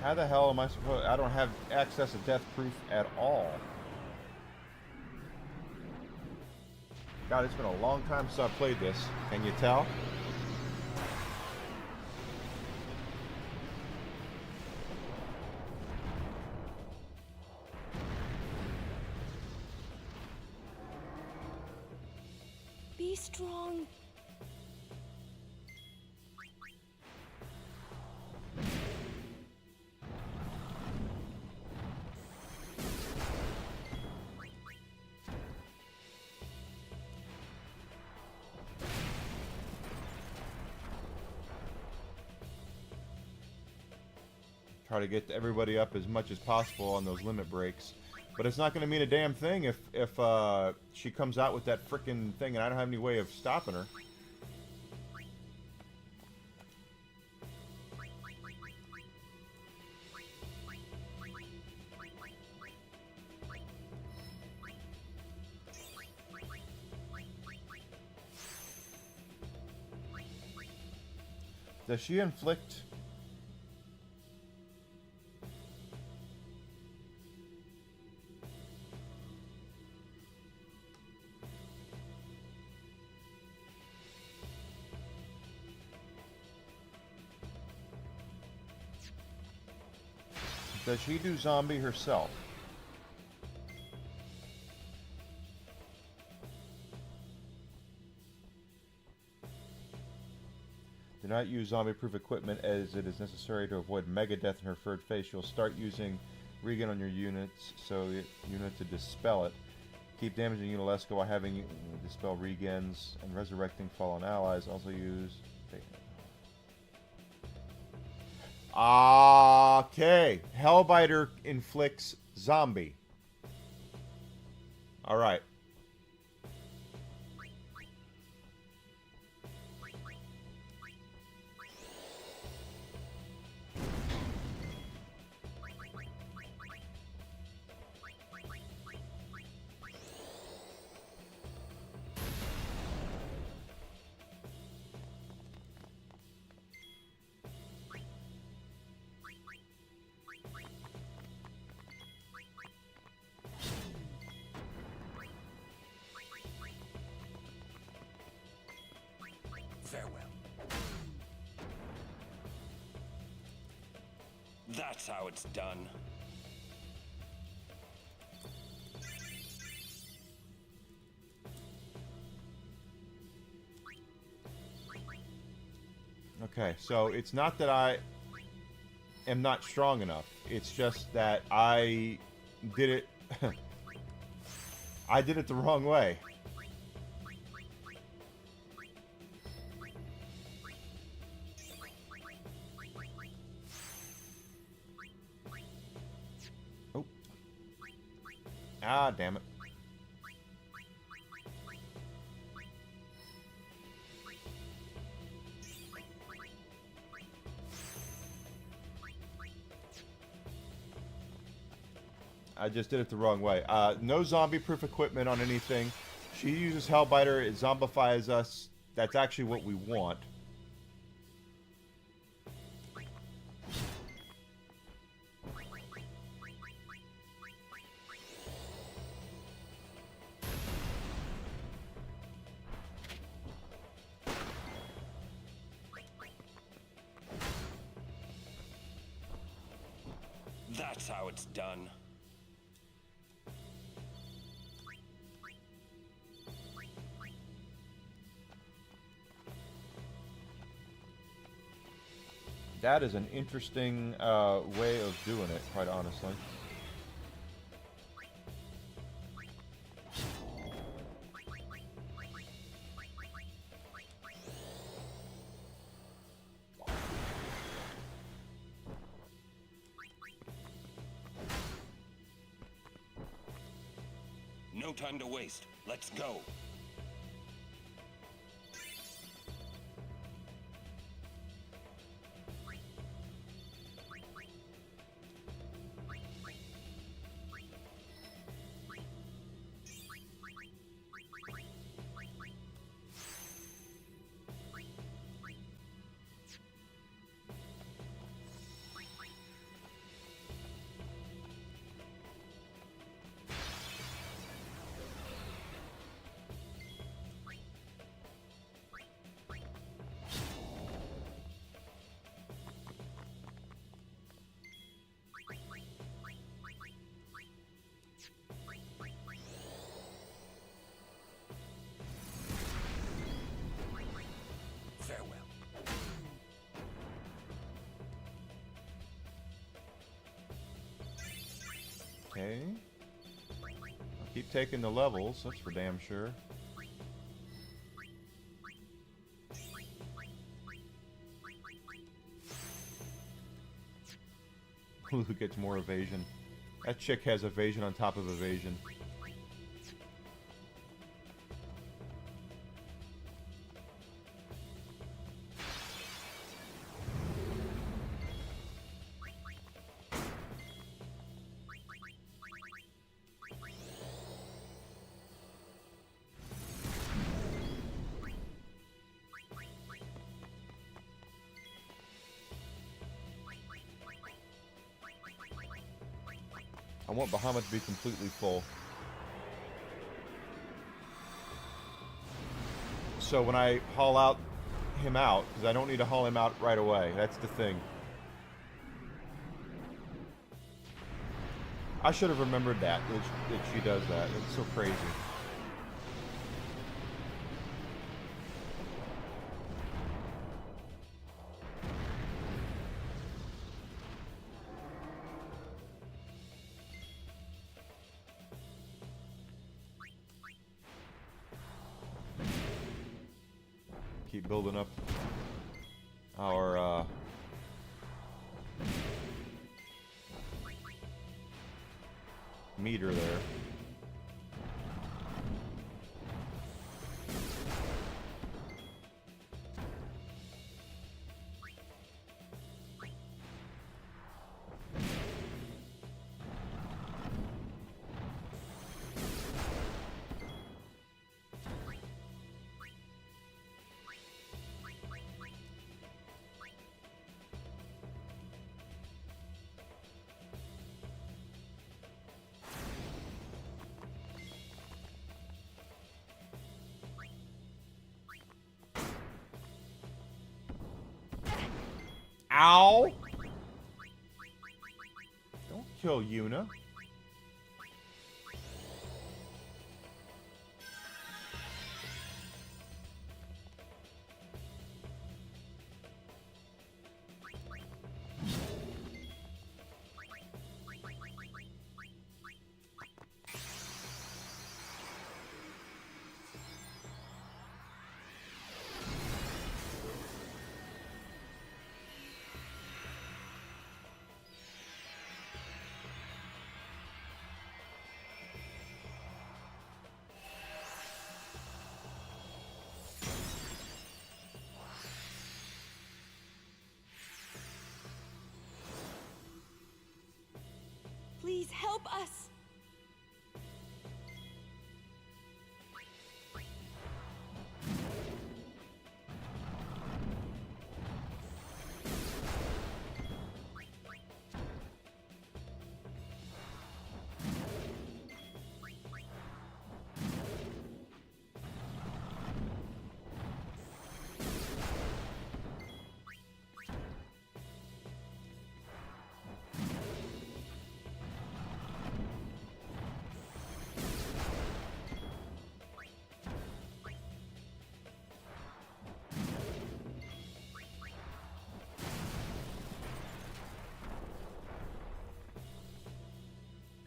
How the hell am I supposed... I don't have access to death proof at all. God, it's been a long time since I've played this. Can you tell? Be strong. Try to get everybody up as much as possible on those limit breaks. But it's not going to mean a damn thing if she comes out with that frickin' thing and I don't have any way of stopping her. Does she inflict... Does she do zombie herself? Do not use zombie-proof equipment as it is necessary to avoid mega death in her third phase. You'll start using regen on your units, so unit to dispel it. Keep damaging Unalesca while having dispel regens and resurrecting fallen allies. Also use... Okay. Hellbiter inflicts zombie. Alright. Farewell. That's how it's done. Okay, so it's not that I am not strong enough. It's just that I did it... I did it the wrong way. Oh. Ah, damn it. I just did it the wrong way. No zombie-proof equipment on anything. She uses Hellbiter. It zombifies us. That's actually what we want. That's how it's done. That is an interesting way of doing it, quite honestly. No time to waste. Let's go. Farewell. Okay. I'll keep taking the levels, that's for damn sure. Who gets more evasion? That chick has evasion on top of evasion. I want Bahamut to be completely full. So when I haul him out, because I don't need to haul him out right away, that's the thing. I should have remembered that she does that. It's so crazy. Keep building up our meter there. Ow! Don't kill Yuna.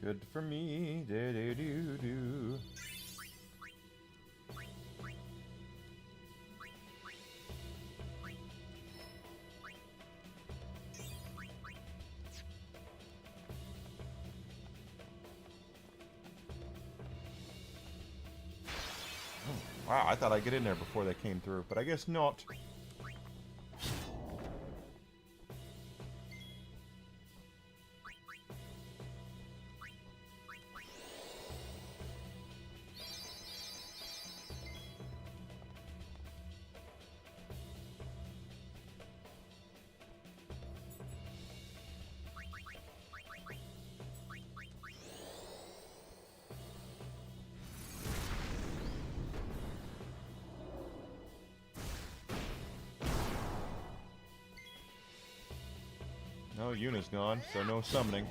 Good for me. Do-do-do-do. Wow, I thought I'd get in there before they came through, but I guess not. No, Yuna's gone, so no summoning.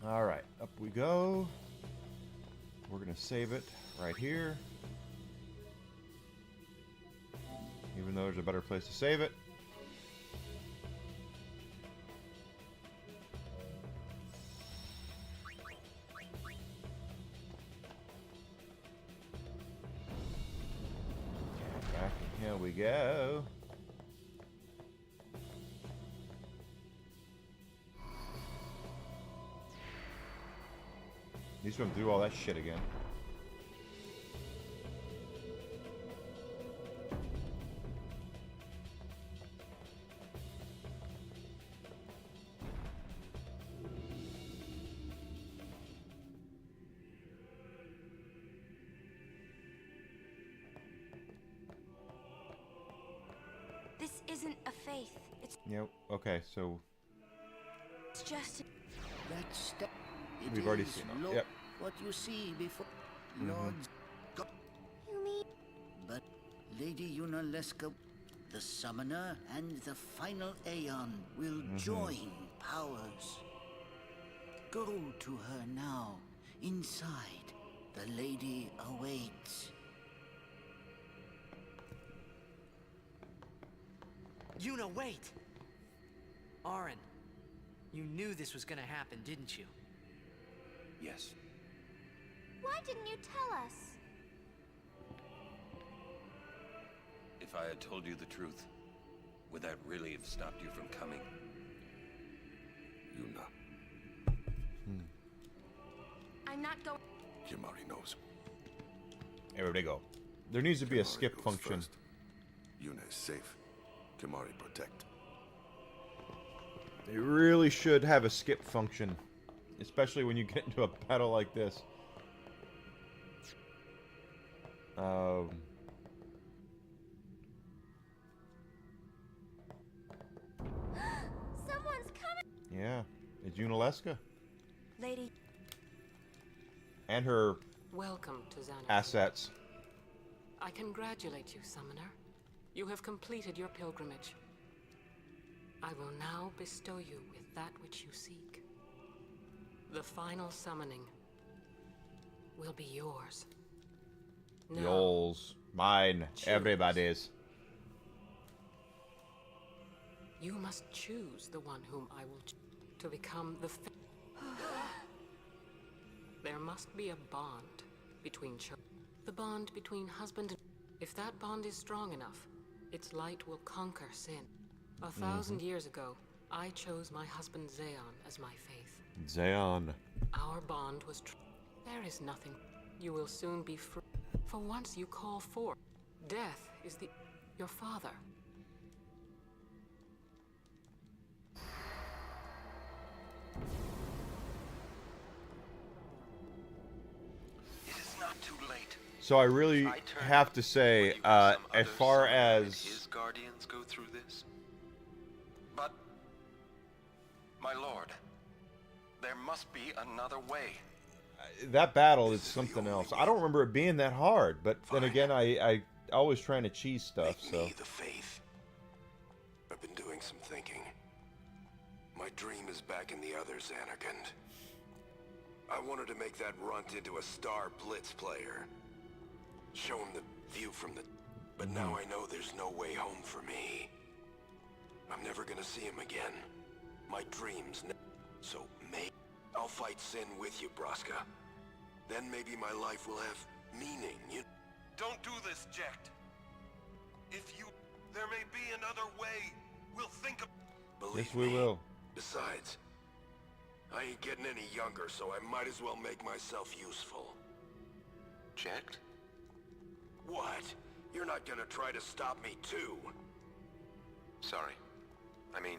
Alright, up we go. We're going to save it right here. Even though there's a better place to save it. And back, here we go. You swim through all that shit again. This isn't a faith. Yep, okay, so It's just... That's we've already seen it. Yep. What you see before Mhm. Lord's God. You mean... But Lady Yunalesca, the summoner and the final Aeon will join powers. Go to her now. Inside, the lady awaits. Yuna, wait! Auron, you knew this was gonna happen, didn't you? Yes. Why didn't you tell us? If I had told you the truth, would that really have stopped you from coming? Yuna, I'm not going... Kimahri knows. Everybody go. There needs to be a Kimahri skip goes function. first. Yuna is safe. Kimahri protect. They really should have a skip function. Especially when you get into a battle like this. Someone's coming! Yeah. It's Yunalesca. Lady... And her Welcome to Xanadu. assets. I congratulate you, Summoner. You have completed your pilgrimage. I will now bestow you with that which you seek. The final summoning will be yours. Now, Yours. Mine. Choose. Everybody's. you must choose the one whom I will to become the There must be a bond between the bond between husband and... If that bond is strong enough, its light will conquer sin. 1,000 years ago, I chose my husband Zeon as my faith. Zeon. Our bond was there is nothing. You will soon be free. For once you call forth. Death is your father. It is not too late. So I really have to say, as far as... His guardians go through this? But lord. There must be another way. That battle is something else. I don't remember it being that hard, but then again, I always trying to cheese stuff, so. Make me the faith. I've been doing some thinking. My dream is back in the others, Anakin. I wanted to make that runt into a star blitz player. Show him the view from the... But now I know there's no way home for me. I'm never gonna see him again. My dreams... So, maybe I'll fight Sin with you, Braska. Then maybe my life will have meaning, you... Don't do this, Jecht. If you... There may be another way. We'll think of... Believe Yes, we me. will. Besides, I ain't getting any younger, so I might as well make myself useful. Jecht? What? You're not gonna try to stop me, too? Sorry. I mean...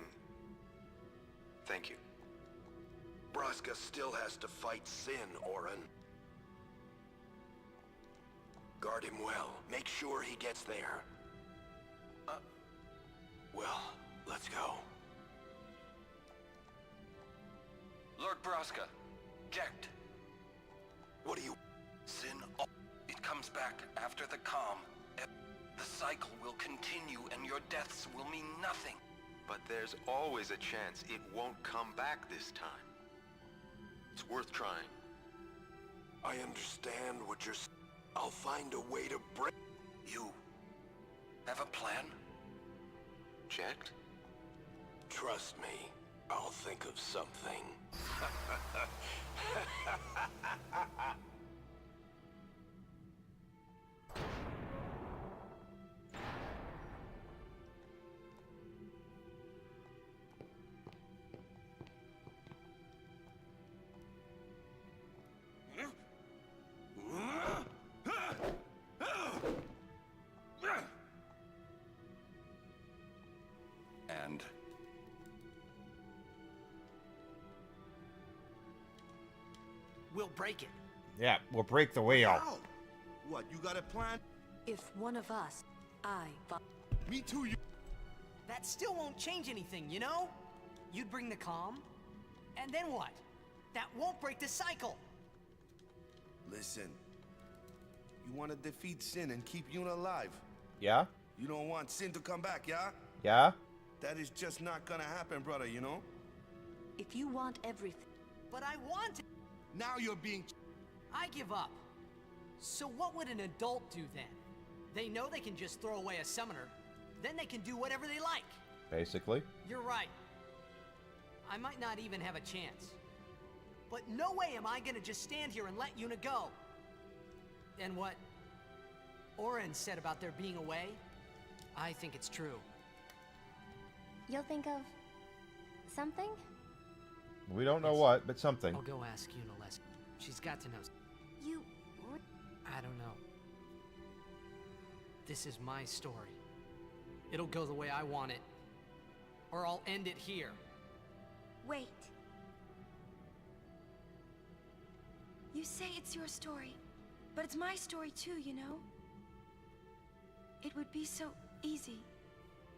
Thank you. Braska still has to fight Sin, Orin. Guard him well. Make sure he gets there. Well, let's go. Lord Braska, Jecht. What do you... Sin, it comes back after the calm. The cycle will continue and your deaths will mean nothing. But there's always a chance it won't come back this time. It's worth trying. I understand what you're... I'll find a way to break... You have a plan? Jecht? Trust me, I'll think of something. And... We'll break it. Yeah, we'll break the wheel. How? What, you got a plan? If one of us, Me too, you... That still won't change anything, you know? You'd bring the calm, and then what? That won't break the cycle. Listen. You want to defeat Sin and keep Yuna alive. Yeah? You don't want Sin to come back, yeah? Yeah? That is just not gonna happen, brother, you know? if you want everything. But I want it. Now you're being... I give up. So what would an adult do then? They know they can just throw away a summoner. Then they can do whatever they like. Basically. You're right. I might not even have a chance. But no way am I gonna just stand here and let Yuna go. And what Oren said about there being a way, I think it's true. You'll think of something? We don't know what, but something. I'll go ask Yuna Leska. She's got to know. You... I don't know. This is my story. It'll go the way I want it. Or I'll end it here. Wait. You say it's your story, but it's my story too, you know? It would be so easy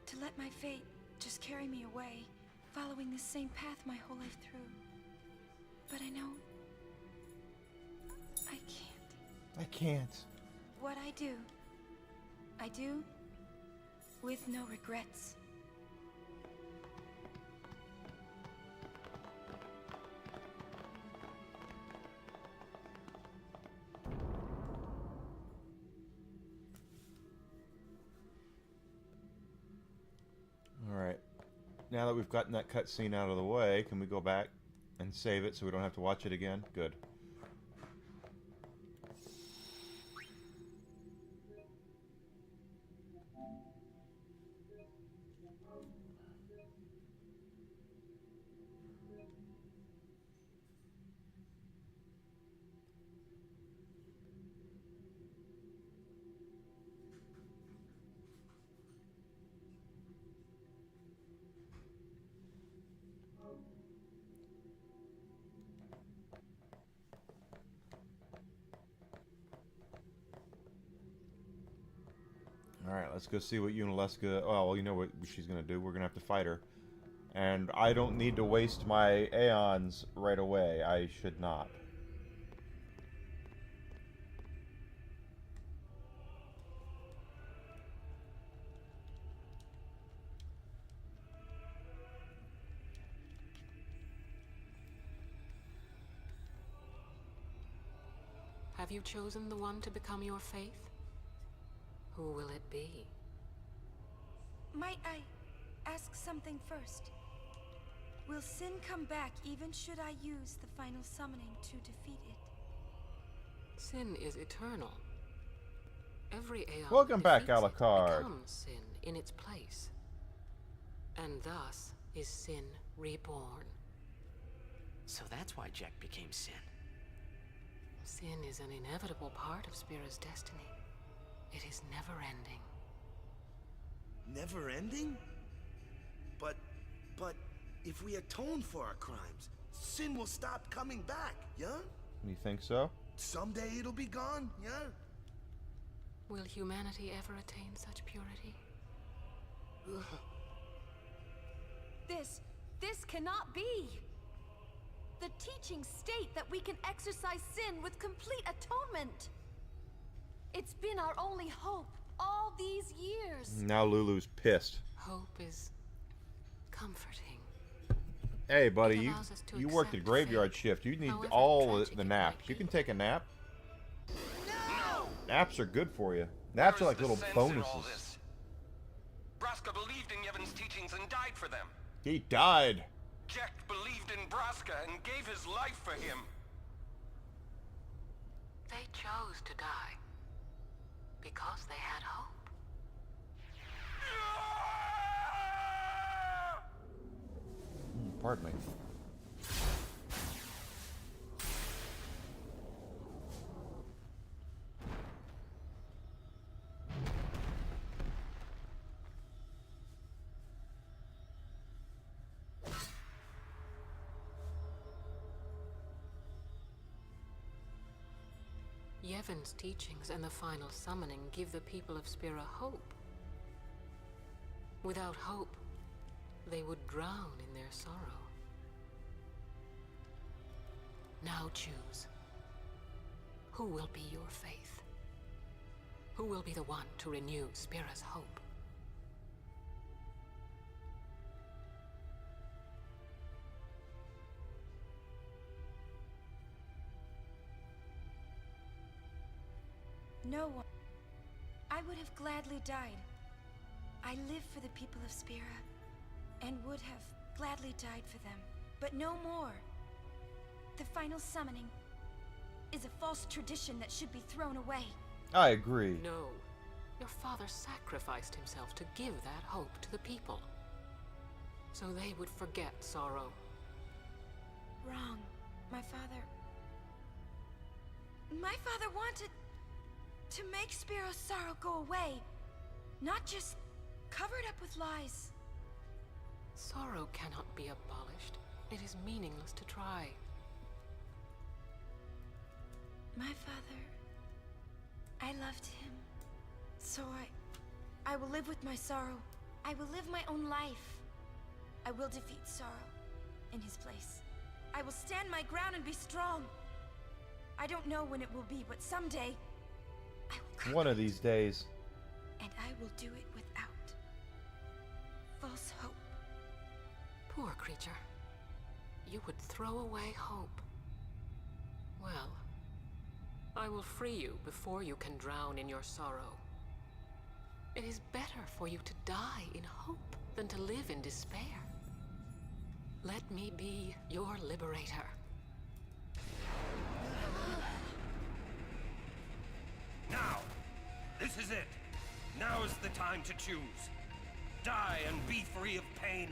to let my fate just carry me away, following the same path my whole life through. But I know I can't. I can't. What I do with no regrets. Alright. Now that we've gotten that cutscene out of the way, can we go back and save it so we don't have to watch it again? Good. Alright, let's go see what Yuna Leska... Oh, well, you know what she's going to do. We're going to have to fight her. And I don't need to waste my Aeons right away. I should not. Have you chosen the one to become your faith? Who will it be? Might I ask something first? Will Sin come back even should I use the final summoning to defeat it? Sin is eternal. Every Aeon Welcome back, defeats it Alucard. becomes Sin in its place. And thus is Sin reborn. So that's why Jack became Sin. Sin is an inevitable part of Spira's destiny. It is never-ending. Never ending? But if we atone for our crimes, Sin will stop coming back, yeah? You think so? Someday it'll be gone, yeah? Will humanity ever attain such purity? This cannot be! The teachings state that we can exercise sin with complete atonement. It's been our only hope all these years. Now Lulu's pissed. Hope is comforting. Hey, buddy, It you allows us to worked a accept graveyard fate, shift. You need however all tragic the it naps. might You be. can take a nap. No! Naps are good for you. Naps are Where like is the little sense in all bonuses. this? Braska believed in Yevon's teachings and died for them. He died. Jack believed in Braska and gave his life for him. They chose to die because they had hope. Pardon me. Yevon's teachings and the final summoning give the people of Spira hope. Without hope, they would drown in their sorrow. Now choose. Who will be your faith? Who will be the one to renew Spira's hope? No one. I would have gladly died. I live for the people of Spira, and would have gladly died for them, but no more. The final summoning is a false tradition that should be thrown away. I agree. No. Your father sacrificed himself to give that hope to the people. So they would forget sorrow. Wrong. My father wanted to make Spiro's sorrow go away, not just covered up with lies. Sorrow cannot be abolished. It is meaningless to try. My father, I loved him. So I will live with my sorrow. I will live my own life. I will defeat sorrow in his place. I will stand my ground and be strong. I don't know when it will be, but someday I will conquer One of these days. and I will do it without false hope. Poor creature. You would throw away hope. Well, I will free you before you can drown in your sorrow. It is better for you to die in hope than to live in despair. Let me be your liberator. Now! This is it! Now is the time to choose. Die and be free of pain,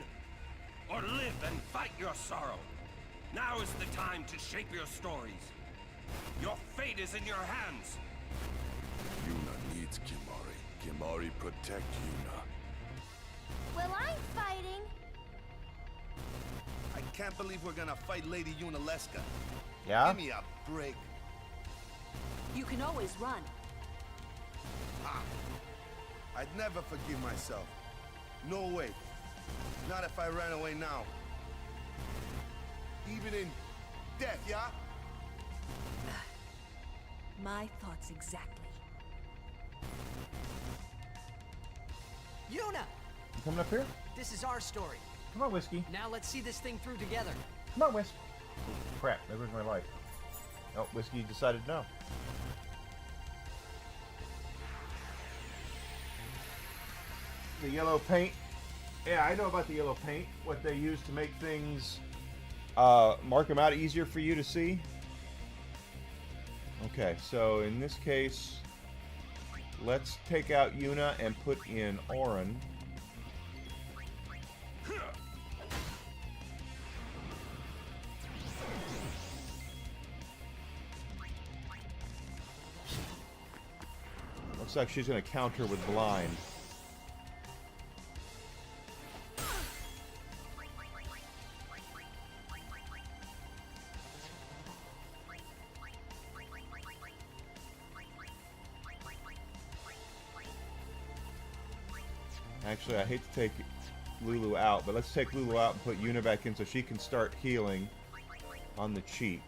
or live and fight your sorrow. Now is the time to shape your stories. Your fate is in your hands. Yuna needs Kimahri. Kimahri protect Yuna. Well, I'm fighting. I can't believe we're gonna fight Lady Yunalesca. Yeah? Give me a break. You can always run. Ha! I'd never forgive myself. No way. Not if I ran away now. Even in death, yeah? My thoughts exactly. Yuna! You coming up here? This is our story. Come on, Whiskey. Now let's see this thing through together. Come on, Whiskey. Crap, there goes my life. Oh, Whiskey decided no. The yellow paint. Yeah, I know about the yellow paint. What they use to make things, mark them out easier for you to see. Okay, so in this case, let's take out Yuna and put in Auron. Looks like she's going to counter with Blind. Actually, I hate to take Lulu out, but let's take Lulu out and put Yuna back in so she can start healing on the cheat.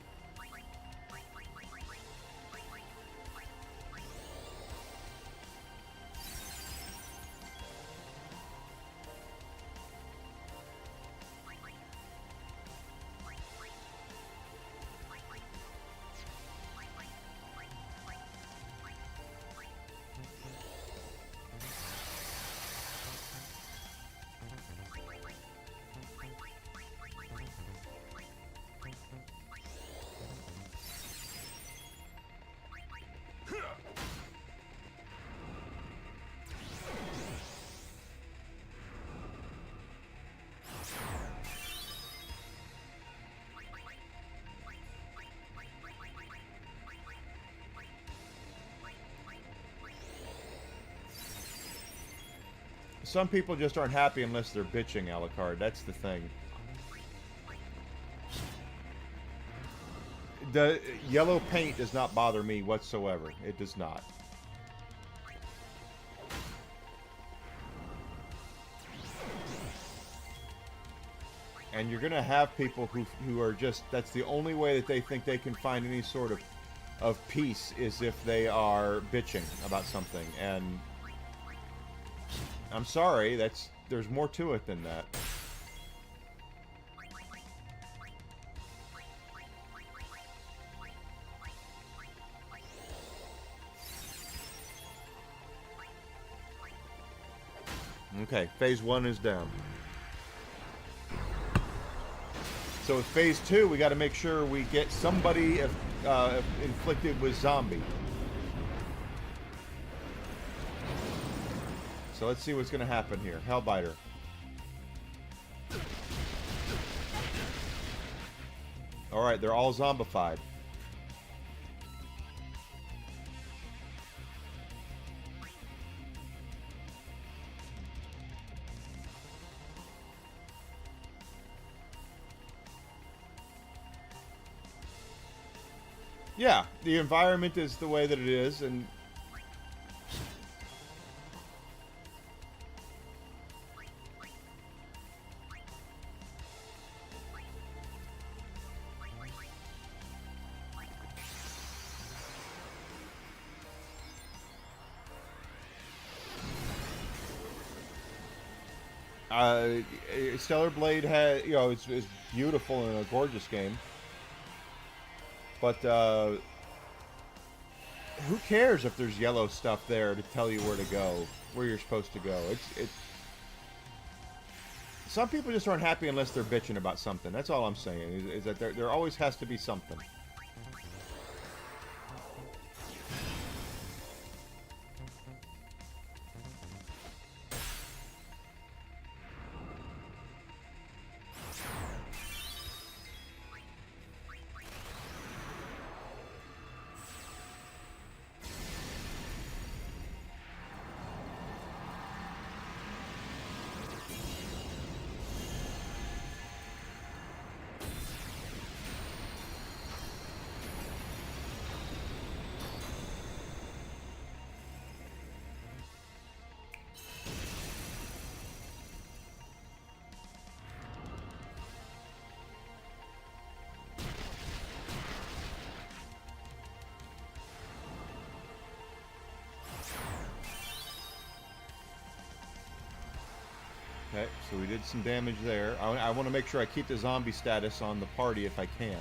Some people just aren't happy unless they're bitching, Alucard. That's the thing. The yellow paint does not bother me whatsoever. It does not. And you're going to have people who are just, that's the only way that they think they can find any sort of peace is if they are bitching about something. And I'm sorry, there's more to it than that. Okay, phase 1 is down. So with phase 2, we got to make sure we get somebody inflicted with zombie. So let's see what's going to happen here. Hellbiter. Alright, they're all zombified. Yeah, the environment is the way that it is, and Stellar Blade had, you know, it's beautiful and a gorgeous game. But who cares if there's yellow stuff there to tell you where to go, where you're supposed to go? It's some people just aren't happy unless they're bitching about something. That's all I'm saying. Is that there always has to be something. Okay, so we did some damage there. I want to make sure I keep the zombie status on the party if I can.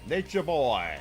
Nature boy.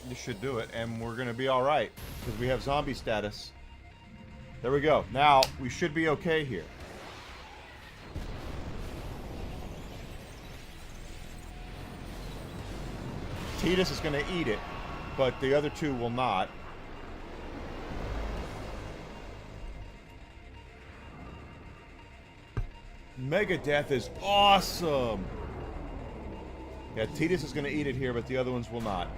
This should do it, and we're gonna be all right because we have zombie status. There we go. Now we should be okay here. Tidus is gonna eat it, but the other two will not. Megadeth is awesome. Yeah, Tidus is gonna eat it here, but the other ones will not.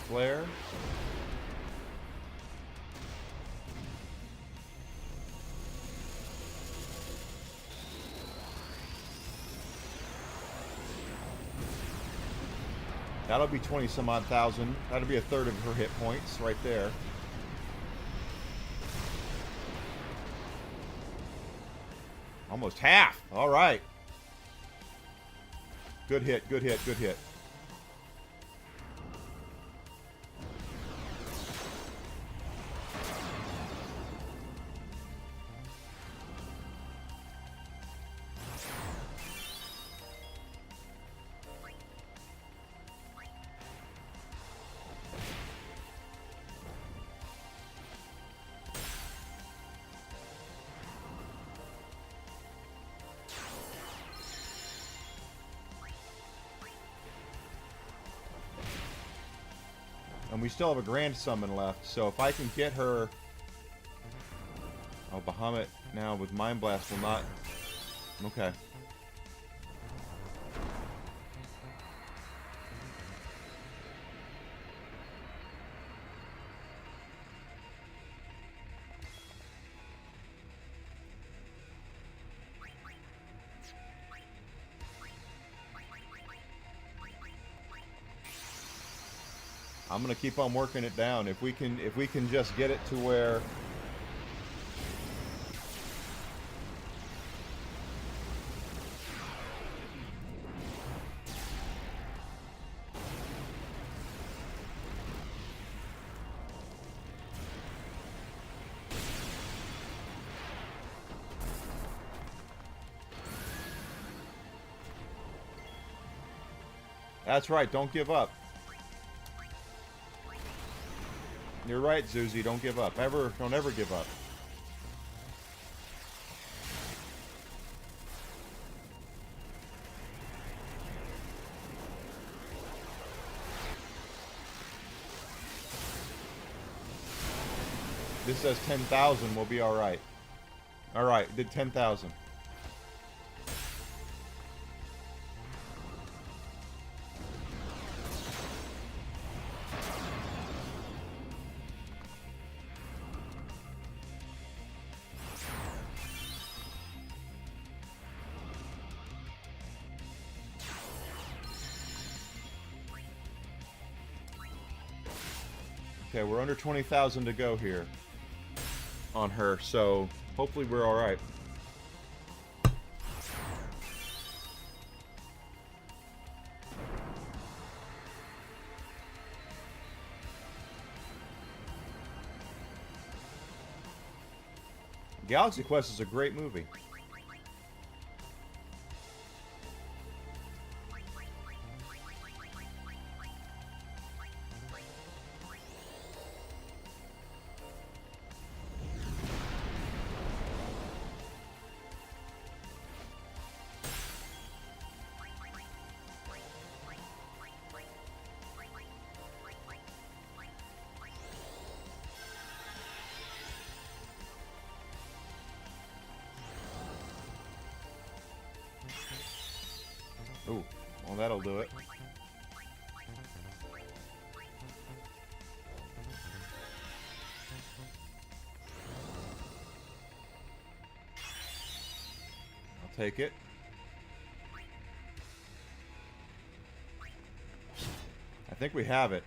Flare. That'll be 20 some odd thousand. That'll be a third of her hit points right there. Almost half. All right. Good hit, good hit, good hit. And we still have a grand summon left, so if I can get her... Oh, Bahamut now with Mind Blast will not... Okay. I'm gonna keep on working it down. If we can just get it to where That's right, don't give up. You're right, Zuzi, don't give up. Don't ever give up. This says 10,000, we'll be alright. Alright, did 10,000. Okay, we're under 20,000 to go here on her, so hopefully we're all right. Galaxy Quest is a great movie. Ooh, well that'll do it. I'll take it. I think we have it.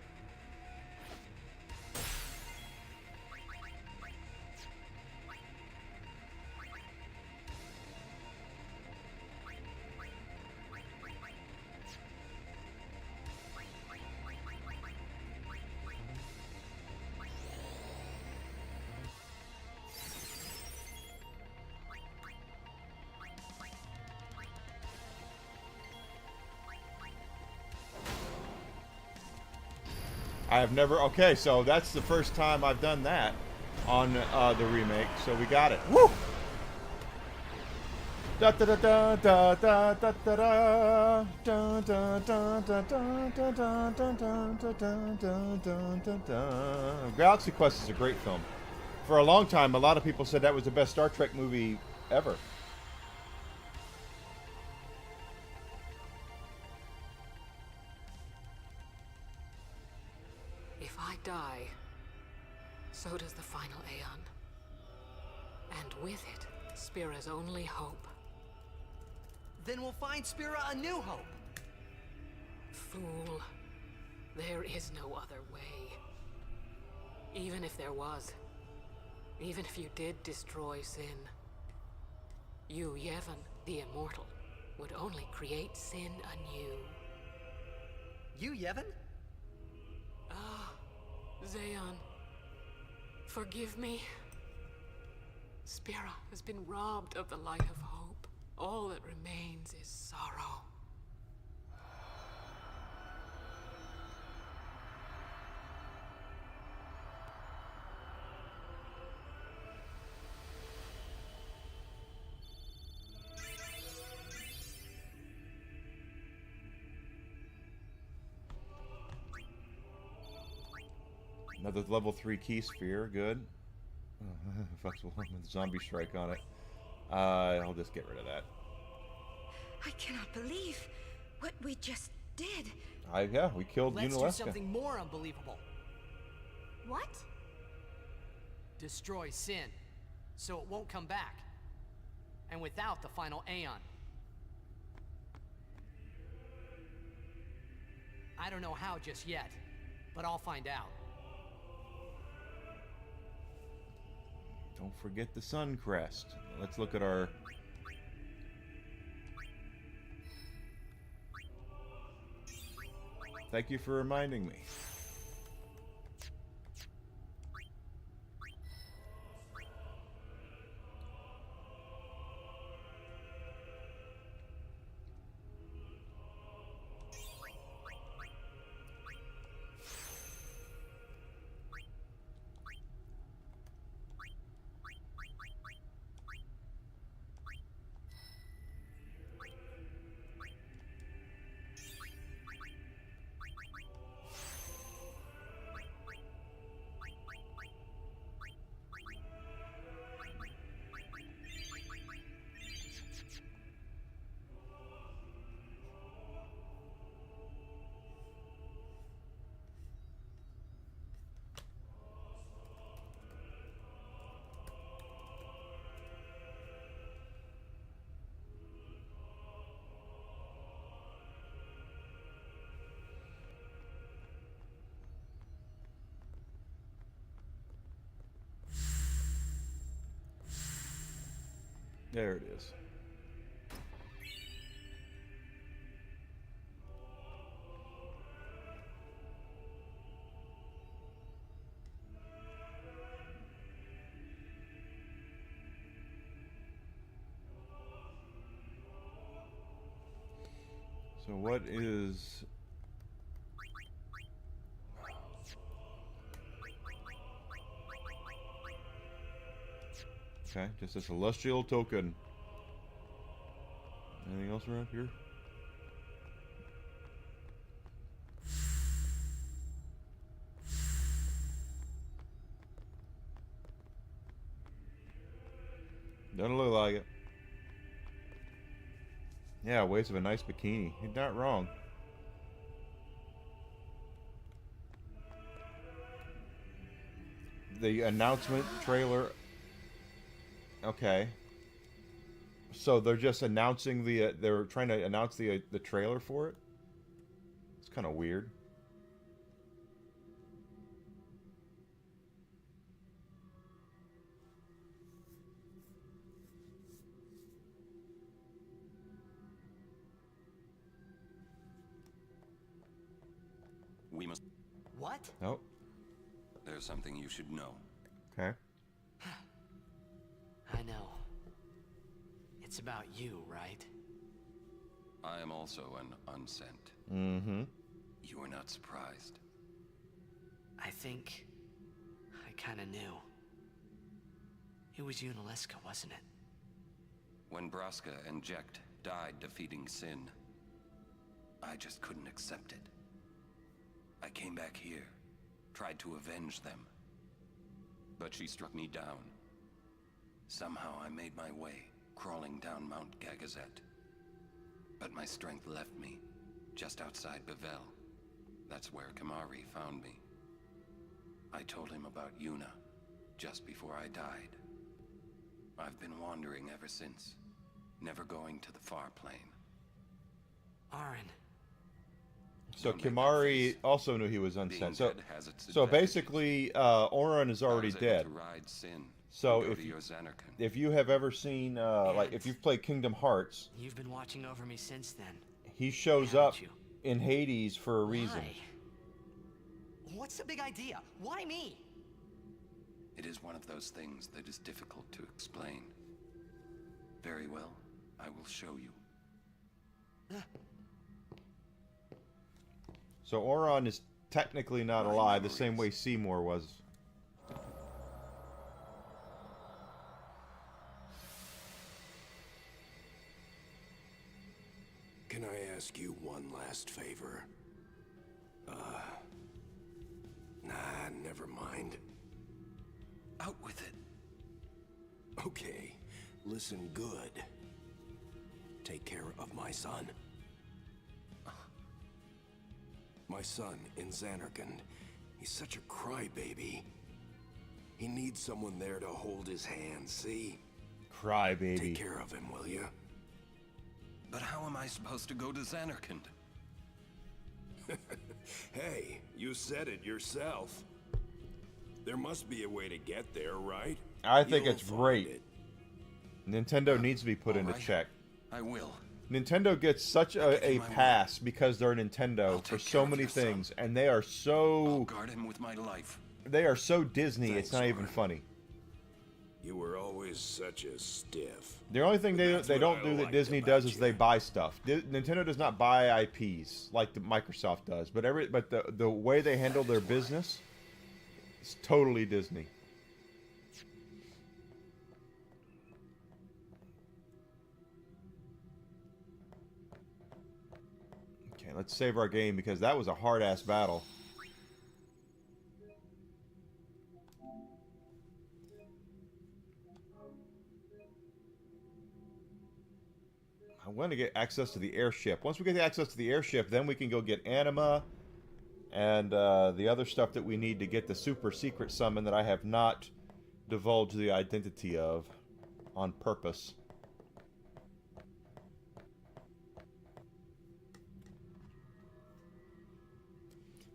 I have never... Okay, so that's the first time I've done that on the remake, so we got it. Woo! Da da da da da da da da da da da da da da da da da da. Galaxy Quest is a great film. For a long time, a lot of people said that was the best Star Trek movie ever. If I die, so does the final Aeon. And with it, Spira's only hope. Then we'll find Spira a new hope. Fool. There is no other way. Even if there was, even if you did destroy Sin, you, Yevon, the Immortal, would only create Sin anew. You, Yevon? Ah, Zeon. Forgive me. Spira has been robbed of the light of hope. All that remains is sorrow. Another level 3 key sphere, good. Flexible with zombie strike on it. I'll just get rid of that. I cannot believe what we just did. Yeah, we killed Let's Yunalesca. do something more unbelievable. What? Destroy Sin, so it won't come back. And without the final Aeon. I don't know how just yet, but I'll find out. Don't forget the Sun Crest. Let's look at our... Thank you for reminding me. There it is. So what is... Okay, just a celestial token. Anything else around here? Doesn't look like it. Yeah, waste of a nice bikini. You're not wrong. The announcement trailer. Okay. So they're just announcing the. They're trying to announce the trailer for it. It's kind of weird. We must... What? Nope. There's something you should know. Okay. I know. It's about you, right? I am also an unsent. Mm-hmm. You are not surprised. I think I kinda knew. It was you and Aleska, wasn't it? When Braska and Jecht died defeating Sin, I just couldn't accept it. I came back here, tried to avenge them. But she struck me down. Somehow I made my way, crawling down Mount Gagazet. But my strength left me, just outside Bevel. That's where Kimahri found me. I told him about Yuna, just before I died. I've been wandering ever since, never going to the far plane. Aaron. So Kimahri also knew he was unsent. So, dead has its so advantages. basically, Auron is already I was able dead. to ride Sin So and go if to you, your Zanarkand. if you have ever seen, like, if you've played Kingdom Hearts, You've been watching over me since then. he shows Haven't up you? in Hades for a reason. Why? What's the big idea? Why me? It is one of those things that is difficult to explain. Very well, I will show you. So Auron is technically not alive, the same way Seymour was. Can I ask you one last favor? Nah, never mind. Out with it. Okay, listen good. Take care of my son. My son in Zanarkand. He's such a crybaby. He needs someone there to hold his hand, see? Crybaby. Take care of him, will you? But how am I supposed to go to Zanarkand? Hey, you said it yourself. There must be a way to get there, right? I think You'll it's find great. it. Nintendo needs to be put into right. check. I will. Nintendo gets such a pass because they're Nintendo for so many things, and they are so Guard him with my life. they are so Disney. Thanks, It's not even Auron. funny. You were always such a stiff. The only thing That's they what don't I do that liked Disney about does is you. they buy stuff. Nintendo does not buy IPs like Microsoft does, but the way they handle their business is totally Disney. Okay, let's save our game because that was a hard-ass battle. I want to get access to the airship. Once we get the access to the airship, then we can go get Anima and the other stuff that we need to get the super secret summon that I have not divulged the identity of on purpose.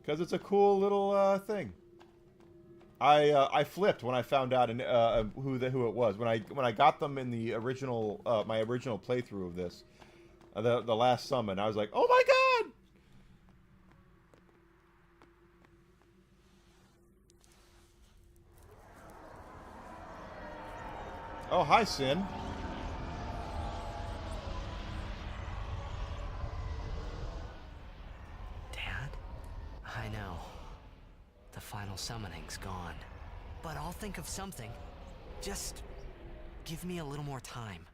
Because it's a cool little thing. I flipped when I found out who it was when I got them in the original my original playthrough of this, the last summon. I was like, oh my god! Oh, hi, Sin. Dad? I know. The final summoning's gone. But I'll think of something. Just give me a little more time.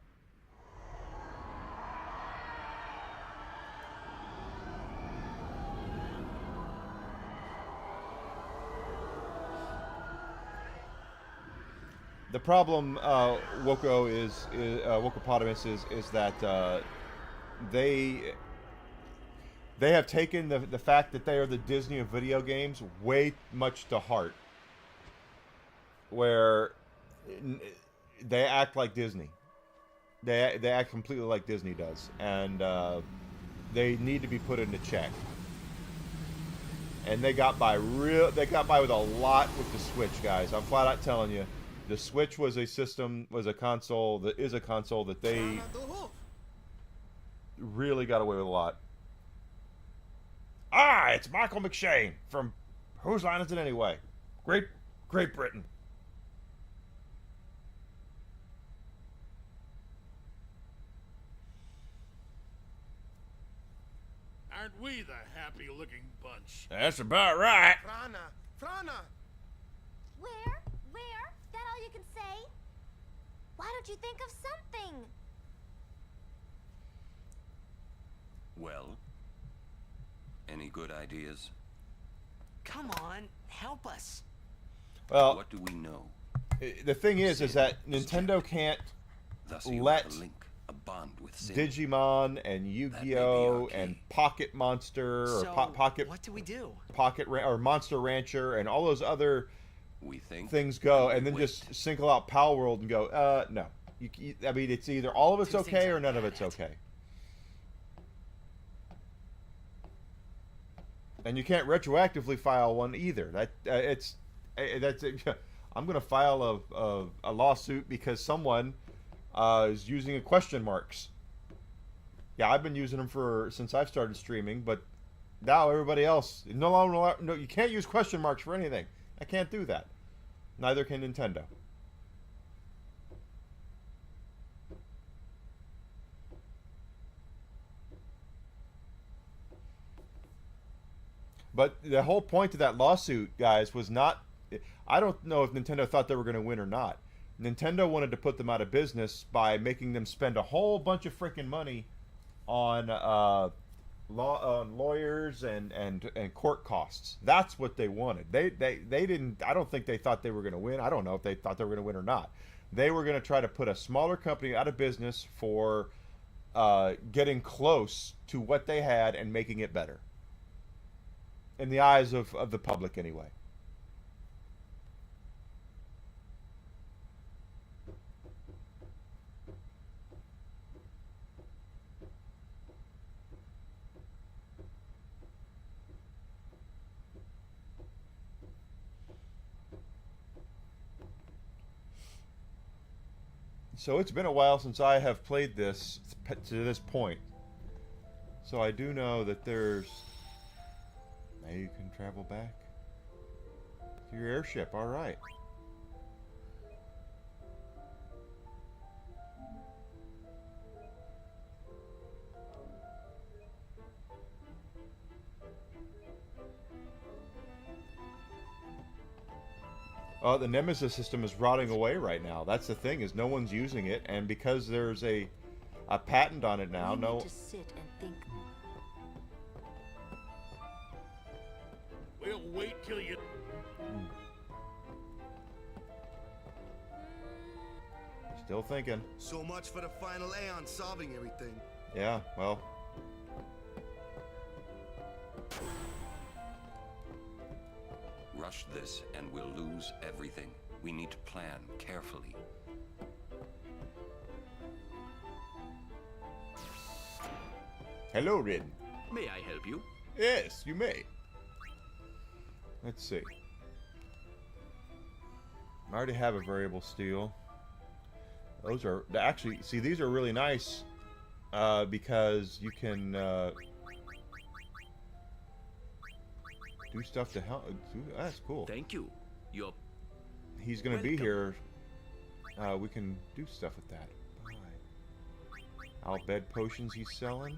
The problem, Wokopotamus is that they have taken the fact that they are the Disney of video games way much to heart, where they act like Disney. They act completely like Disney does, and they need to be put into check. And they got by with a lot with the Switch, guys. I'm flat out telling you. The Switch was a console that they really got away with a lot. Ah, it's Michael McShane from Whose Line Is It Anyway? Great Britain. Aren't we the happy-looking bunch? That's about right. Frana! Where? That all you can say? Why don't you think of something? Well, any good ideas? Come on, help us. Well, what do we know? The thing is that Nintendo can't let a bond with Sin. Digimon and Yu-Gi-Oh and Pocket Monster or Pocket. What do we do? Or Monster Rancher and all those other things go, and then just single out Pal World and go, no. I mean, it's either all of it's okay or none of it's okay. And you can't retroactively file one either. I'm going to file a lawsuit because someone is using question marks. Yeah, I've been using them since I've started streaming, but now everybody else no longer. No, you can't use question marks for anything. I can't do that. Neither can Nintendo. But the whole point of that lawsuit, guys, was not... I don't know if Nintendo thought they were going to win or not. Nintendo wanted to put them out of business by making them spend a whole bunch of freaking money on lawyers and court costs. That's what they wanted. They didn't... I don't think they thought they were going to win. I don't know if they thought they were going to win or not. They were going to try to put a smaller company out of business for getting close to what they had and making it better. In the eyes of the public, anyway. So it's been a while since I have played this to this point. So I do know that there's... Now you can travel back to your airship. All right. The Nemesis system is rotting away right now. That's the thing, is no one's using it, and because there's a patent on it now, We need to sit and think. We'll wait till you... Still thinking. So much for the final Aeon solving everything. Yeah, well. Rush this and we'll lose everything. We need to plan carefully. Hello, Rin. May I help you? Yes, you may. Let's see. I already have a variable steel. Those are actually, see, these are really nice because you can do stuff to help. That's cool. Thank you. He's going to be here. We can do stuff with that. Buy. I'll bed potions he's selling.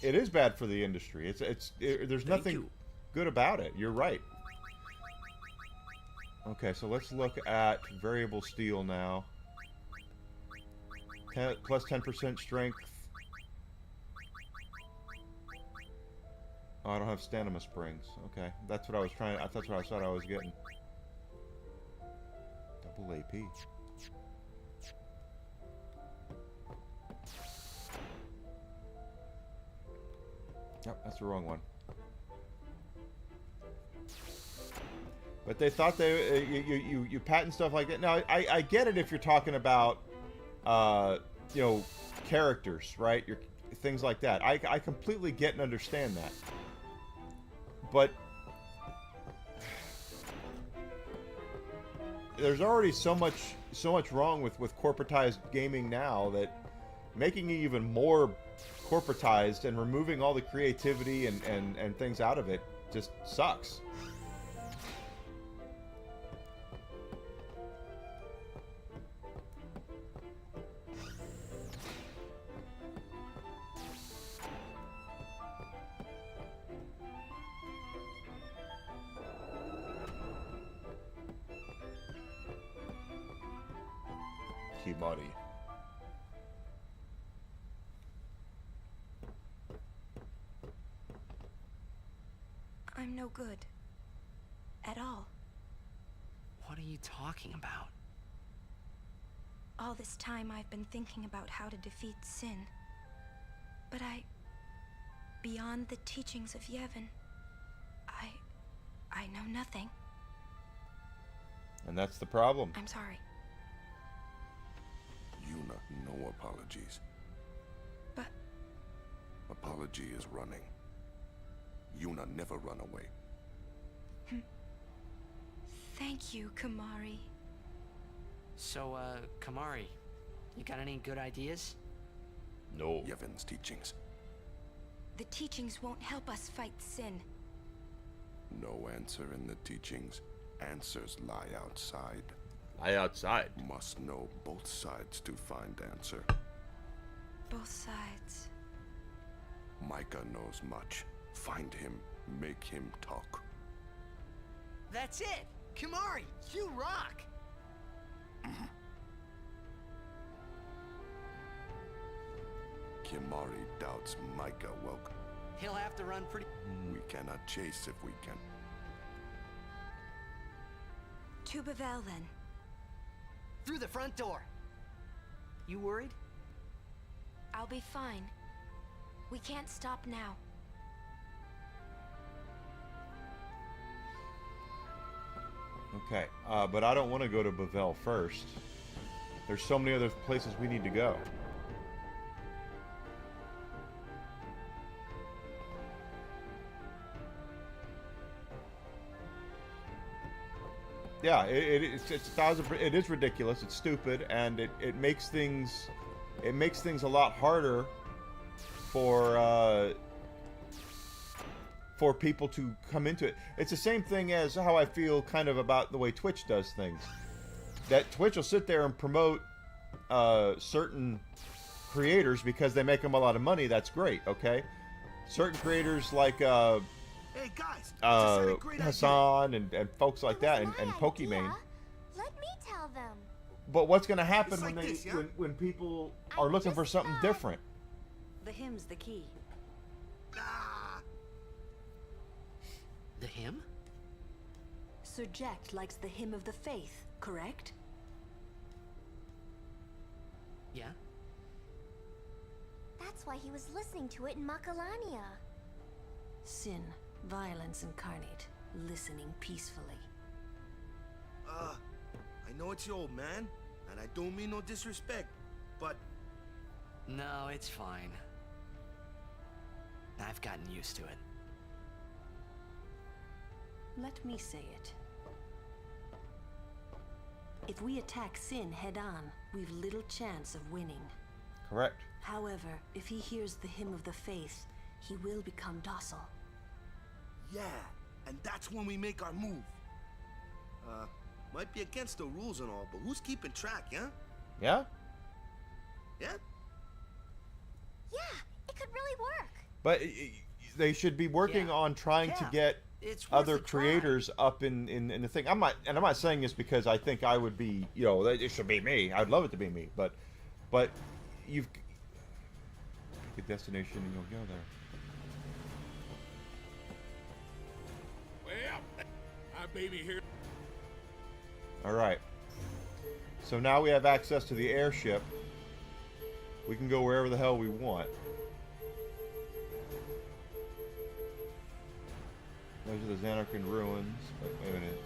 It is bad for the industry. There's nothing good about it. You're right. Okay, so let's look at variable steel now. Plus 10% strength. Oh, I don't have stamina springs. Okay, that's what I was trying. That's what I thought I was getting. Double AP. Yep, that's the wrong one. But they thought you patent stuff like that. Now I get it if you're talking about you know, characters, right? Things like that. I completely get and understand that. But there's already so much wrong with corporatized gaming now that making it even more corporatized and removing all the creativity and things out of it just sucks. Kimari. I'm no good. At all. What are you talking about? All this time I've been thinking about how to defeat sin. But beyond the teachings of Yevon, I know nothing. And that's the problem. I'm sorry. Yuna, no apologies. But... Apology is running. Yuna never run away. Thank you, Kimahri. So, Kimahri, you got any good ideas? No. Yevon's teachings. The teachings won't help us fight sin. No answer in the teachings. Answers lie outside. Lie outside? Must know both sides to find answer. Both sides. Micah knows much. Find him, make him talk. That's it! Kimahri, you rock! Kimahri doubts Micah welcome. He'll have to run pretty... We cannot chase if we can. To Bevelle, then. Through the front door. You worried? I'll be fine. We can't stop now. Okay, but I don't want to go to Bevelle first. There's so many other places we need to go. Yeah, it's it is ridiculous. It's stupid, and it makes things a lot harder for people to come into it. It's the same thing as how I feel kind of about the way Twitch does things. That Twitch will sit there and promote certain creators because they make them a lot of money. That's great, okay? Certain creators like hey guys, Hassan and folks like that, and Pokimane. Let me tell them. But what's going to happen It's when like they this, yeah? when people are looking for something different? The hymn's the key. The hymn? Sir Jecht likes the hymn of the faith, correct? Yeah. he was listening to it in Macalania. Sin, violence incarnate, listening peacefully. I know it's your old man, and I don't mean no disrespect, but... No, it's fine. I've gotten used to it. Let me say it. If we attack Sin head-on, we've little chance of winning. Correct. However, if he hears the hymn of the faith, he will become docile. Yeah, and that's when we make our move. Might be against the rules and all, but who's keeping track, yeah? Yeah? Yeah? Yeah, it could really work. But they should be working on trying to get other creators up in the thing. I'm not saying this because I think I would be, you know, it should be me. I'd love it to be me, but you've pick a destination and you'll go there. Well, my baby here. All right. So now we have access to the airship. We can go wherever the hell we want. Those are the Zanarkand ruins. Wait a minute.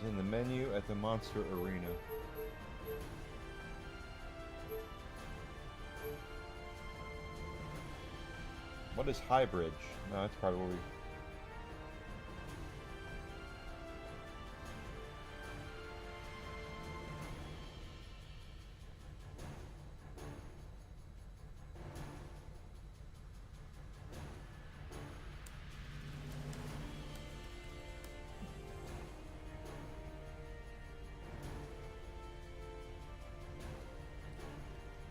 In the menu at the Monster Arena. What is High Bridge? No, that's probably where we...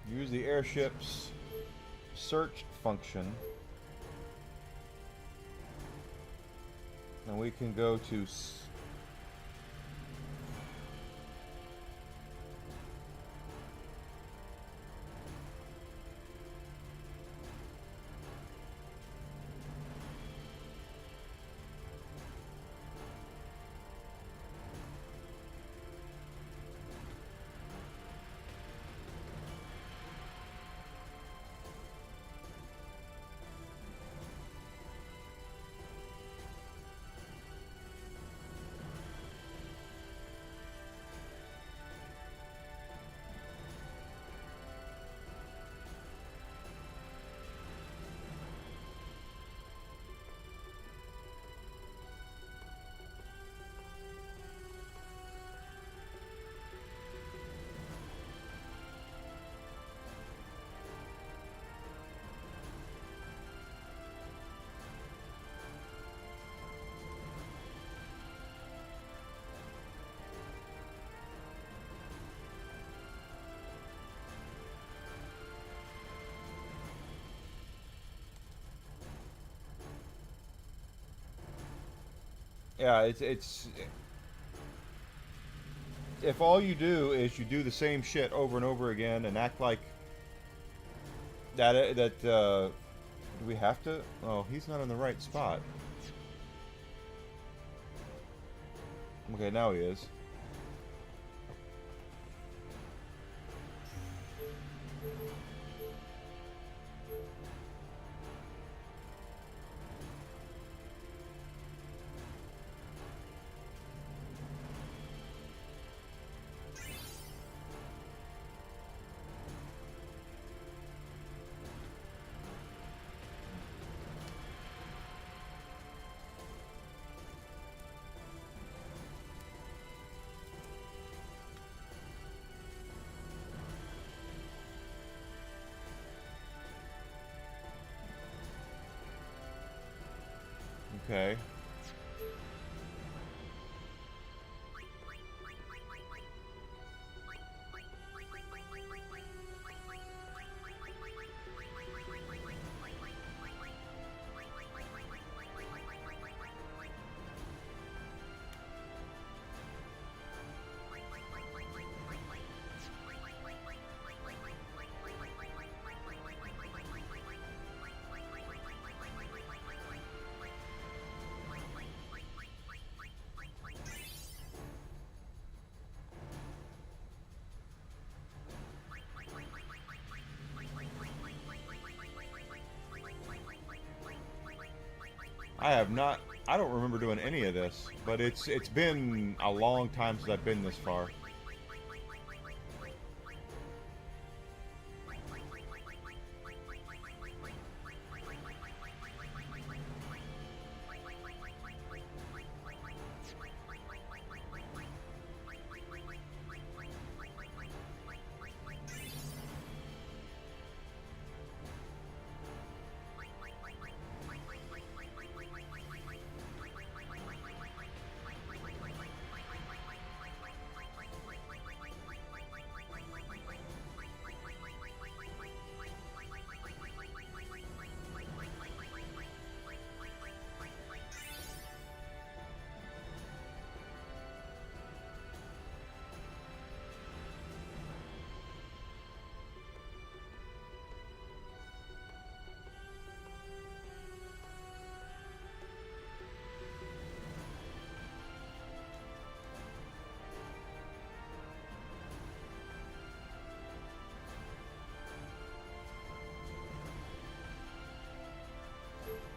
Use the airship's search function. And we can go to... Yeah, it's if all you do is you do the same shit over and over again and act like that do we have to? Oh, he's not in the right spot. Okay, now he is. Okay. I don't remember doing any of this, but it's been a long time since I've been this far.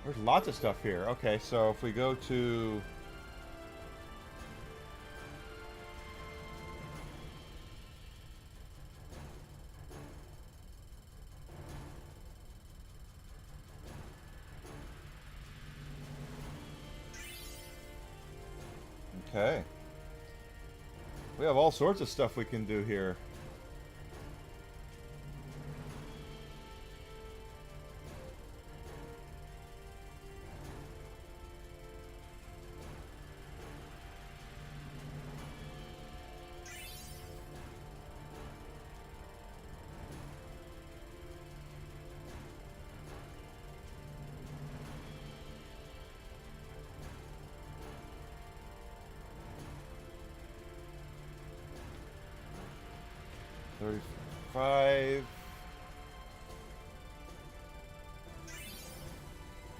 There's lots of stuff here. Okay, so if we go to... Okay. We have all sorts of stuff we can do here.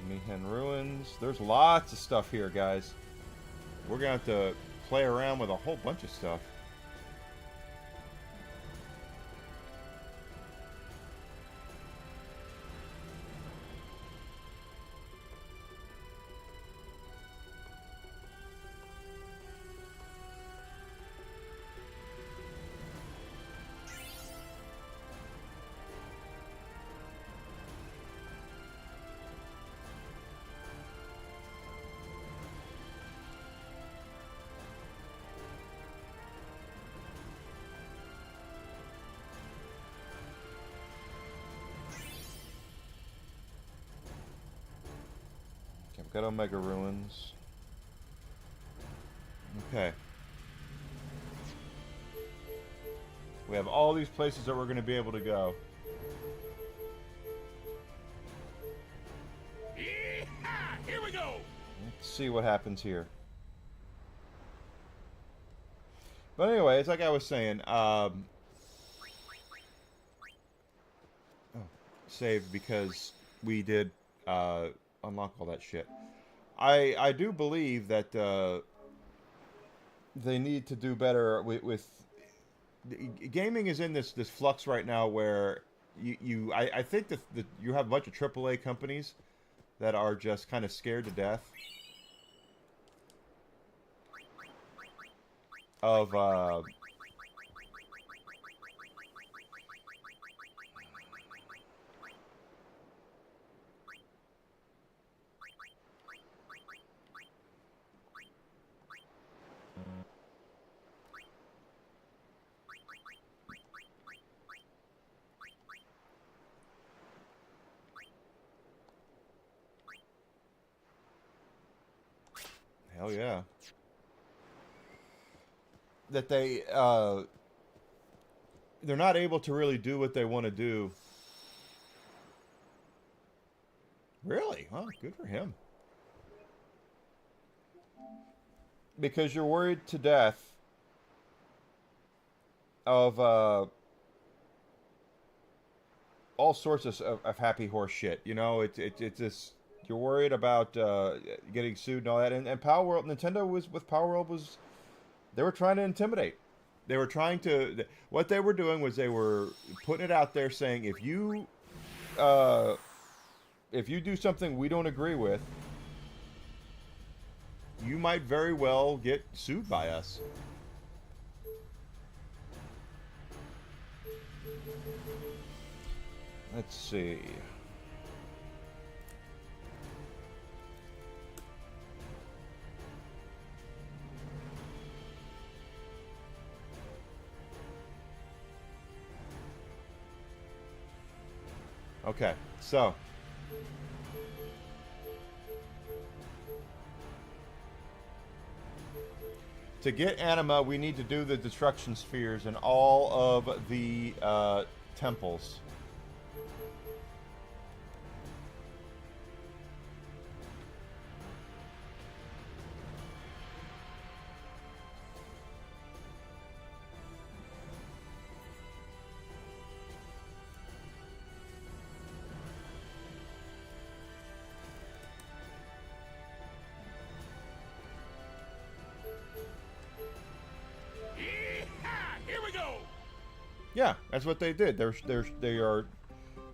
Mi'ihen Ruins. There's lots of stuff here, guys. We're gonna have to play around with a whole bunch of stuff. I've got Omega Ruins. Okay. We have all these places that we're going to be able to go. Yeehaw! Here we go! Let's see what happens here. But anyway, it's like I was saying, save because we did unlock all that shit. I do believe that they need to do better with gaming is in this flux right now where I think that you have a bunch of AAA companies that are just kind of scared to death of Hell yeah. That they're not able to really do what they want to do. Really? Well, good for him. Because you're worried to death of all sorts of happy horse shit. You know, it's just, you're worried about getting sued and all that. And Power World, Nintendo was with Power World was, they were trying to intimidate. They were trying to, what they were doing was they were putting it out there saying, if you do something we don't agree with, you might very well get sued by us. Let's see. Okay, so to get Anima, we need to do the destruction spheres in all of the temples. Yeah, that's what they did. They are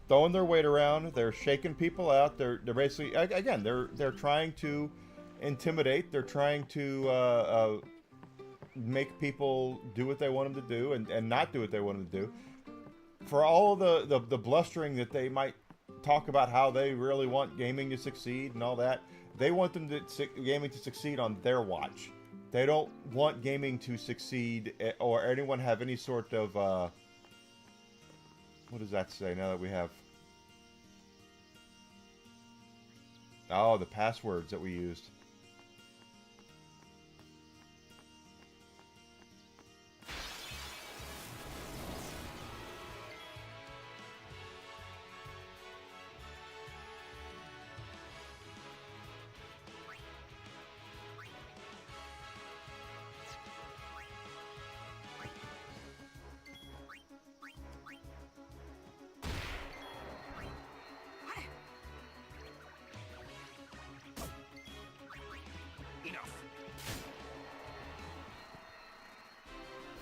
throwing their weight around. They're shaking people out. They're basically, again, they're trying to intimidate. They're trying to make people do what they want them to do and not do what they want them to do. For all the blustering that they might talk about how they really want gaming to succeed and all that, they want gaming to succeed on their watch. They don't want gaming to succeed or anyone have any sort of what does that say now that we have? Oh, the passwords that we used.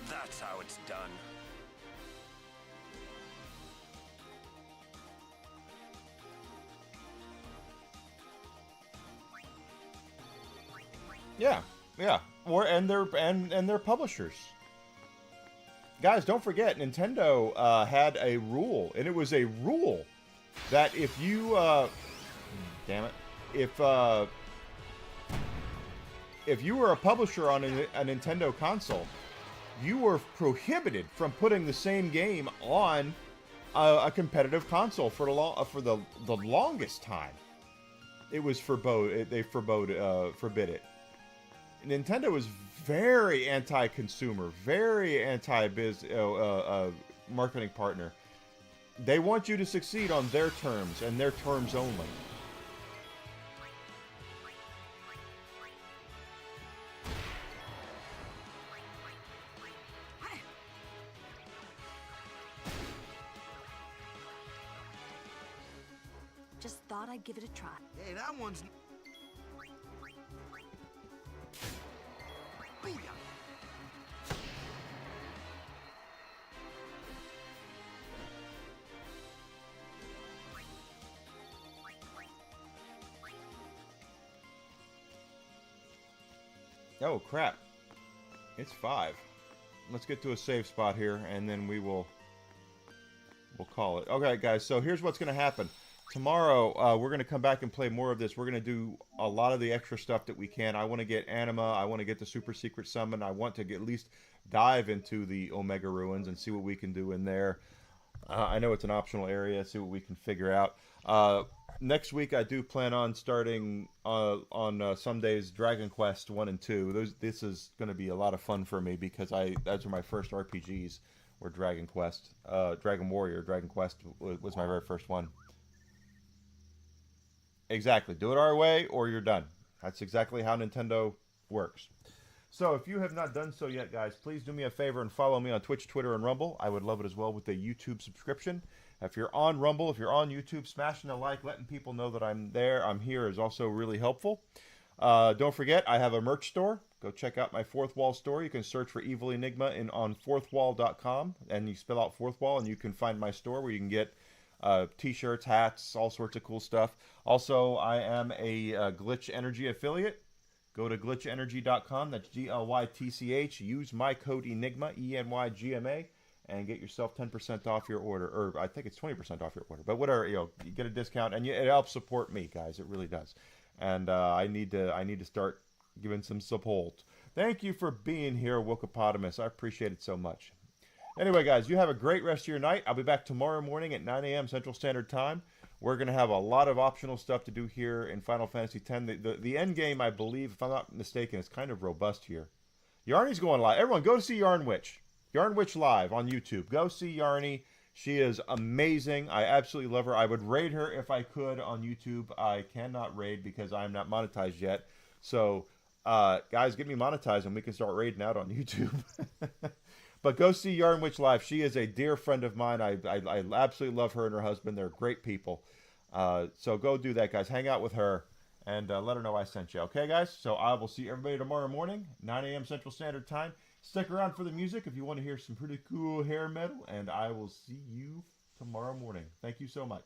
That's how it's done. Yeah, and their publishers. Guys, don't forget, Nintendo had a rule, and it was a rule that if you, damn it, if you were a publisher on a Nintendo console, you were prohibited from putting the same game on a competitive console for the longest time. It was forbid it. Nintendo was very anti-consumer, very marketing partner. They want you to succeed on their terms and their terms only. Just thought I'd give it a try. Hey, that one's... Oh crap. It's 5. Let's get to a safe spot here and then we'll call it. Okay guys, so here's what's gonna happen. Tomorrow, we're going to come back and play more of this. We're going to do a lot of the extra stuff that we can. I want to get Anima. I want to get the Super Secret Summon. I want to at least dive into the Omega Ruins and see what we can do in there. I know it's an optional area. See what we can figure out. Next week, I do plan on starting on some days Dragon Quest 1 and 2. This is going to be a lot of fun for me because those were my first RPGs. Were Dragon Quest, Dragon Warrior, Dragon Quest was my very first one. Exactly. Do it our way or you're done. That's exactly how Nintendo works. So if you have not done so yet, guys, please do me a favor and follow me on Twitch, Twitter, and Rumble. I would love it as well with a YouTube subscription. If you're on Rumble, if you're on YouTube, smashing a like, letting people know that I'm there, I'm here is also really helpful. Don't forget, I have a merch store. Go check out my Fourth Wall store. You can search for Evil Enigma on fourthwall.com, and you spell out Fourth Wall, and you can find my store where you can get t-shirts, hats, all sorts of cool stuff. Also, I am a Glitch Energy affiliate. Go to glitchenergy.com. That's GLYTCH. Use my code Enigma, ENYGMA, and get yourself 10% off your order. Or I think it's 20% off your order. But whatever, you get a discount, and it helps support me, guys. It really does. And I need to start giving some support. Thank you for being here, Wokopotamus. I appreciate it so much. Anyway, guys, you have a great rest of your night. I'll be back tomorrow morning at 9 a.m. Central Standard Time. We're going to have a lot of optional stuff to do here in Final Fantasy X. The end game, I believe, if I'm not mistaken, is kind of robust here. Yarny's going live. Everyone, go to see Yarn Witch. Yarn Witch live on YouTube. Go see Yarny. She is amazing. I absolutely love her. I would raid her if I could on YouTube. I cannot raid because I'm not monetized yet. So, guys, get me monetized and we can start raiding out on YouTube. But go see Yarn Witch live. She is a dear friend of mine. I absolutely love her and her husband. They're great people. So go do that, guys. Hang out with her and let her know I sent you. Okay, guys? So I will see everybody tomorrow morning, 9 a.m. Central Standard Time. Stick around for the music if you want to hear some pretty cool hair metal. And I will see you tomorrow morning. Thank you so much.